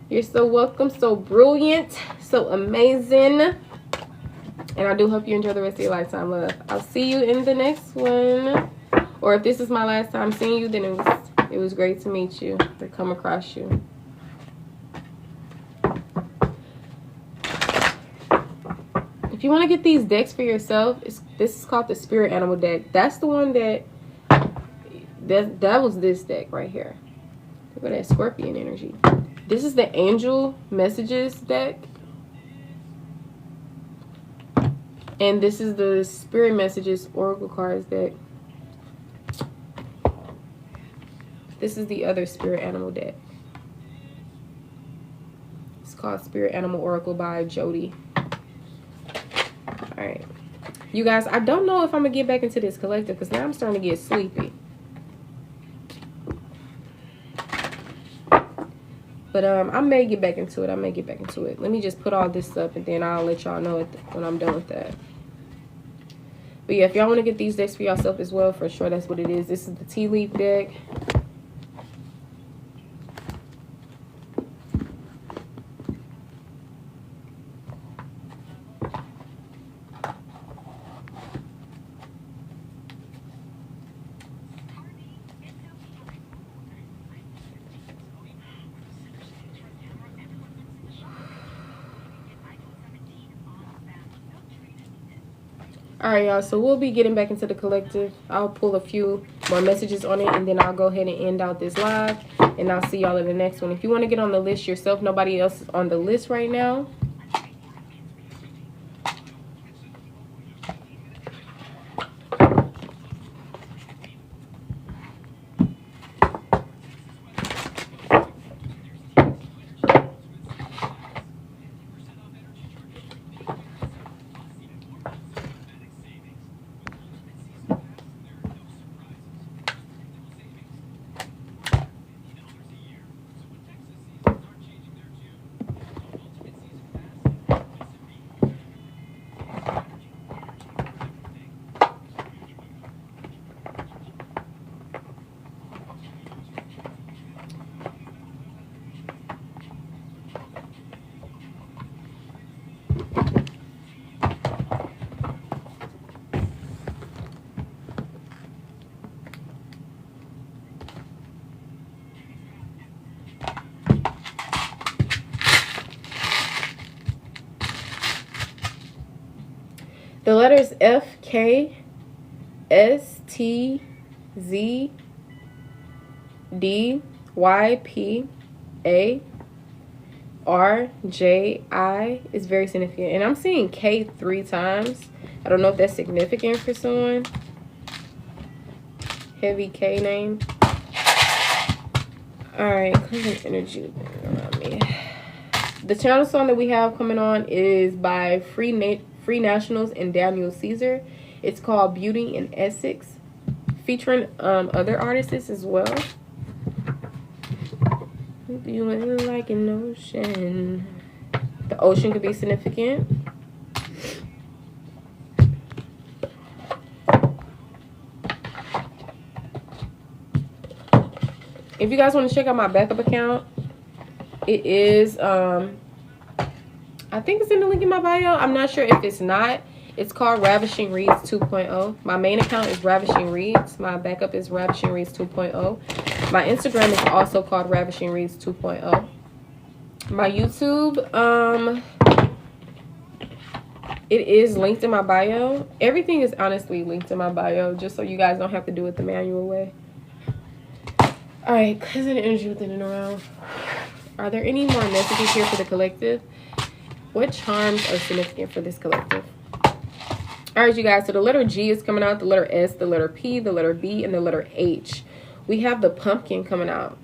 You're so welcome, so brilliant, so amazing. And I do hope you enjoy the rest of your lifetime, love. I'll see you in the next one. Or if this is my last time seeing you, then it was great to meet you, to come across you. If you want to get these decks for yourself, this is called the Spirit Animal deck. That's the one that was this deck right here. Look at that Scorpion energy. This is the Angel Messages deck. And this is the Spirit Messages Oracle Cards deck. This is the other Spirit Animal deck. It's called Spirit Animal Oracle by Jody. All right, you guys, I don't know if I'm gonna get back into this collective because now I'm starting to get sleepy. But I may get back into it. Let me just put all this up and then I'll let y'all know when I'm done with that. But yeah, if y'all want to get these decks for yourself as well, for sure, that's what it is. This is the Tea Leaf deck. All right, y'all. So we'll be getting back into the collective. I'll pull a few more messages on it, and then I'll go ahead and end out this live. And I'll see y'all in the next one. If you want to get on the list yourself, nobody else is on the list right now. The letters F, K, S, T, Z, D, Y, P, A, R, J, I is very significant. And I'm seeing K 3 times. I don't know if that's significant for someone. Heavy K name. Alright, cleansing energy around me. The channel song that we have coming on is by Free Nationals and Daniel Caesar. It's called Beauty in Essex, featuring other artists as well. You ain't like an ocean. The ocean could be significant. If you guys want to check out my backup account, it is I think it's in the link in my bio. I'm not sure if it's not. It's called Ravishing Reads 2.0. My main account is Ravishing Reads. My backup is Ravishing Reads 2.0. My Instagram is also called Ravishing Reads 2.0. My YouTube, it is linked in my bio. Everything is honestly linked in my bio, just so you guys don't have to do it the manual way. All right, cousin energy within and around. Are there any more messages here for the collective? What charms are significant for this collective? All right, you guys. So the letter G is coming out, the letter S, the letter P, the letter B, and the letter H. We have the pumpkin coming out.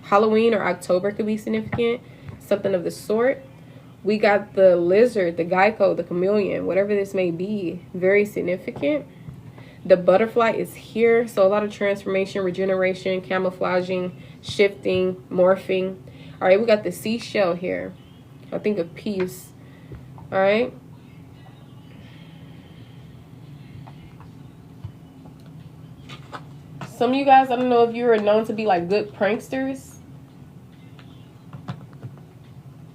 Halloween or October could be significant, something of the sort. We got the lizard, the gecko, the chameleon, whatever this may be, very significant. The butterfly is here, so a lot of transformation, regeneration, camouflaging, shifting, morphing. All right, we got the seashell here. I think of peace. All right. Some of you guys, I don't know if you are known to be like good pranksters.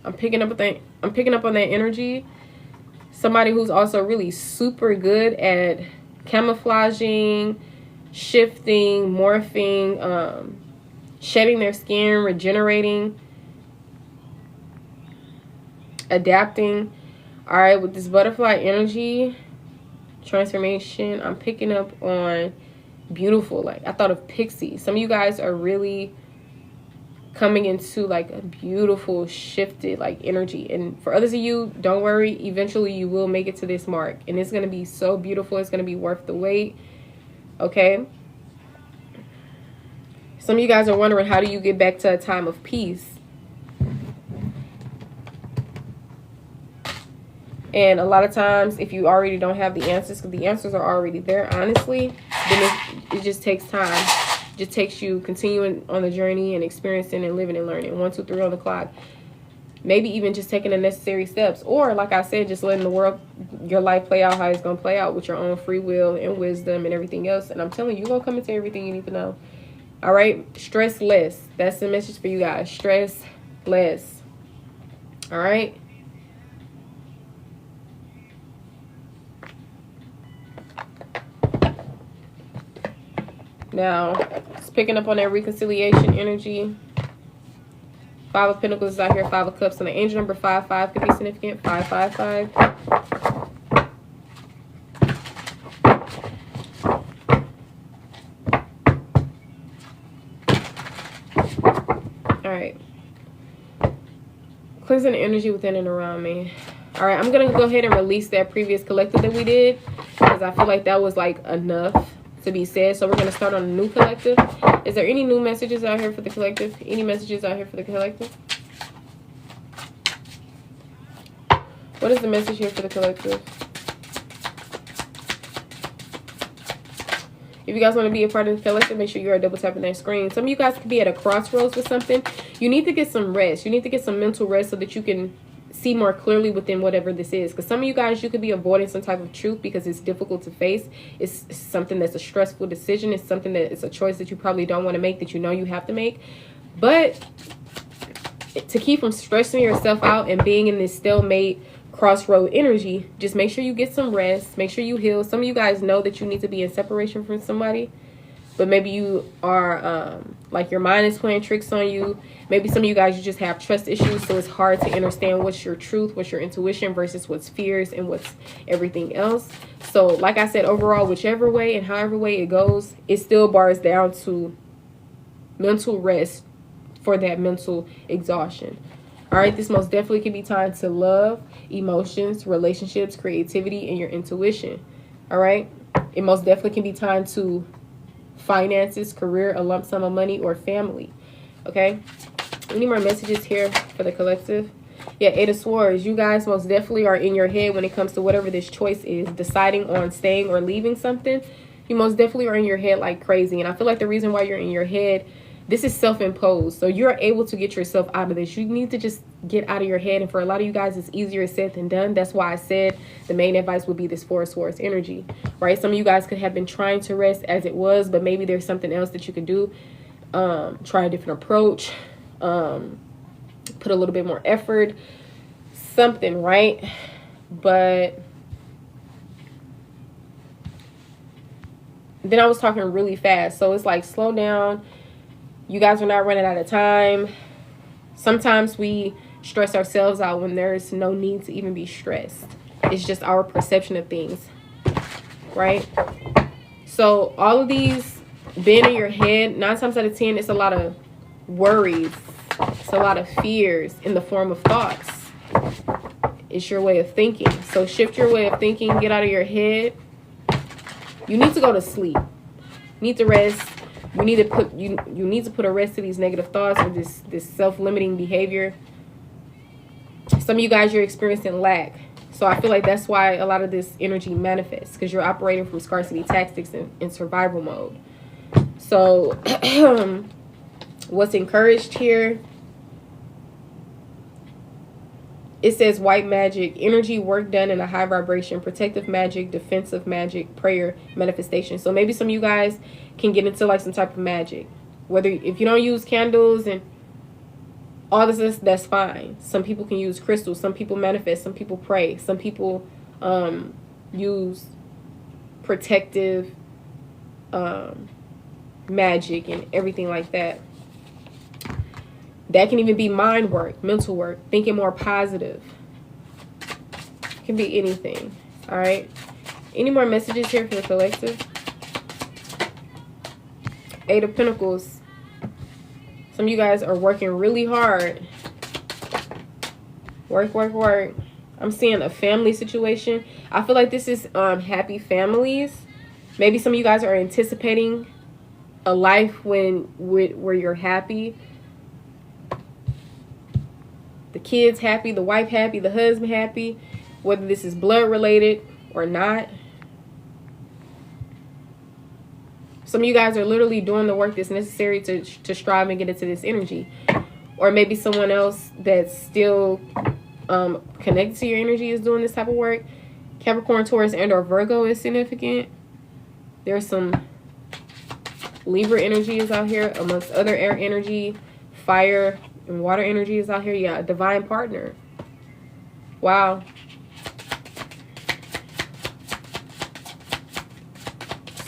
I'm picking up on that energy. Somebody who's also really super good at camouflaging, shifting, morphing, shedding their skin, regenerating, adapting. All right, with this butterfly energy, transformation, I'm picking up on beautiful. Like, I thought of pixie. Some of you guys are really coming into like a beautiful shifted like energy, and for others of you, don't worry, eventually you will make it to this mark, and it's going to be so beautiful. It's going to be worth the wait. Okay, some of you guys are wondering, how do you get back to a time of peace? And a lot of times, if you already don't have the answers, because the answers are already there, honestly, then it just takes time. It just takes you continuing on the journey and experiencing and living and learning. 1, 2, 3 on the clock. Maybe even just taking the necessary steps. Or, like I said, just letting the world, your life play out how it's going to play out with your own free will and wisdom and everything else. And I'm telling you, you're going to come into everything you need to know. All right? Stress less. That's the message for you guys. Stress less. All right? Now, it's picking up on that reconciliation energy. 5 of Pentacles is out here, 5 of Cups. And the angel number 55 could be significant. 555. Cleansing the energy within and around me. All right, I'm going to go ahead and release that previous collective that we did, because I feel like that was like enough to be said. So we're going to start on a new collective. Is there any new messages out here for the collective? Any messages out here for the collective? What is the message here for the collective? If you guys want to be a part of the collective, make sure you are double tapping that screen. Some of you guys could be at a crossroads with something. You need to get some rest. You need to get some mental rest so that you can see more clearly within whatever this is. Because some of you guys, you could be avoiding some type of truth because it's difficult to face. It's something that's a stressful decision. It's something that it's a choice that you probably don't want to make, that you know you have to make. But to keep from stressing yourself out and being in this stalemate crossroad energy, just make sure you get some rest. Make sure you heal. Some of you guys know that you need to be in separation from somebody, but maybe you are like your mind is playing tricks on you. Maybe some of you guys, you just have trust issues, so it's hard to understand what's your truth, what's your intuition versus what's fears and what's everything else. So like I said, overall, whichever way and however way it goes, it still bars down to mental rest for that mental exhaustion. All right, this most definitely can be tied to love, emotions, relationships, creativity, and your intuition. All right, it most definitely can be tied to finances, career, a lump sum of money, or family. Okay, any more messages here for the collective? Yeah, Eight of Swords. You guys most definitely are in your head when it comes to whatever this choice is, deciding on staying or leaving something. You most definitely are in your head like crazy. And I feel like the reason why you're in your head, this is self-imposed. So you're able to get yourself out of this. You need to just get out of your head. And for a lot of you guys, it's easier said than done. That's why I said the main advice would be this Four of Swords energy, right? Some of you guys could have been trying to rest as it was, but maybe there's something else that you could do. Try a different approach. Put a little bit more effort. Something, right? But then I was talking really fast. So it's like, slow down. You guys are not running out of time. Sometimes we stress ourselves out when there's no need to even be stressed. It's just our perception of things, right? So all of these being in your head, 9 times out of 10, it's a lot of worries. It's a lot of fears in the form of thoughts. It's your way of thinking. So shift your way of thinking. Get out of your head. You need to go to sleep. You need to rest. You need to put a rest to these negative thoughts or this self-limiting behavior. Some of you guys, you're experiencing lack. So I feel like that's why a lot of this energy manifests, because you're operating from scarcity tactics in survival mode. So what's encouraged here? It says white magic, energy, work done in a high vibration, protective magic, defensive magic, prayer, manifestation. So maybe some of you guys can get into like some type of magic. Whether if you don't use candles and all this, that's fine. Some people can use crystals. Some people manifest. Some people pray. Some people use protective magic and everything like that. That can even be mind work, mental work, thinking more positive. It can be anything. All right. Any more messages here for the collective? 8 of Pentacles. Some of you guys are working really hard. Work, work, work. I'm seeing a family situation. I feel like this is happy families. Maybe some of you guys are anticipating a life where you're happy. The kids happy, the wife happy, the husband happy, whether this is blood related or not. Some of you guys are literally doing the work that's necessary to strive and get into this energy. Or maybe someone else that's still connected to your energy is doing this type of work. Capricorn, Taurus, and or Virgo is significant. There's some Libra energy is out here amongst other air energy, fire, and water energy is out here. Yeah, a divine partner. Wow.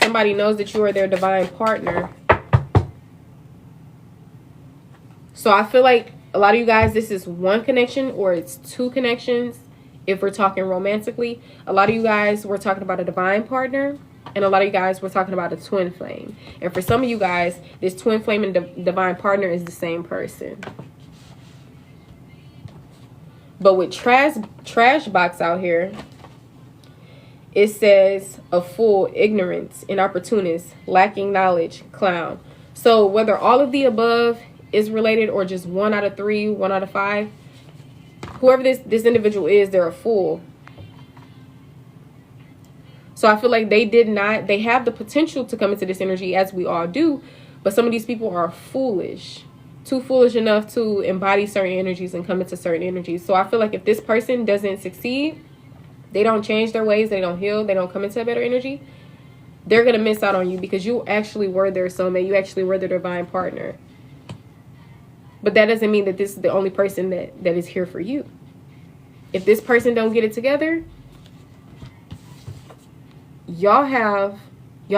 Somebody knows that you are their divine partner. So I feel like a lot of you guys, this is one connection or it's 2 connections. If we're talking romantically, a lot of you guys, we're talking about a divine partner. And a lot of you guys, we're talking about a twin flame. And for some of you guys, this twin flame and divine partner is the same person. But with trash box out here, it says a fool, ignorance, inopportunist, lacking knowledge, clown. So whether all of the above is related or just 1 out of 3, 1 out of 5, whoever this individual is, they're a fool. So I feel like they have the potential to come into this energy, as we all do, but some of these people are foolish, too foolish enough to embody certain energies and come into certain energies. So I feel like if this person doesn't succeed, they don't change their ways, they don't heal, they don't come into a better energy, they're going to miss out on you, because you actually were their soulmate. You actually were their divine partner. But that doesn't mean that this is the only person that is here for you. If this person don't get it together, y'all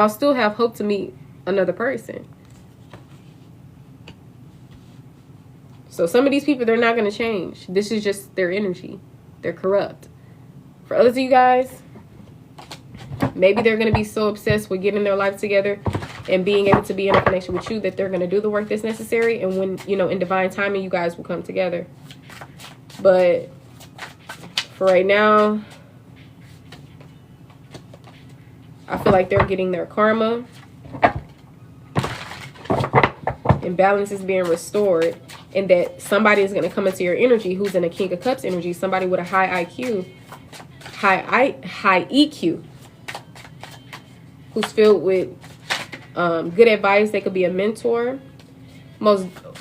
still have hope to meet another person. So some of these people, they're not going to change. This is just their energy. They're corrupt. For others of you guys, maybe they're going to be so obsessed with getting their life together and being able to be in a connection with you that they're going to do the work that's necessary. And when, in divine timing, you guys will come together. But for right now, I feel like they're getting their karma. And balance is being restored. And that somebody is going to come into your energy who's in a King of Cups energy. Somebody with a high IQ. High EQ. Who's filled with good advice. They could be a mentor.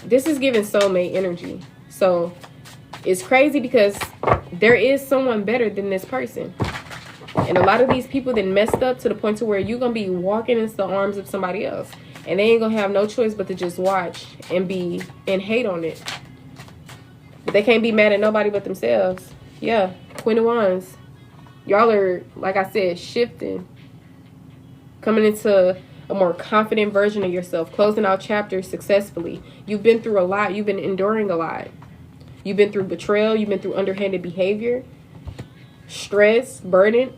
This is giving soulmate energy. So it's crazy because there is someone better than this person. And a lot of these people then messed up to the point to where you're going to be walking into the arms of somebody else. And they ain't going to have no choice but to just watch and hate on it. But they can't be mad at nobody but themselves. Yeah, Queen of Wands. Y'all are, like I said, shifting. Coming into a more confident version of yourself. Closing out chapters successfully. You've been through a lot. You've been enduring a lot. You've been through betrayal. You've been through underhanded behavior. Stress, burden.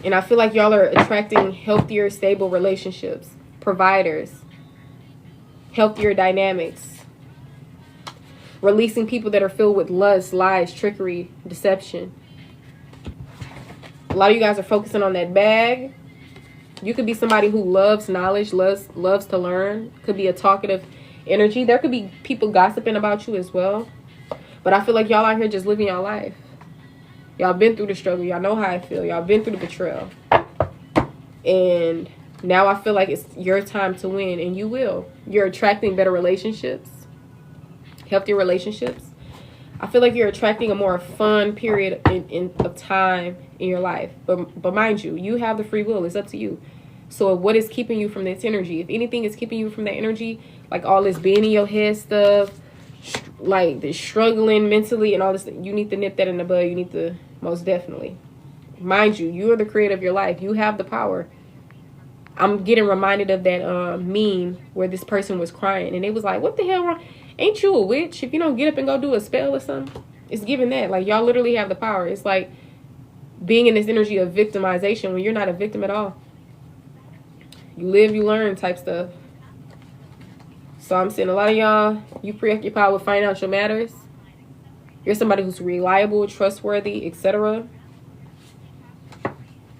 And I feel like y'all are attracting healthier, stable relationships. Providers. Healthier dynamics. Releasing people that are filled with lust, lies, trickery, deception. A lot of you guys are focusing on that bag. You could be somebody who loves knowledge, loves to learn. Could be a talkative energy. There could be people gossiping about you as well. But I feel like y'all out here just living your life. Y'all been through the struggle. Y'all know how I feel. Y'all been through the betrayal. And now I feel like it's your time to win. And you will. You're attracting better relationships. Healthier relationships. I feel like you're attracting a more fun period of time in your life. But mind you, you have the free will. It's up to you. So what is keeping you from this energy? If anything is keeping you from that energy, like all this being in your head stuff, like the struggling mentally and all this, you need to nip that in the bud. You need to, most definitely. Mind you, you are the creator of your life. You have the power. I'm getting reminded of that meme where this person was crying. And they was like, what the hell wrong? Ain't you a witch? If you don't get up and go do a spell or something. It's giving that. Like, y'all literally have the power. It's like being in this energy of victimization when you're not a victim at all. You live, you learn type stuff. So I'm seeing a lot of y'all, you preoccupied with financial matters. You're somebody who's reliable, trustworthy, etc.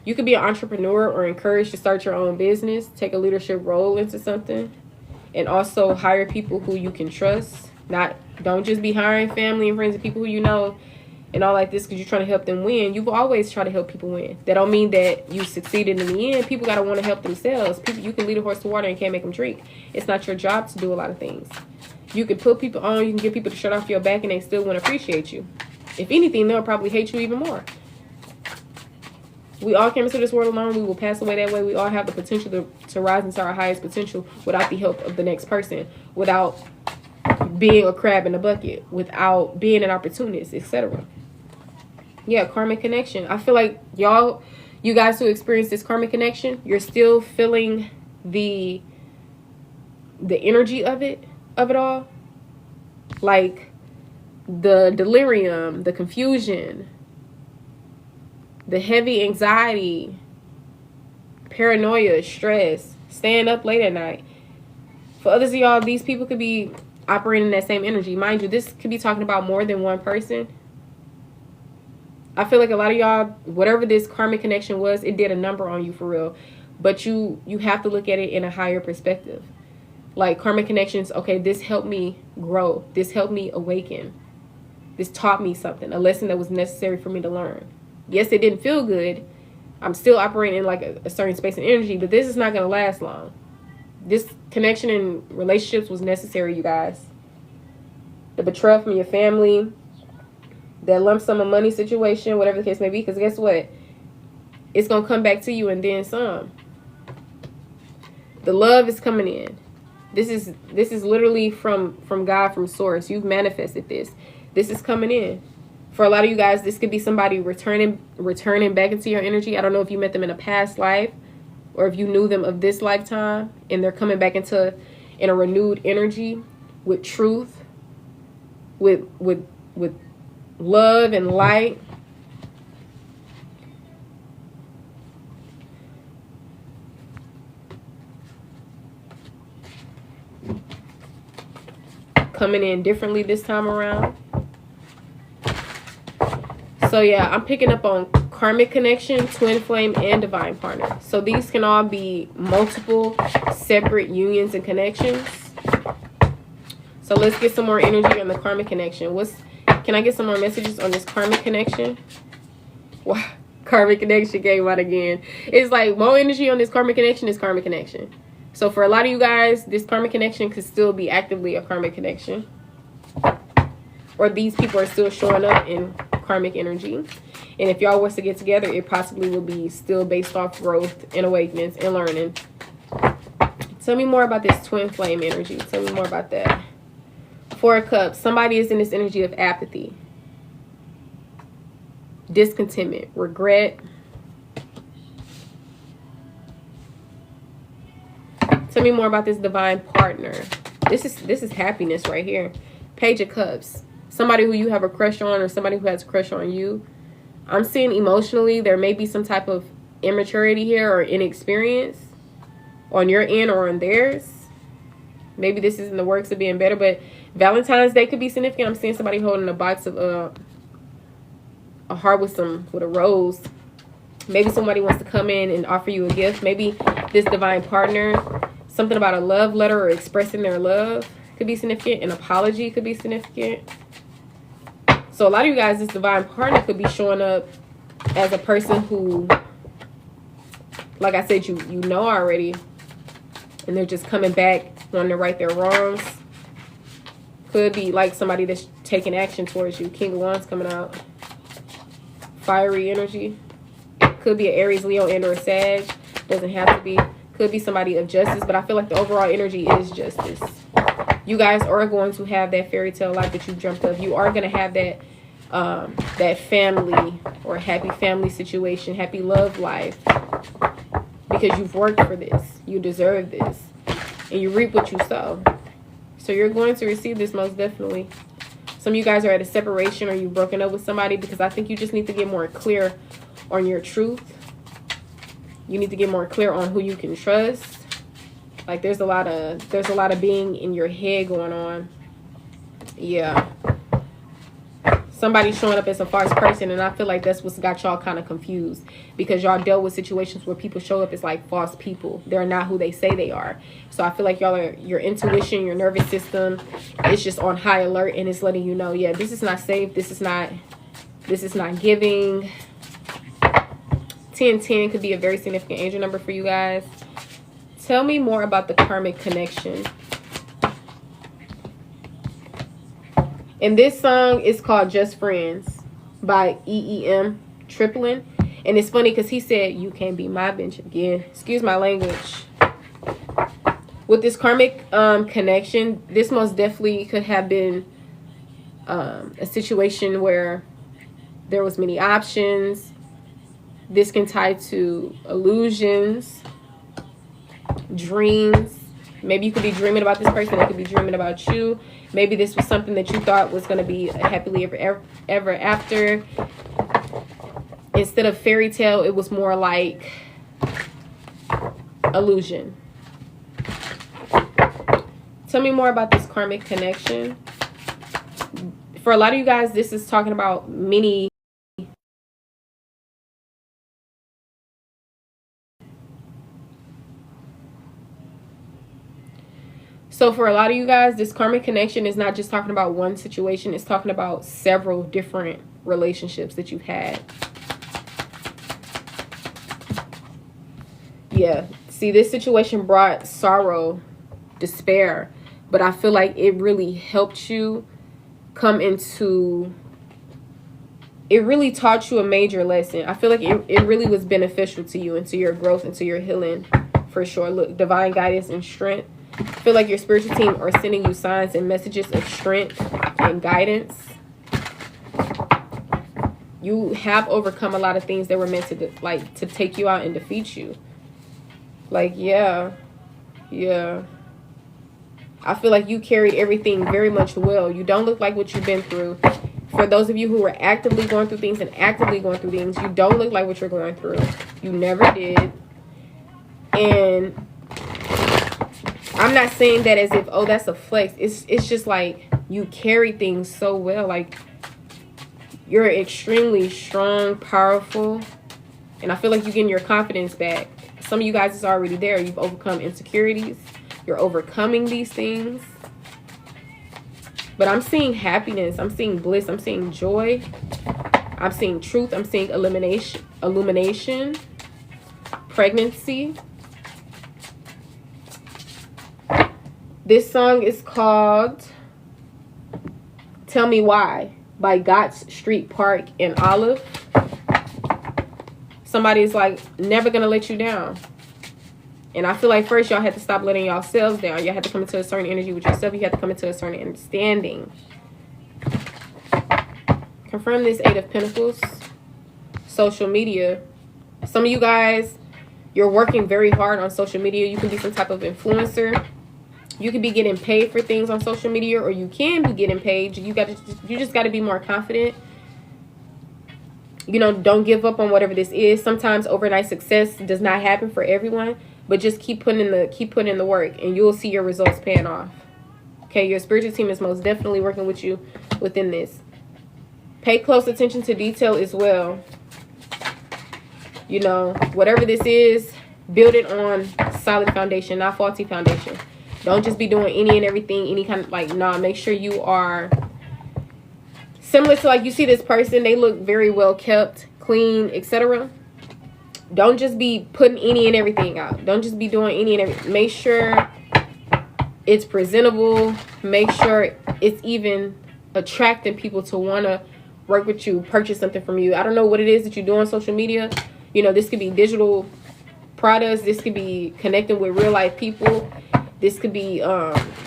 You could be an entrepreneur or encouraged to start your own business, take a leadership role into something. And also hire people who you can trust. Don't just be hiring family and friends and people who you know and all like this because you're trying to help them win. You will always try to help people win. That don't mean that you succeeded in the end. People got to want to help themselves. You can lead a horse to water and can't make them drink. It's not your job to do a lot of things. You can put people on. You can get people to shut off your back and they still won't appreciate you. If anything, they'll probably hate you even more. We all came into this world alone. We will pass away that way. We all have the potential to rise into our highest potential without the help of the next person, without being a crab in a bucket, without being an opportunist, etc. Yeah, karmic connection. I feel like you guys who experience this karmic connection, you're still feeling the energy of it all. Like the delirium, the confusion, the heavy anxiety, paranoia, stress, staying up late at night. For others of y'all, these people could be operating in that same energy. Mind you, this could be talking about more than one person. I feel like a lot of y'all, whatever this karmic connection was, it did a number on you for real. But you have to look at it in a higher perspective. Like karmic connections, okay, this helped me grow. This helped me awaken. This taught me something, a lesson that was necessary for me to learn. Yes, it didn't feel good. I'm still operating in like a certain space and energy, but this is not going to last long. This connection and relationships was necessary, you guys. The betrayal from your family, that lump sum of money situation, whatever the case may be, because guess what? It's going to come back to you and then some. The love is coming in. This is literally from God, from source. You've manifested this. This is coming in. For a lot of you guys, this could be somebody returning back into your energy. I don't know if you met them in a past life or if you knew them of this lifetime, and they're coming back in a renewed energy with truth, with love and light. Coming in differently this time around. So yeah, I'm picking up on karmic connection, twin flame, and divine partner. So these can all be multiple separate unions and connections. So let's get some more energy on the karmic connection. Can I get some more messages on this karmic connection? Wow, karmic connection came out again. It's like more energy on this karmic connection is karmic connection. So for a lot of you guys, this karmic connection could still be actively a karmic connection. Or these people are still showing up in karmic energy. And if y'all was to get together, it possibly will be still based off growth and awakeness and learning. Tell me more about this twin flame energy. Tell me more about that. Four of Cups. Somebody is in this energy of apathy, discontentment, regret. Tell me more about this divine partner. This is happiness right here. Page of Cups. Somebody who you have a crush on, or somebody who has a crush on you. I'm seeing emotionally there may be some type of immaturity here or inexperience on your end or on theirs. Maybe this is in the works of being better, but Valentine's Day could be significant. I'm seeing somebody holding a box of a heart with a rose. Maybe somebody wants to come in and offer you a gift. Maybe this divine partner, something about a love letter or expressing their love could be significant. An apology could be significant. So a lot of you guys, this divine partner could be showing up as a person who, like I said, you know already, and they're just coming back wanting to right their wrongs. Could be like somebody that's taking action towards you. King of Wands coming out. Fiery energy. Could be an Aries, Leo, and or a Sag. Doesn't have to be. Could be somebody of justice, but I feel like the overall energy is justice. You guys are going to have that fairy tale life that you dreamt of. You are going to have that that family or happy family situation, happy love life, because you've worked for this. You deserve this, and you reap what you sow. So you're going to receive this most definitely. Some of you guys are at a separation, or you've broken up with somebody, because I think you just need to get more clear on your truth. You need to get more clear on who you can trust. Like there's a lot of being in your head going on. Yeah. Somebody's showing up as a false person, and I feel like that's what's got y'all kind of confused, because y'all dealt with situations where people show up as like false people. They're not who they say they are. So I feel like your intuition, your nervous system, it's just on high alert, and it's letting you know, yeah, this is not safe. This is not giving. 1010 could be a very significant angel number for you guys. Tell me more about the karmic connection. And this song is called Just Friends by EEM Triplin. And it's funny because he said, you can't be my bitch again. Excuse my language. With this karmic connection, this most definitely could have been a situation where there was many options. This can tie to illusions, dreams. Maybe you could be dreaming about this person. They could be dreaming about you. Maybe this was something that you thought was going to be a happily ever after. Instead of fairy tale, it was more like illusion. Tell me more about this karmic connection. For a lot of you guys, this is talking about many. So for a lot of you guys, this karmic connection is not just talking about one situation. It's talking about several different relationships that you've had. Yeah. See, this situation brought sorrow, despair. But I feel like it really helped you come into... It really taught you a major lesson. I feel like it really was beneficial to you, into your growth, into your healing, for sure. Look, divine guidance and strength. I feel like your spiritual team are sending you signs and messages of strength and guidance. You have overcome a lot of things that were meant to, like, to take you out and defeat you. Like, yeah. I feel like you carried everything very much well. You don't look like what you've been through. For those of you who are actively going through things and actively going through things, you don't look like what you're going through. You never did. And I'm not saying that as if, oh, that's a flex. It's just like you carry things so well. Like, you're extremely strong, powerful. And I feel like you're getting your confidence back. Some of you guys is already there. You've overcome insecurities. You're overcoming these things. But I'm seeing happiness. I'm seeing bliss. I'm seeing joy. I'm seeing truth. I'm seeing illumination, pregnancy. This song is called Tell Me Why by Gotts Street Park and Olive. Somebody's like, never gonna let you down. And I feel like first y'all had to stop letting yourselves down. Y'all had to come into a certain energy with yourself. You had to come into a certain understanding. Confirm this 8 of Pentacles. Social media. Some of you guys, you're working very hard on social media. You can be some type of influencer. You could be getting paid for things on social media, or you can be getting paid. You just got to be more confident. You know, don't give up on whatever this is. Sometimes overnight success does not happen for everyone, but just keep putting in the work, and you'll see your results paying off. Okay, your spiritual team is most definitely working with you within this. Pay close attention to detail as well. You know, whatever this is, build it on solid foundation, not faulty foundation. Don't just be doing any and everything, any kind of, like, nah, make sure you are similar to, like, you see this person, they look very well kept, clean, etc. Don't just be putting any and everything out. Don't just be doing any and everything. Make sure it's presentable. Make sure it's even attracting people to want to work with you, purchase something from you. I don't know what it is that you do on social media. You know, this could be digital products. This could be connecting with real life people. This could be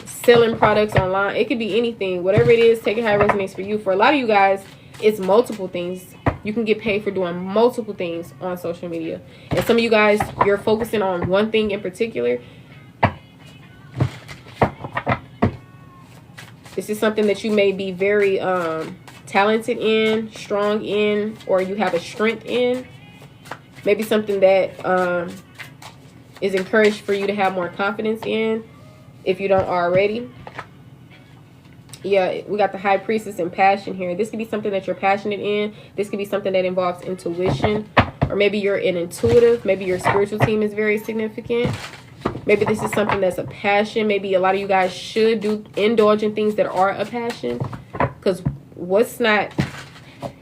selling products online. It could be anything. Whatever it is, take it how it resonates for you. For a lot of you guys, it's multiple things. You can get paid for doing multiple things on social media. And some of you guys, you're focusing on one thing in particular. This is something that you may be very talented in, strong in, or you have a strength in. Maybe something that is encouraged for you to have more confidence in, if you don't already. Yeah, we got the High Priestess and passion here. This could be something that you're passionate in. This could be something that involves intuition. Or maybe you're an intuitive. Maybe your spiritual team is very significant. Maybe this is something that's a passion. Maybe a lot of you guys should indulge in things that are a passion. Because what's not,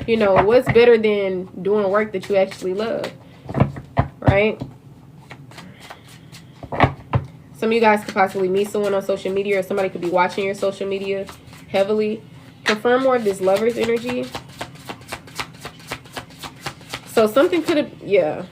you know, what's better than doing work that you actually love? Right? Some of you guys could possibly meet someone on social media, or somebody could be watching your social media heavily. Confirm more of this Lover's energy. So something could have, yeah.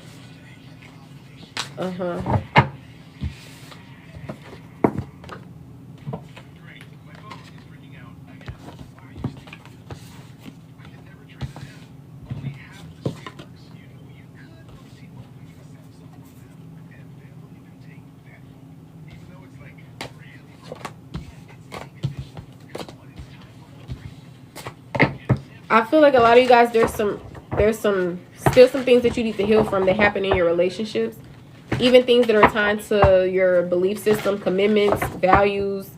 I feel like a lot of you guys, there's still some things that you need to heal from that happen in your relationships. Even things that are tied to your belief system, commitments, values,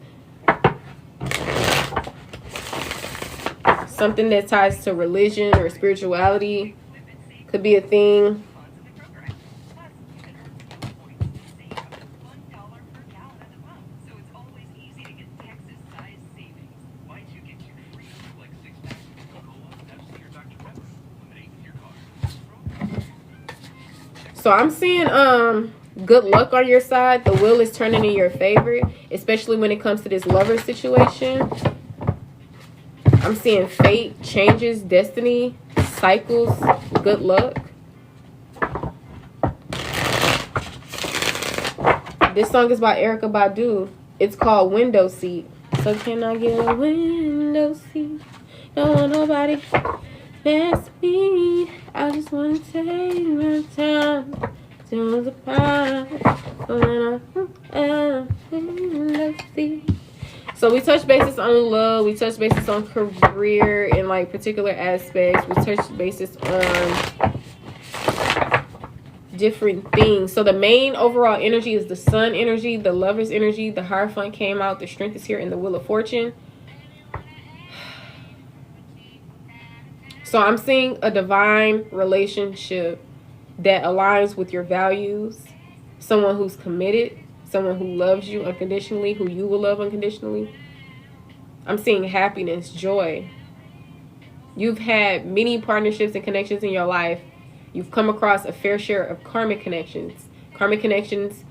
Something that ties to religion or spirituality could be a thing. So I'm seeing good luck on your side. The wheel is turning in your favor, especially when it comes to this lover situation. I'm seeing fate, changes, destiny, cycles, good luck. This song is by Erykah Badu. It's called Window Seat. So can I get a window seat? Don't want nobody next me. I just want to take my time to the pie. So we touch bases on love. We touch bases on career in like particular aspects. We touch bases on different things. So the main overall energy is the sun energy, the lover's energy, the Hierophant came out, the strength is here, and the Wheel of Fortune. So I'm seeing a divine relationship that aligns with your values. Someone who's committed, someone who loves you unconditionally, who you will love unconditionally. I'm seeing happiness, joy. You've had many partnerships and connections in your life. You've come across a fair share of karmic connections. Karmic connections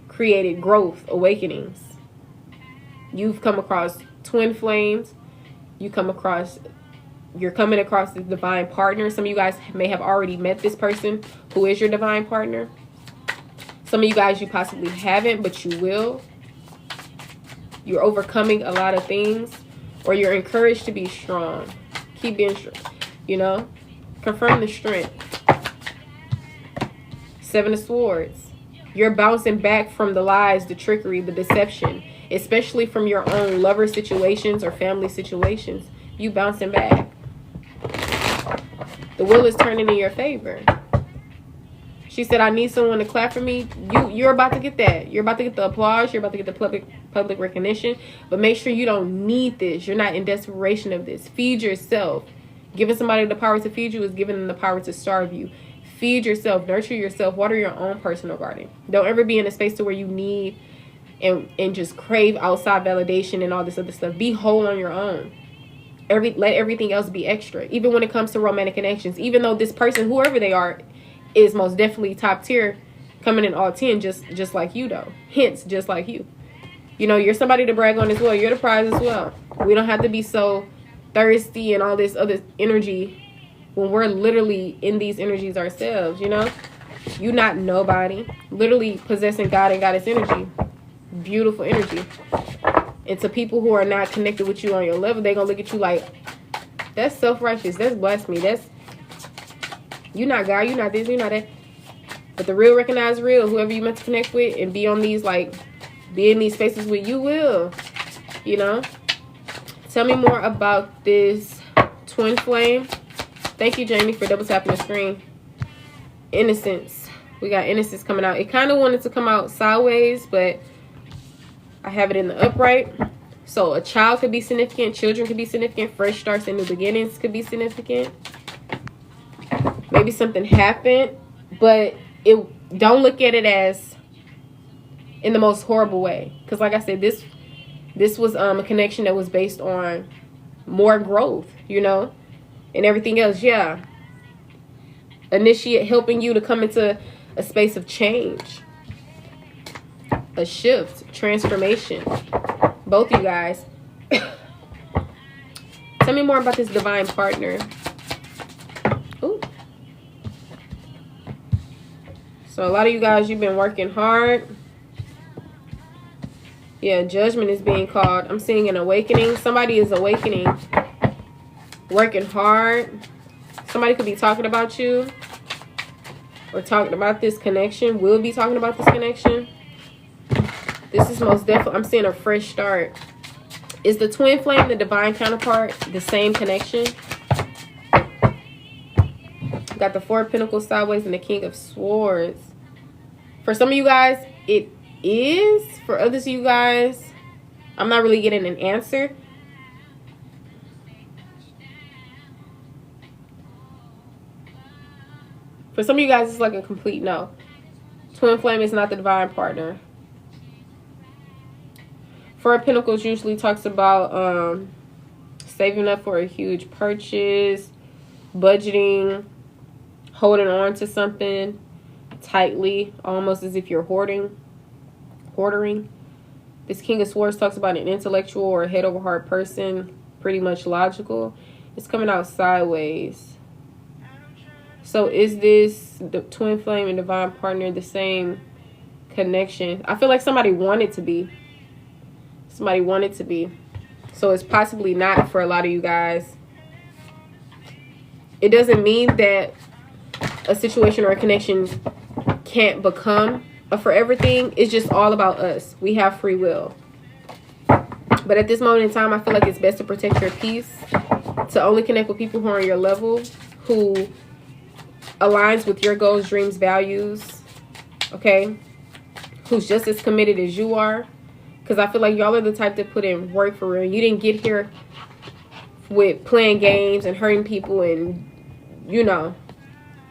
created growth, awakenings. You've come across twin flames. You're coming across the divine partner. Some of you guys may have already met this person who is your divine partner. Some of you guys, you possibly haven't, but you will. You're overcoming a lot of things, or you're encouraged to be strong. Keep being strong, you know. Confirm the strength. Seven of Swords. You're bouncing back from the lies, the trickery, the deception, especially from your own lover situations or family situations. You bouncing back. The wheel is turning in your favor. She said, I need someone to clap for me. You're about to get that. You're about to get the applause. You're about to get the public recognition. But make sure you don't need this. You're not in desperation of this. Feed yourself. Giving somebody the power to feed you is giving them the power to starve you. Feed yourself. Nurture yourself. Water your own personal garden. Don't ever be in a space to where you need and just crave outside validation and all this other stuff. Be whole on your own. Let everything else be extra. Even when it comes to romantic connections. Even though this person, whoever they are, is most definitely top tier, coming in all 10, just like you though. Hence, just like you. You know, you're somebody to brag on as well. You're the prize as well. We don't have to be so thirsty and all this other energy when we're literally in these energies ourselves, you know. You not nobody. Literally possessing God and Goddess energy. Beautiful energy. And to people who are not connected with you on your level, they're going to look at you like, that's self-righteous. That's blasphemy. That's, you not God. You not this. You not that. But the real recognize real. Whoever you meant to connect with and be on these, like, be in these spaces with, you will. You know? Tell me more about this twin flame. Thank you, Jamie, for double tapping the screen. Innocence. We got innocence coming out. It kind of wanted to come out sideways, but I have it in the upright. So a child could be significant. Children could be significant. Fresh starts and new beginnings could be significant. Maybe something happened, but don't look at it as in the most horrible way. Because like I said, this was a connection that was based on more growth, you know, and everything else. Yeah. Initiate helping you to come into a space of change. A shift, transformation. Both you guys. Tell me more about this divine partner. Ooh. So a lot of you guys, you've been working hard. Yeah, judgment is being called. I'm seeing an awakening. Somebody is awakening. Working hard. Somebody could be talking about you. Or talking about this connection. Will be talking about this connection. This is most definitely, I'm seeing a fresh start. Is the twin flame, the divine counterpart, the same connection? Got the Four of Pentacles sideways and the King of Swords. For some of you guys, it is. For others of you guys, I'm not really getting an answer. For some of you guys, it's like a complete no. Twin flame is not the divine partner. Four of Pentacles usually talks about saving up for a huge purchase, budgeting, holding on to something tightly, almost as if you're hoarding. This King of Swords talks about an intellectual or head over heart person, pretty much logical. It's coming out sideways. So is this the twin flame and divine partner the same connection? I feel like somebody wanted to be. Somebody wanted to be. So it's possibly not for a lot of you guys. It doesn't mean that a situation or a connection can't become a forever thing. It's just all about us. We have free will. But at this moment in time, I feel like it's best to protect your peace, to only connect with people who are on your level, who aligns with your goals, dreams, values, okay? Who's just as committed as you are. Because I feel like y'all are the type that put in work for real. You didn't get here with playing games and hurting people and, you know,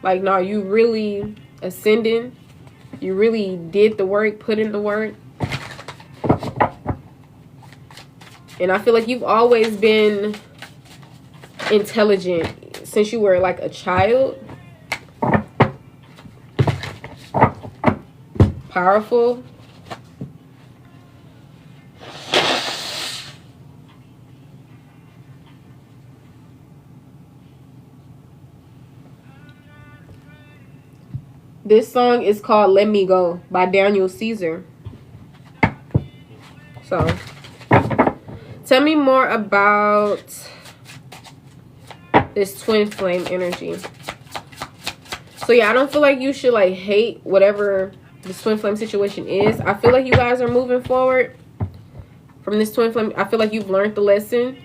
like, no, you really ascending. You really did the work, put in the work. And I feel like you've always been intelligent since you were like a child. Powerful. This song is called Let Me Go by Daniel Caesar. So, tell me more about this twin flame energy. So, yeah, I don't feel like you should, like, hate whatever this twin flame situation is. I feel like you guys are moving forward from this twin flame. I feel like you've learned the lesson.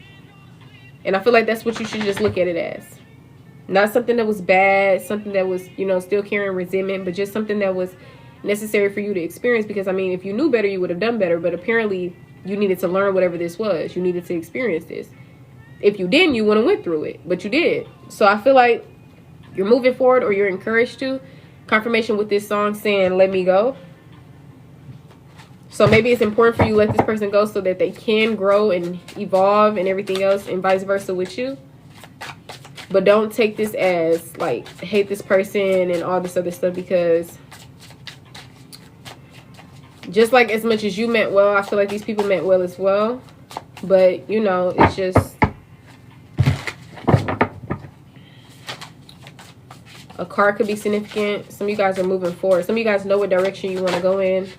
And I feel like that's what you should just look at it as. Not something that was bad, something that was, you know, still carrying resentment, but just something that was necessary for you to experience. Because, I mean, if you knew better, you would have done better. But apparently, you needed to learn whatever this was. You needed to experience this. If you didn't, you wouldn't have went through it. But you did. So I feel like you're moving forward, or you're encouraged to. Confirmation with this song saying, let me go. So maybe it's important for you to let this person go so that they can grow and evolve and everything else, and vice versa with you. But don't take this as, like, hate this person and all this other stuff, because just like as much as you meant well, I feel like these people meant well as well. But, you know, it's just a card could be significant. Some of you guys are moving forward. Some of you guys know what direction you want to go in.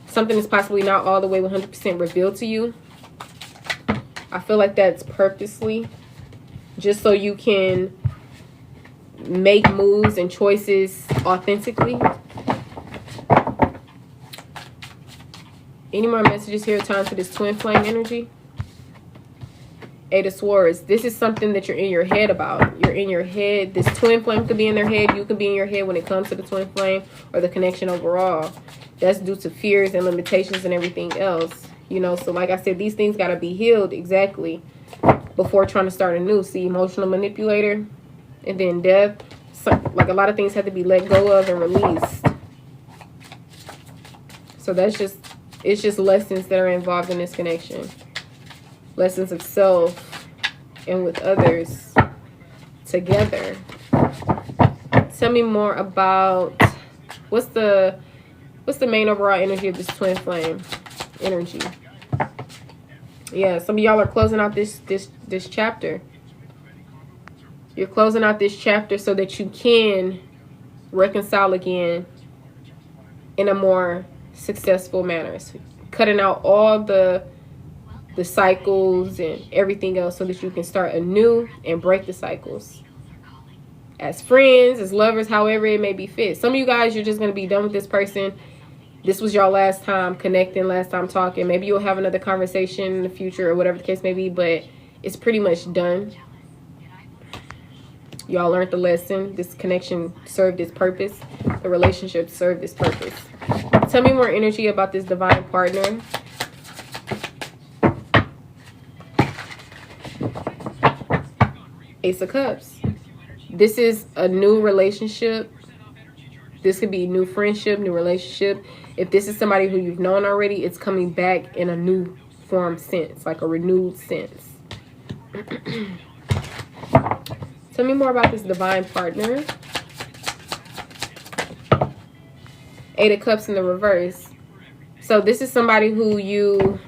Something is possibly not all the way 100% revealed to you. I feel like that's purposely, just so you can make moves and choices authentically. Any more messages here? Time for this twin flame energy. Eight of Swords. This is something that you're in your head about. You're in your head. This twin flame could be in their head. You could be in your head when it comes to the twin flame or the connection overall. That's due to fears and limitations and everything else. You know, so like I said, these things got to be healed exactly before trying to start anew. See, emotional manipulator and then death. So, like, a lot of things have to be let go of and released. So that's just, it's just lessons that are involved in this connection. Lessons of self and with others together. Tell me more about what's the main overall energy of this twin flame energy. Yeah, some of y'all are closing out this chapter. You're closing out this chapter so that you can reconcile again in a more successful manner. So cutting out all the cycles and everything else so that you can start anew and break the cycles. As friends, as lovers, however it may be fit. Some of you guys, you're just going to be done with this person. This was your last time connecting, last time talking. Maybe you'll have another conversation in the future or whatever the case may be, but it's pretty much done. Y'all learned the lesson. This connection served its purpose. The relationship served its purpose. Tell me more energy about this divine partner. Ace of Cups. This is a new relationship. This could be new friendship, new relationship. If this is somebody who you've known already, it's coming back in a new form sense, like a renewed sense. Tell me more about this divine partner. Eight of Cups in the reverse. So this is somebody who you...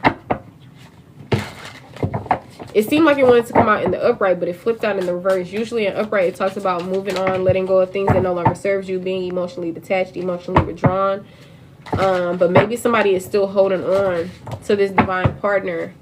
It seemed like it wanted to come out in the upright, but it flipped out in the reverse. Usually in upright, it talks about moving on, letting go of things that no longer serves you, being emotionally detached, emotionally withdrawn. But maybe somebody is still holding on to this divine partner.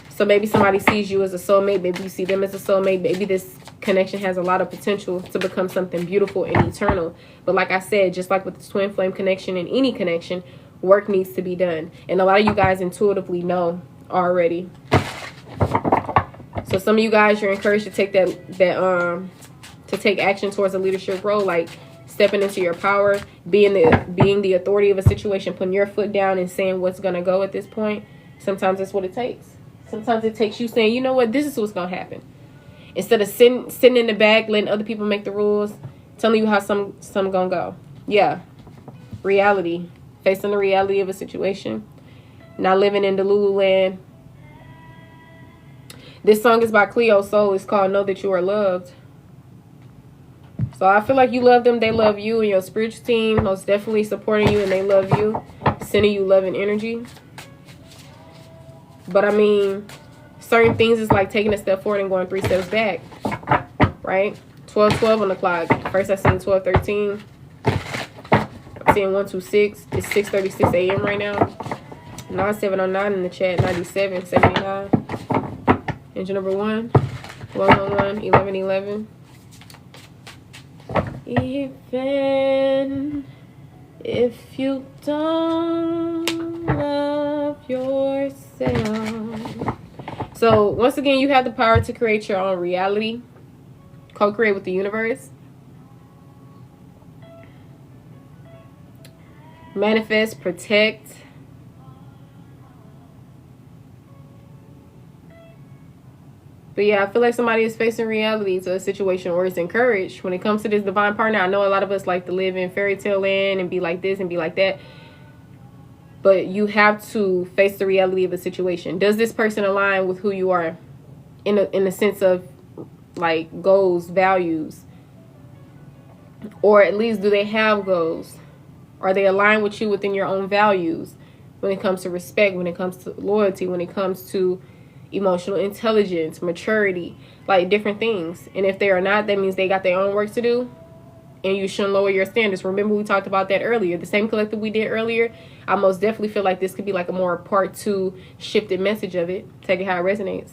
So maybe somebody sees you as a soulmate. Maybe you see them as a soulmate. Maybe this connection has a lot of potential to become something beautiful and eternal. But like I said, just like with this twin flame connection and any connection, work needs to be done. And a lot of you guys intuitively know already. So some of you guys, you're encouraged to take to take action towards a leadership role, like stepping into your power, being the authority of a situation, putting your foot down and saying what's going to go at this point. Sometimes that's what it takes. Sometimes it takes you saying, you know what, this is what's going to happen. Instead of sitting in the back, letting other people make the rules, telling you how some going to go. Yeah. Reality. Facing the reality of a situation. Not living in Delulu land. This song is by Cleo Soul. It's called Know That You Are Loved. So I feel like you love them. They love you, and your spiritual team most definitely supporting you, and they love you. Sending you love and energy. But I mean, certain things is like taking a step forward and going 3 steps back. Right? 12:12 on the clock. First I seen 12:13. I'm seeing 126. It's 6:36 a.m. right now. 9709 in the chat. 97, 79. Engine number 1. 111, 1111. Even if you don't love yourself. So once again, you have the power to create your own reality. Co-create with the universe. Manifest, protect. But yeah, I feel like somebody is facing reality to a situation, or is encouraged. When it comes to this divine partner, I know a lot of us like to live in fairy tale land and be like this and be like that. But you have to face the reality of a situation. Does this person align with who you are in the sense of like goals, values? Or at least do they have goals? Are they aligned with you within your own values? When it comes to respect, when it comes to loyalty, when it comes to emotional intelligence, maturity, like different things. And if they are not, that means they got their own work to do, and you shouldn't lower your standards. Remember, we talked about that earlier. The same collective we did earlier. I most definitely feel like this could be like a more part 2 shifted message of it. Take it how it resonates.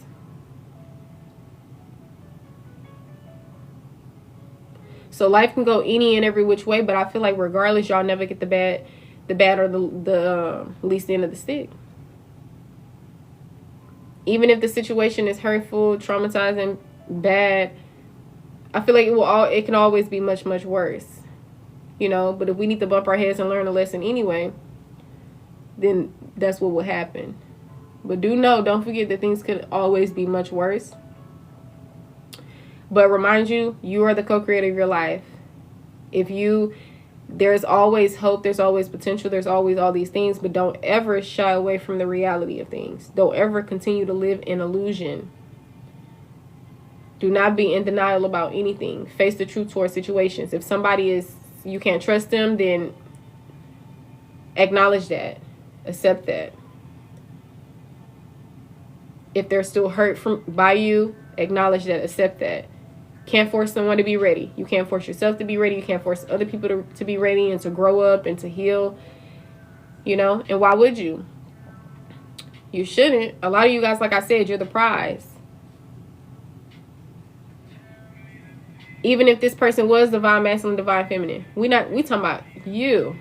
So life can go any and every which way, but I feel like regardless, y'all never get the bad or the least end of the stick. Even if the situation is hurtful, traumatizing, bad, I feel like it can always be much, much worse. You know, but if we need to bump our heads and learn a lesson anyway, then that's what will happen. But don't forget that things could always be much worse. But remind you, you are the co-creator of your life. There's always hope, there's always potential, there's always all these things, but don't ever shy away from the reality of things. Don't ever continue to live in illusion. Do not be in denial about anything. Face the truth towards situations. If somebody you can't trust them, then acknowledge that. Accept that. If they're still hurt by you, acknowledge that, accept that. Can't force someone to be ready. You can't force yourself to be ready. You can't force other people to be ready and to grow up and to heal. You know, and why would you? You shouldn't. A lot of you guys, like I said, you're the prize. Even if this person was divine masculine, divine feminine, we talking about you.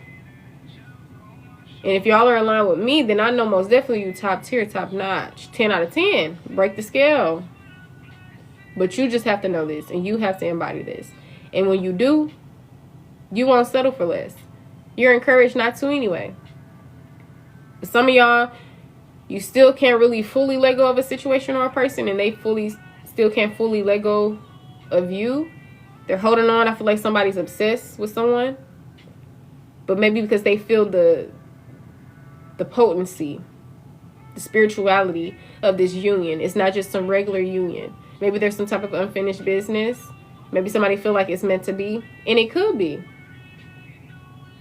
And if y'all are aligned with me, then I know most definitely you top tier, top notch, 10 out of 10. Break the scale. But you just have to know this, and you have to embody this. And when you do, you won't settle for less. You're encouraged not to anyway. But some of y'all, you still can't really fully let go of a situation or a person, and they still can't fully let go of you. They're holding on. I feel like somebody's obsessed with someone. But maybe because they feel the potency, the spirituality of this union. It's not just some regular union. Maybe there's some type of unfinished business. Maybe somebody feel like it's meant to be. And it could be.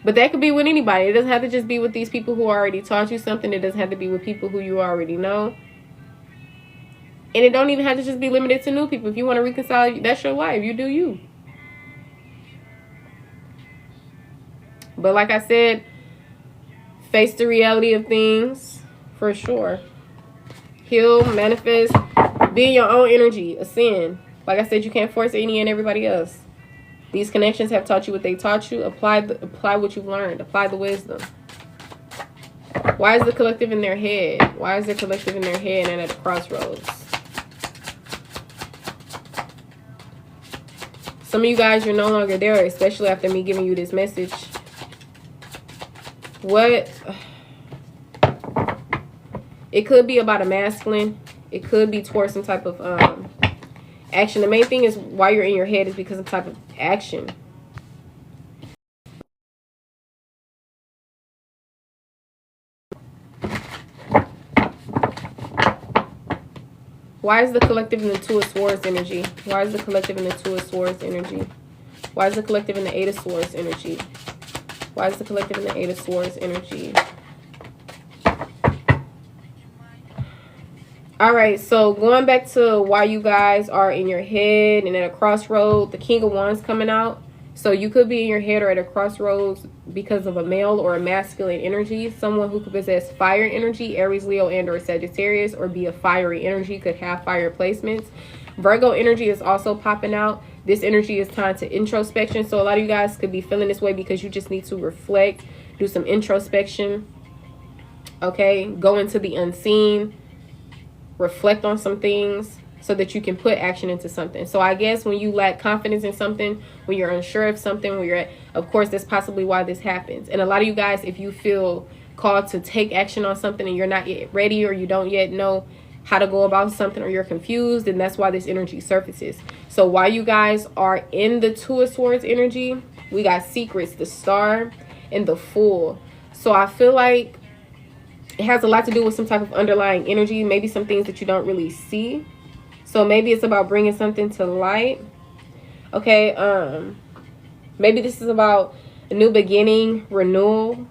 But that could be with anybody. It doesn't have to just be with these people who already taught you something. It doesn't have to be with people who you already know. And it don't even have to just be limited to new people. If you want to reconcile, that's your life. You do you. But like I said, face the reality of things for sure. Heal, manifest, be in your own energy, ascend. Like I said, you can't force any and everybody else. These connections have taught you what they taught you. Apply what you've learned. Apply the wisdom. Why is the collective in their head? Why is the collective in their head and at a crossroads? Some of you guys, you're no longer there, especially after me giving you this message. What? It could be about a masculine. It could be towards some type of action. The main thing is why you're in your head is because of type of action. Why is the collective in the Two of Swords energy? Why is the collective in the Two of Swords energy? Why is the collective in the Eight of Swords energy? Why is the collective in the Eight of Swords energy? All right, so going back to why you guys are in your head and at a crossroad, the King of Wands coming out. So you could be in your head or at a crossroads because of a male or a masculine energy. Someone who could possess fire energy, Aries, Leo, and or Sagittarius, or be a fiery energy, could have fire placements. Virgo energy is also popping out. This energy is tied to introspection. So a lot of you guys could be feeling this way because you just need to reflect, do some introspection. Okay, go into the unseen. Reflect on some things so that you can put action into something. So I guess when you lack confidence in something, when you're unsure of something, when you're at, of course, that's possibly why this happens. And a lot of you guys, if you feel called to take action on something and you're not yet ready, or you don't yet know how to go about something, or you're confused, and that's why this energy surfaces. So while you guys are in the Two of Swords energy, we got secrets, the Star, and the Fool. So I feel like it has a lot to do with some type of underlying energy, maybe some things that you don't really see. So maybe it's about bringing something to light. Okay, maybe this is about a new beginning, renewal.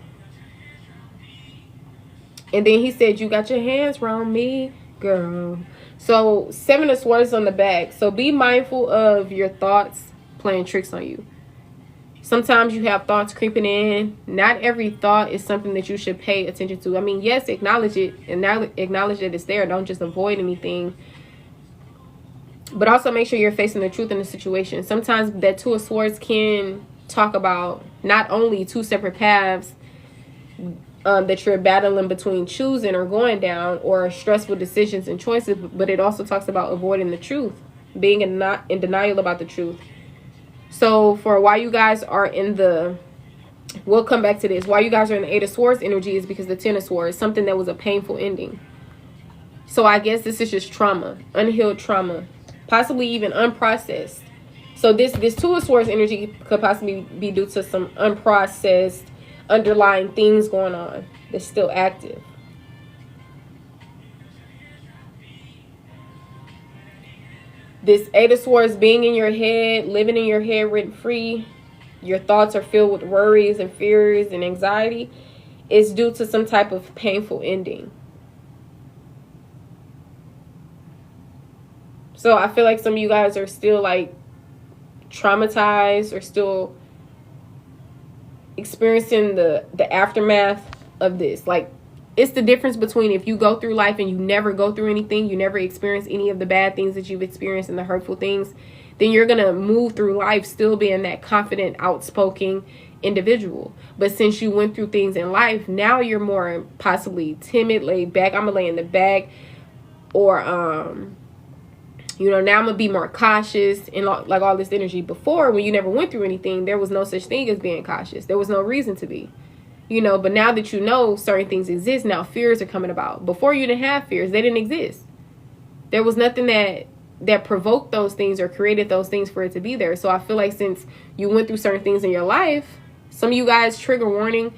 And then he said, you got your hands around me, girl. So 7 of Swords on the back. So be mindful of your thoughts playing tricks on you. Sometimes you have thoughts creeping in. Not every thought is something that you should pay attention to. I mean, yes, acknowledge it and now acknowledge that it's there. Don't just avoid anything. But also make sure you're facing the truth in the situation. Sometimes that Two of Swords can talk about not only two separate paths that you're battling between choosing or going down, or stressful decisions and choices, but it also talks about avoiding the truth, being in denial about the truth. So for why you guys are in the, we'll come back to this, why you guys are in the Eight of Swords energy is because the Ten of Swords, something that was a painful ending. So I guess this is just trauma, unhealed trauma, possibly even unprocessed. So this Two of Swords energy could possibly be due to some unprocessed underlying things going on that's still active. This Eight of Swords being in your head, living in your head rent free, your thoughts are filled with worries and fears and anxiety, is due to some type of painful ending. So I feel like some of you guys are still like traumatized or still experiencing the aftermath of this. Like, it's the difference between if you go through life and you never go through anything, you never experience any of the bad things that you've experienced and the hurtful things, then you're going to move through life still being that confident, outspoken individual. But since you went through things in life, now you're more possibly timid, laid back. I'm going to lay in the back, or, you know, now I'm going to be more cautious and like all this energy. Before, when you never went through anything, there was no such thing as being cautious. There was no reason to be. You know, but now that you know certain things exist, now fears are coming about. Before, you didn't have fears. They didn't exist. There was nothing that that provoked those things or created those things for it to be there. So I feel like since you went through certain things in your life, some of you guys, trigger warning,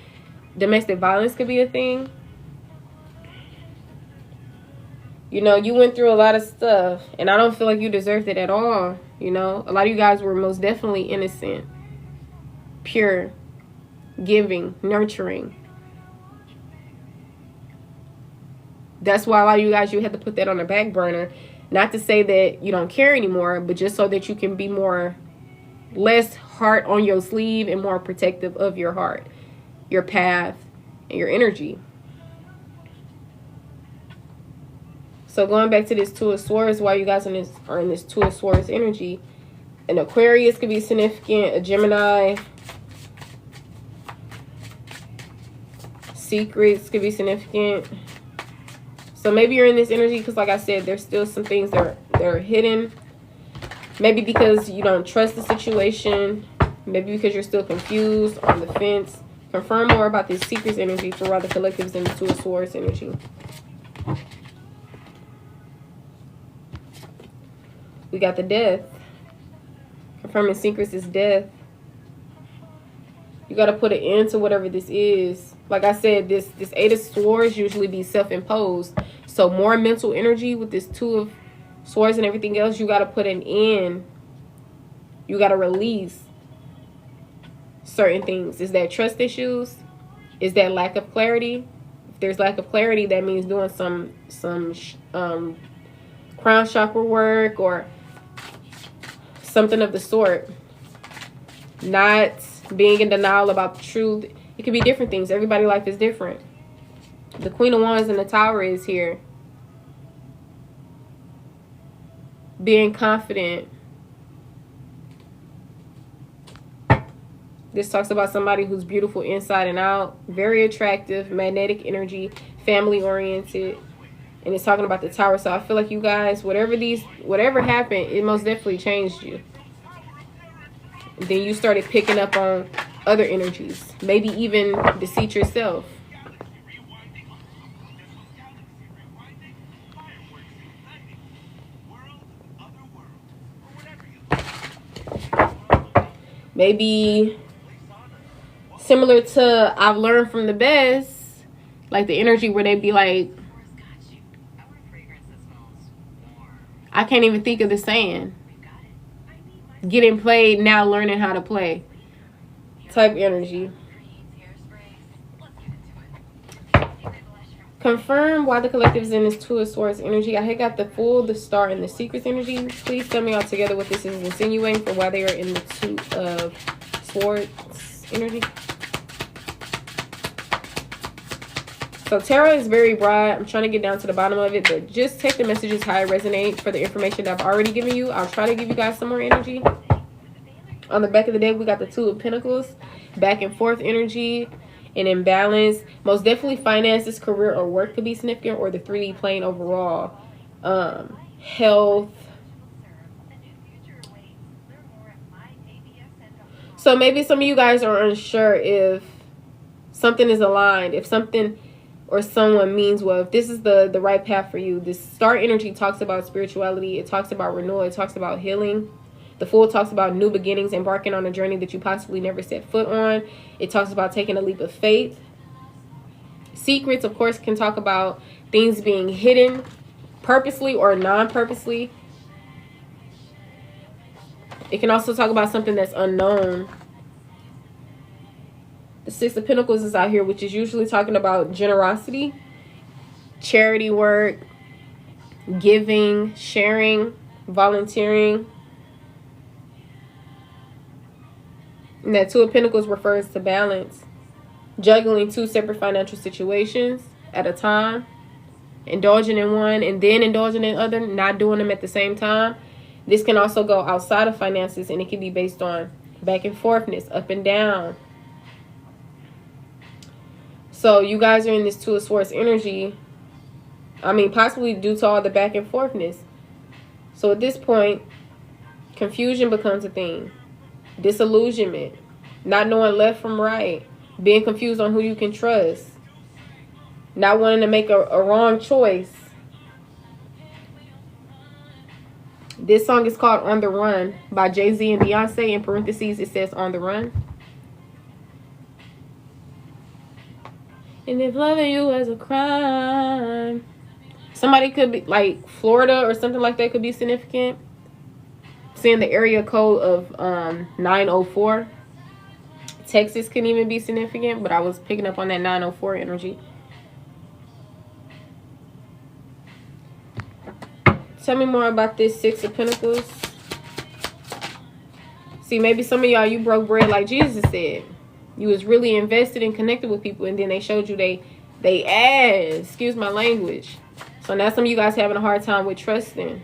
domestic violence could be a thing. You know, you went through a lot of stuff, and I don't feel like you deserved it at all. You know, a lot of you guys were most definitely innocent, pure, giving, nurturing. That's why a lot of you guys, you had to put that on the back burner. Not to say that you don't care anymore, but just so that you can be less heart on your sleeve and more protective of your heart, your path, and your energy. So going back to this Two of Swords, while you guys are in this Two of Swords energy, an Aquarius could be significant, a Gemini, Secrets could be significant. So maybe you're in this energy because, like I said, there's still some things that are hidden. Maybe because you don't trust the situation. Maybe because you're still confused, on the fence. Confirm more about this Secrets energy for other collectives in the Two of Swords energy. We got the Death. Confirming Secrets is death. You got to put an end to whatever this is. Like I said, this Eight of Swords usually be self-imposed. So more mental energy with this Two of Swords and everything else. You got to put an end. You got to release certain things. Is that trust issues? Is that lack of clarity? If there's lack of clarity, that means doing some crown chakra work or something of the sort. Not being in denial about the truth. It could be different things. Everybody's life is different. The Queen of Wands and the Tower is here. Being confident. This talks about somebody who's beautiful inside and out. Very attractive, magnetic energy, family oriented. And it's talking about the Tower. So I feel like you guys, whatever happened, it most definitely changed you. And then you started picking up on other energies. Maybe even deceit yourself. Maybe similar to I've learned from the best. Like the energy where they be like, I can't even think of the saying. Getting played, now learning how to play. Type energy. Confirm why the collective is in this Two of Swords energy. I had got the Fool, the Star, and the Secrets energy. Please tell me all together what this is insinuating for why they are in the Two of Swords energy. So tarot is very broad. I'm trying to get down to the bottom of it, but just take the messages how it resonates. For the information that I've already given you, I'll try to give you guys some more energy. On the back of the deck, we got the Two of Pentacles, back and forth energy, and imbalance. Most definitely finances, career, or work could be significant, or the 3D plane overall. Health. So maybe some of you guys are unsure if something is aligned, if something or someone means well, if this is the right path for you. This Star energy talks about spirituality. It talks about renewal. It talks about healing. The Fool talks about new beginnings, embarking on a journey that you possibly never set foot on. It talks about taking a leap of faith. Secrets, of course, can talk about things being hidden purposely or non-purposely. It can also talk about something that's unknown. The Six of Pentacles is out here, which is usually talking about generosity, charity work, giving, sharing, volunteering. And that Two of Pentacles refers to balance. Juggling two separate financial situations at a time. Indulging in one and then indulging in the other. Not doing them at the same time. This can also go outside of finances, and it can be based on back and forthness, up and down. So you guys are in this Two of Swords energy. I mean, possibly due to all the back and forthness. So at this point, confusion becomes a thing. Disillusionment. Not knowing left from right. Being confused on who you can trust. Not wanting to make a wrong choice. This song is called On the Run by Jay-Z and Beyonce. In parentheses, it says On the Run. And if loving you was a crime, somebody could be like Florida or something like that could be significant. Seeing the area code of 904. Texas can even be significant, but I was picking up on that 904 energy. Tell me more about this Six of Pentacles. See, maybe some of y'all, you broke bread like Jesus said. You was really invested and connected with people, and then they showed you they ass. Excuse my language. So now some of you guys having a hard time with trusting.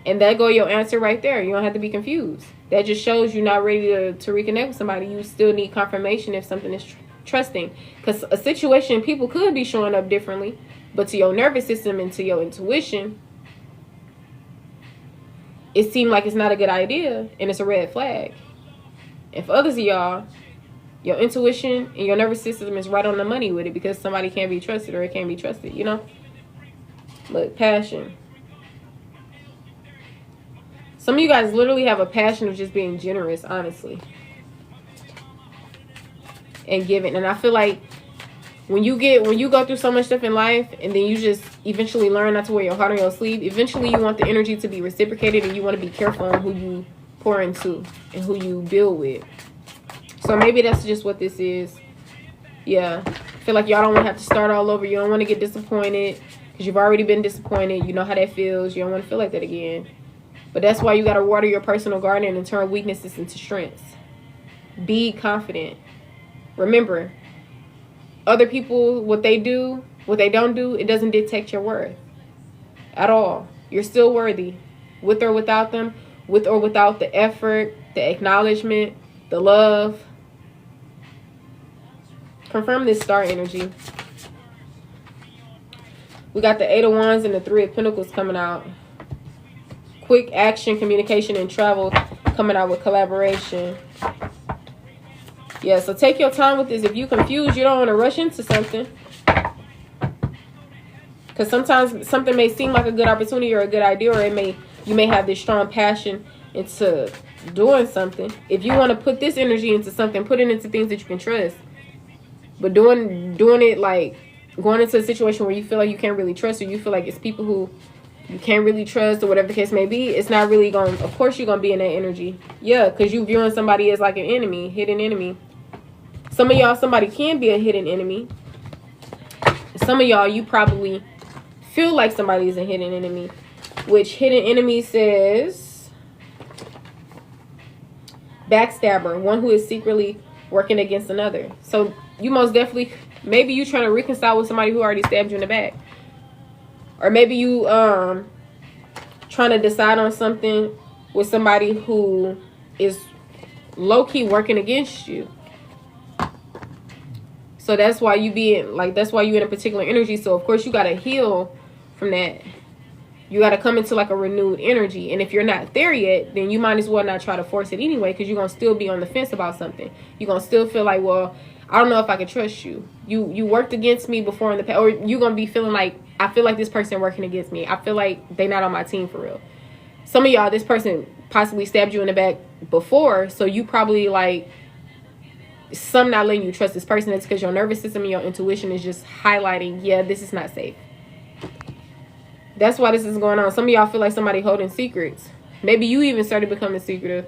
And that go your answer right there. You don't have to be confused. That just shows you're not ready to reconnect with somebody. You still need confirmation if something is trusting. Because a situation, people could be showing up differently. But to your nervous system and to your intuition, it seemed like it's not a good idea, and it's a red flag. And for others of y'all, your intuition and your nervous system is right on the money with it, because somebody can't be trusted or it can't be trusted, you know? Look, passion. Some of you guys literally have a passion of just being generous, honestly. And giving. And I feel like when you go through so much stuff in life, and then you just eventually learn not to wear your heart on your sleeve, eventually you want the energy to be reciprocated, and you want to be careful on who you pour into and who you build with. So maybe that's just what this is. Yeah. I feel like y'all don't want to have to start all over. You don't want to get disappointed because you've already been disappointed. You know how that feels. You don't want to feel like that again. But that's why you got to water your personal garden and turn weaknesses into strengths. Be confident. Remember, other people, what they do, what they don't do, it doesn't dictate your worth at all. You're still worthy, with or without them, with or without the effort, the acknowledgement, the love. Confirm this star energy. We got the Eight of Wands and the Three of Pentacles coming out. Quick action, communication, and travel coming out with collaboration. Yeah, so take your time with this. If you're confused, you don't want to rush into something. Because sometimes something may seem like a good opportunity or a good idea, or you may have this strong passion into doing something. If you want to put this energy into something, put it into things that you can trust. But doing it like going into a situation where you feel like you can't really trust, or you feel like it's people who you can't really trust, or whatever the case may be, it's not really going, of course you're going to be in that energy. Yeah, because you viewing somebody as like an enemy, hidden enemy. Some of y'all, somebody can be a hidden enemy. Some of y'all, you probably feel like somebody is a hidden enemy, which hidden enemy says backstabber, one who is secretly working against another. So you most definitely, maybe you trying to reconcile with somebody who already stabbed you in the back. Or maybe you trying to decide on something with somebody who is low-key working against you. So that's why you that's why you in a particular energy. So of course you got to heal from that. You got to come into like a renewed energy. And if you're not there yet, then you might as well not try to force it anyway, because you're going to still be on the fence about something. You're going to still feel like, well, I don't know if I can trust you. You worked against me before in the past, or you're going to be feeling like, I feel like this person working against me. I feel like they not on my team for real. Some of y'all, this person possibly stabbed you in the back before, so you probably like, some not letting you trust this person. It's because your nervous system and your intuition is just highlighting, yeah, this is not safe. That's why this is going on. Some of y'all feel like somebody holding secrets. Maybe you even started becoming secretive.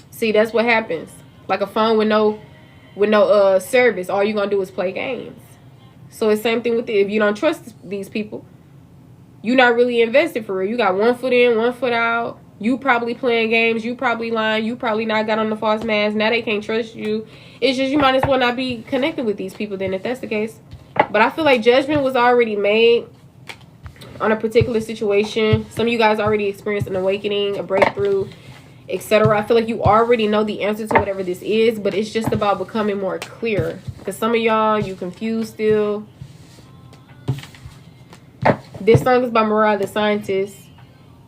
See, that's what happens. Like a phone with no service, all you're gonna do is play games. So it's same thing with it. If you don't trust these people, you're not really invested for real. You got one foot in, one foot out. You probably playing games. You probably lying. You probably not got on the false mask. Now they can't trust you. It's just you might as well not be connected with these people then, if that's the case. But I feel like judgment was already made on a particular situation. Some of you guys already experienced an awakening, a breakthrough, etc. I feel like you already know the answer to whatever this is, but it's just about becoming more clear. Because some of y'all, you confused still. This song is by Mariah the Scientist.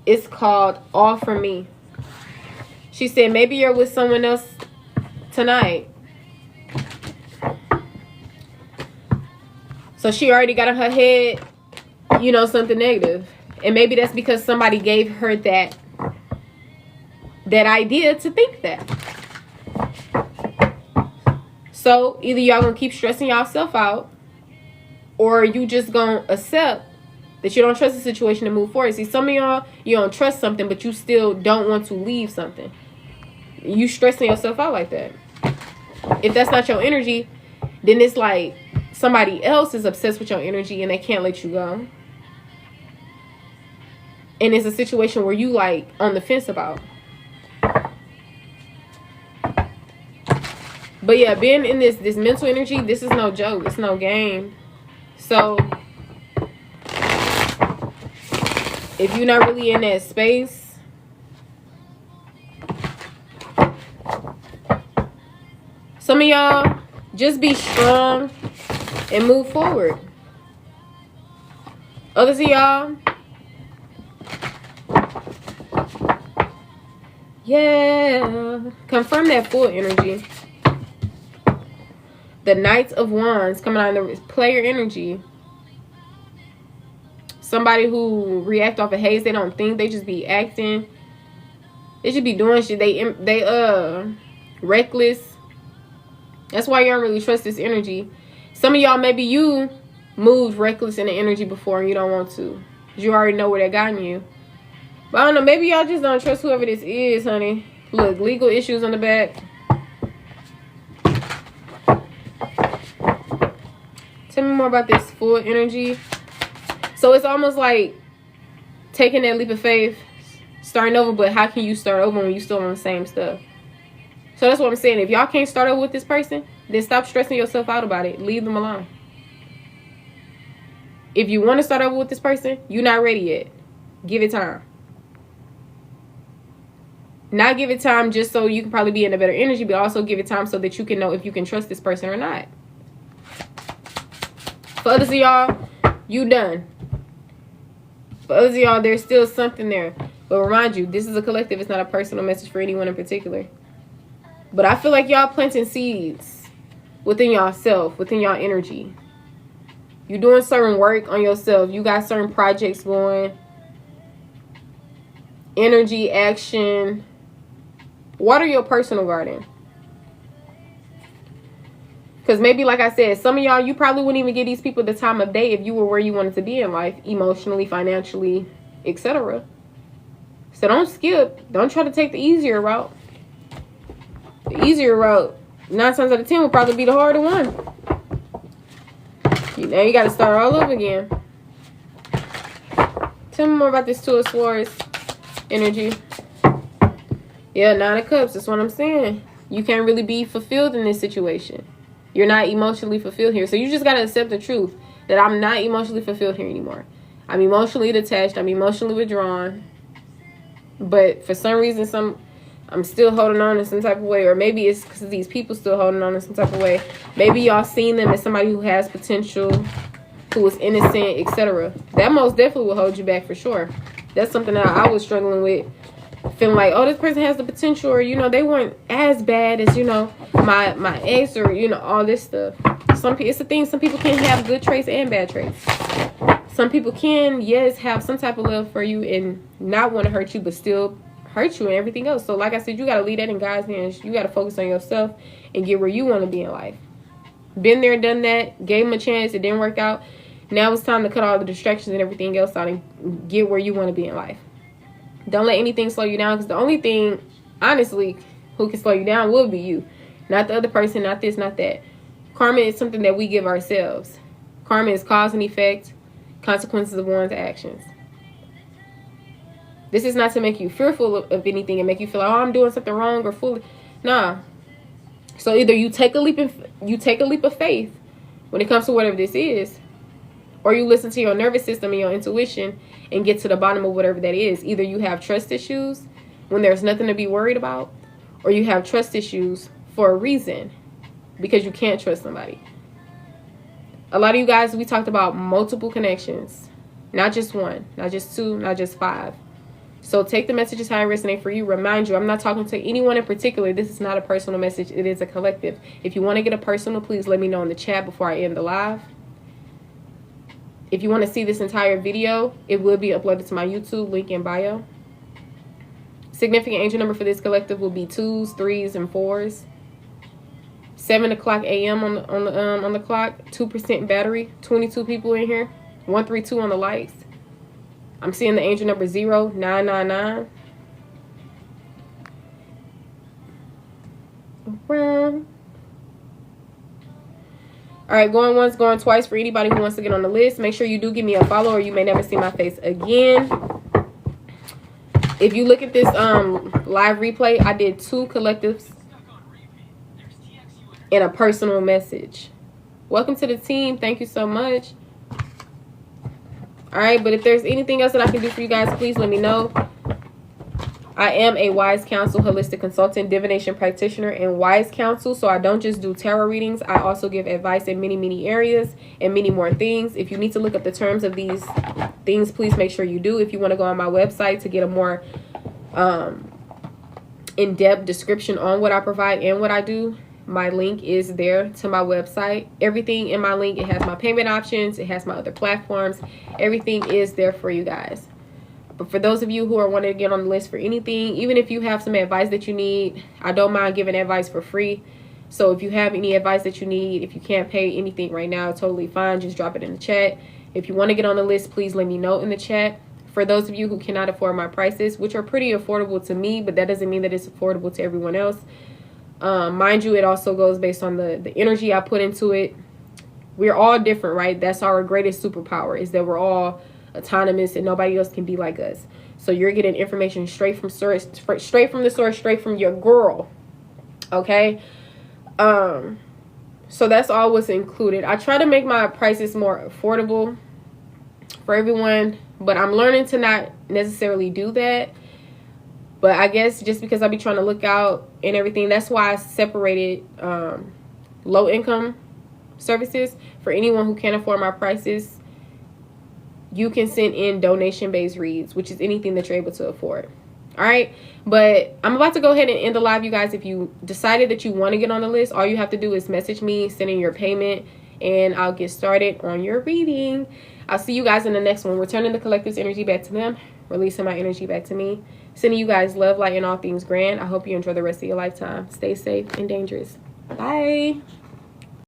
It's called All For Me. She said, maybe you're with someone else tonight. So she already got in her head, you know, something negative. And maybe that's because somebody gave her that idea to think that. So either y'all gonna keep stressing yourself out, or you just gonna accept that you don't trust the situation and move forward. See, some of y'all, you don't trust something, but you still don't want to leave something. You stressing yourself out like that. If that's not your energy, then it's like somebody else is obsessed with your energy and they can't let you go. And it's a situation where you like on the fence about. But yeah, being in this mental energy, this is no joke. It's no game. So if you're not really in that space, some of y'all just be strong and move forward. Others of y'all, yeah, confirm that full energy. The Knight of Wands coming out in the player energy. Somebody who react off of haze, they don't think, they just be acting. They should be doing shit. They reckless. That's why you don't really trust this energy. Some of y'all, maybe you moved reckless in the energy before and you don't want to. You already know where that gotten you. But I don't know, maybe y'all just don't trust whoever this is, honey. Look, legal issues on the back. Tell me more about this full energy. So it's almost like taking that leap of faith, starting over, but how can you start over when you still on the same stuff? So that's what I'm saying. If y'all can't start over with this person, then stop stressing yourself out about it. Leave them alone. If you want to start over with this person, you're not ready yet. Give it time. Not give it time just so you can probably be in a better energy, but also give it time so that you can know if you can trust this person or not. For others of y'all, you done. For others of y'all, there's still something there. But remind you, this is a collective. It's not a personal message for anyone in particular. But I feel like y'all planting seeds within yourself, within your energy. You're doing certain work on yourself. You got certain projects going. Energy, action. Water your personal garden. Because maybe, like I said, some of y'all, you probably wouldn't even give these people the time of day if you were where you wanted to be in life, emotionally, financially, etc. So don't skip. Don't try to take the easier route. The easier route, 9 times out of 10, will probably be the harder one. Now you got to start all over again. Tell me more about this Two of Swords energy. Yeah, 9 of Cups. That's what I'm saying. You can't really be fulfilled in this situation. You're not emotionally fulfilled here. So you just got to accept the truth that I'm not emotionally fulfilled here anymore. I'm emotionally detached. I'm emotionally withdrawn. But for some reason, I'm still holding on in some type of way. Or maybe it's because these people still holding on in some type of way. Maybe y'all seen them as somebody who has potential, who is innocent, etc. That most definitely will hold you back for sure. That's something that I was struggling with. Feeling like, oh, this person has the potential, or, you know, they weren't as bad as, you know, my ex, or, you know, all this stuff. It's the thing. Some people can have good traits and bad traits. Some people can, yes, have some type of love for you and not want to hurt you, but still hurt you and everything else. So like I said, you got to leave that in God's hands. You got to focus on yourself and get where you want to be in life. Been there, done that, gave them a chance, it didn't work out. Now it's time to cut all the distractions and everything else out and get where you want to be in life. Don't let anything slow you down, because the only thing, honestly, who can slow you down will be you. Not the other person, not this, not that. Karma is something that we give ourselves. Karma is cause and effect, consequences of one's actions. This is not to make you fearful of anything and make you feel like, oh, I'm doing something wrong or foolish. Nah. So either you take a leap of faith when it comes to whatever this is, or you listen to your nervous system and your intuition and get to the bottom of whatever that is. Either you have trust issues when there's nothing to be worried about, or you have trust issues for a reason because you can't trust somebody. A lot of you guys, we talked about multiple connections. Not just one, not just two, not just 5. So take the messages how it resonates for you. Remind you, I'm not talking to anyone in particular. This is not a personal message. It is a collective. If you want to get a personal, please let me know in the chat before I end the live. If you want to see this entire video, it will be uploaded to my YouTube, link in bio. Significant angel number for this collective will be 2s, 3s, and 4s. 7 o'clock a.m. on the clock. 2% battery. 22 people in here. 132 on the lights. I'm seeing the angel number 0999. Around. All right, going once, going twice for anybody who wants to get on the list. Make sure you do give me a follow or you may never see my face again. If you look at this live replay, I did 2 collectives and a personal message. Welcome to the team. Thank you so much. All right, but if there's anything else that I can do for you guys, please let me know. I am a Wise Counsel holistic consultant, divination practitioner, and Wise Counsel. So I don't just do tarot readings. I also give advice in many, many areas and many more things. If you need to look up the terms of these things, please make sure you do. If you want to go on my website to get a more in-depth description on what I provide and what I do, my link is there to my website. Everything in my link, it has my payment options. It has my other platforms. Everything is there for you guys. But for those of you who are wanting to get on the list for anything, even if you have some advice that you need, I don't mind giving advice for free. So if you have any advice that you need, if you can't pay anything right now, totally fine. Just drop it in the chat. If you want to get on the list, please let me know in the chat. For those of you who cannot afford my prices, which are pretty affordable to me, but that doesn't mean that it's affordable to everyone else. Mind you, it also goes based on the energy I put into it. We're all different, right? That's our greatest superpower, is that we're all autonomous and nobody else can be like us. So you're getting information straight from source, straight from the source, straight from your girl. Okay. So that's all what's included. I try to make my prices more affordable for everyone, but I'm learning to not necessarily do that. But I guess just because I be trying to look out and everything, that's why I separated low income services. For anyone who can't afford my prices, you can send in donation-based reads, which is anything that you're able to afford. All right, but I'm about to go ahead and end the live, you guys. If you decided that you want to get on the list, all you have to do is message me, send in your payment, and I'll get started on your reading. I'll see you guys in the next one. Returning the collective's energy back to them, releasing my energy back to me. Sending you guys love, light, and all things grand. I hope you enjoy the rest of your lifetime. Stay safe and dangerous. Bye.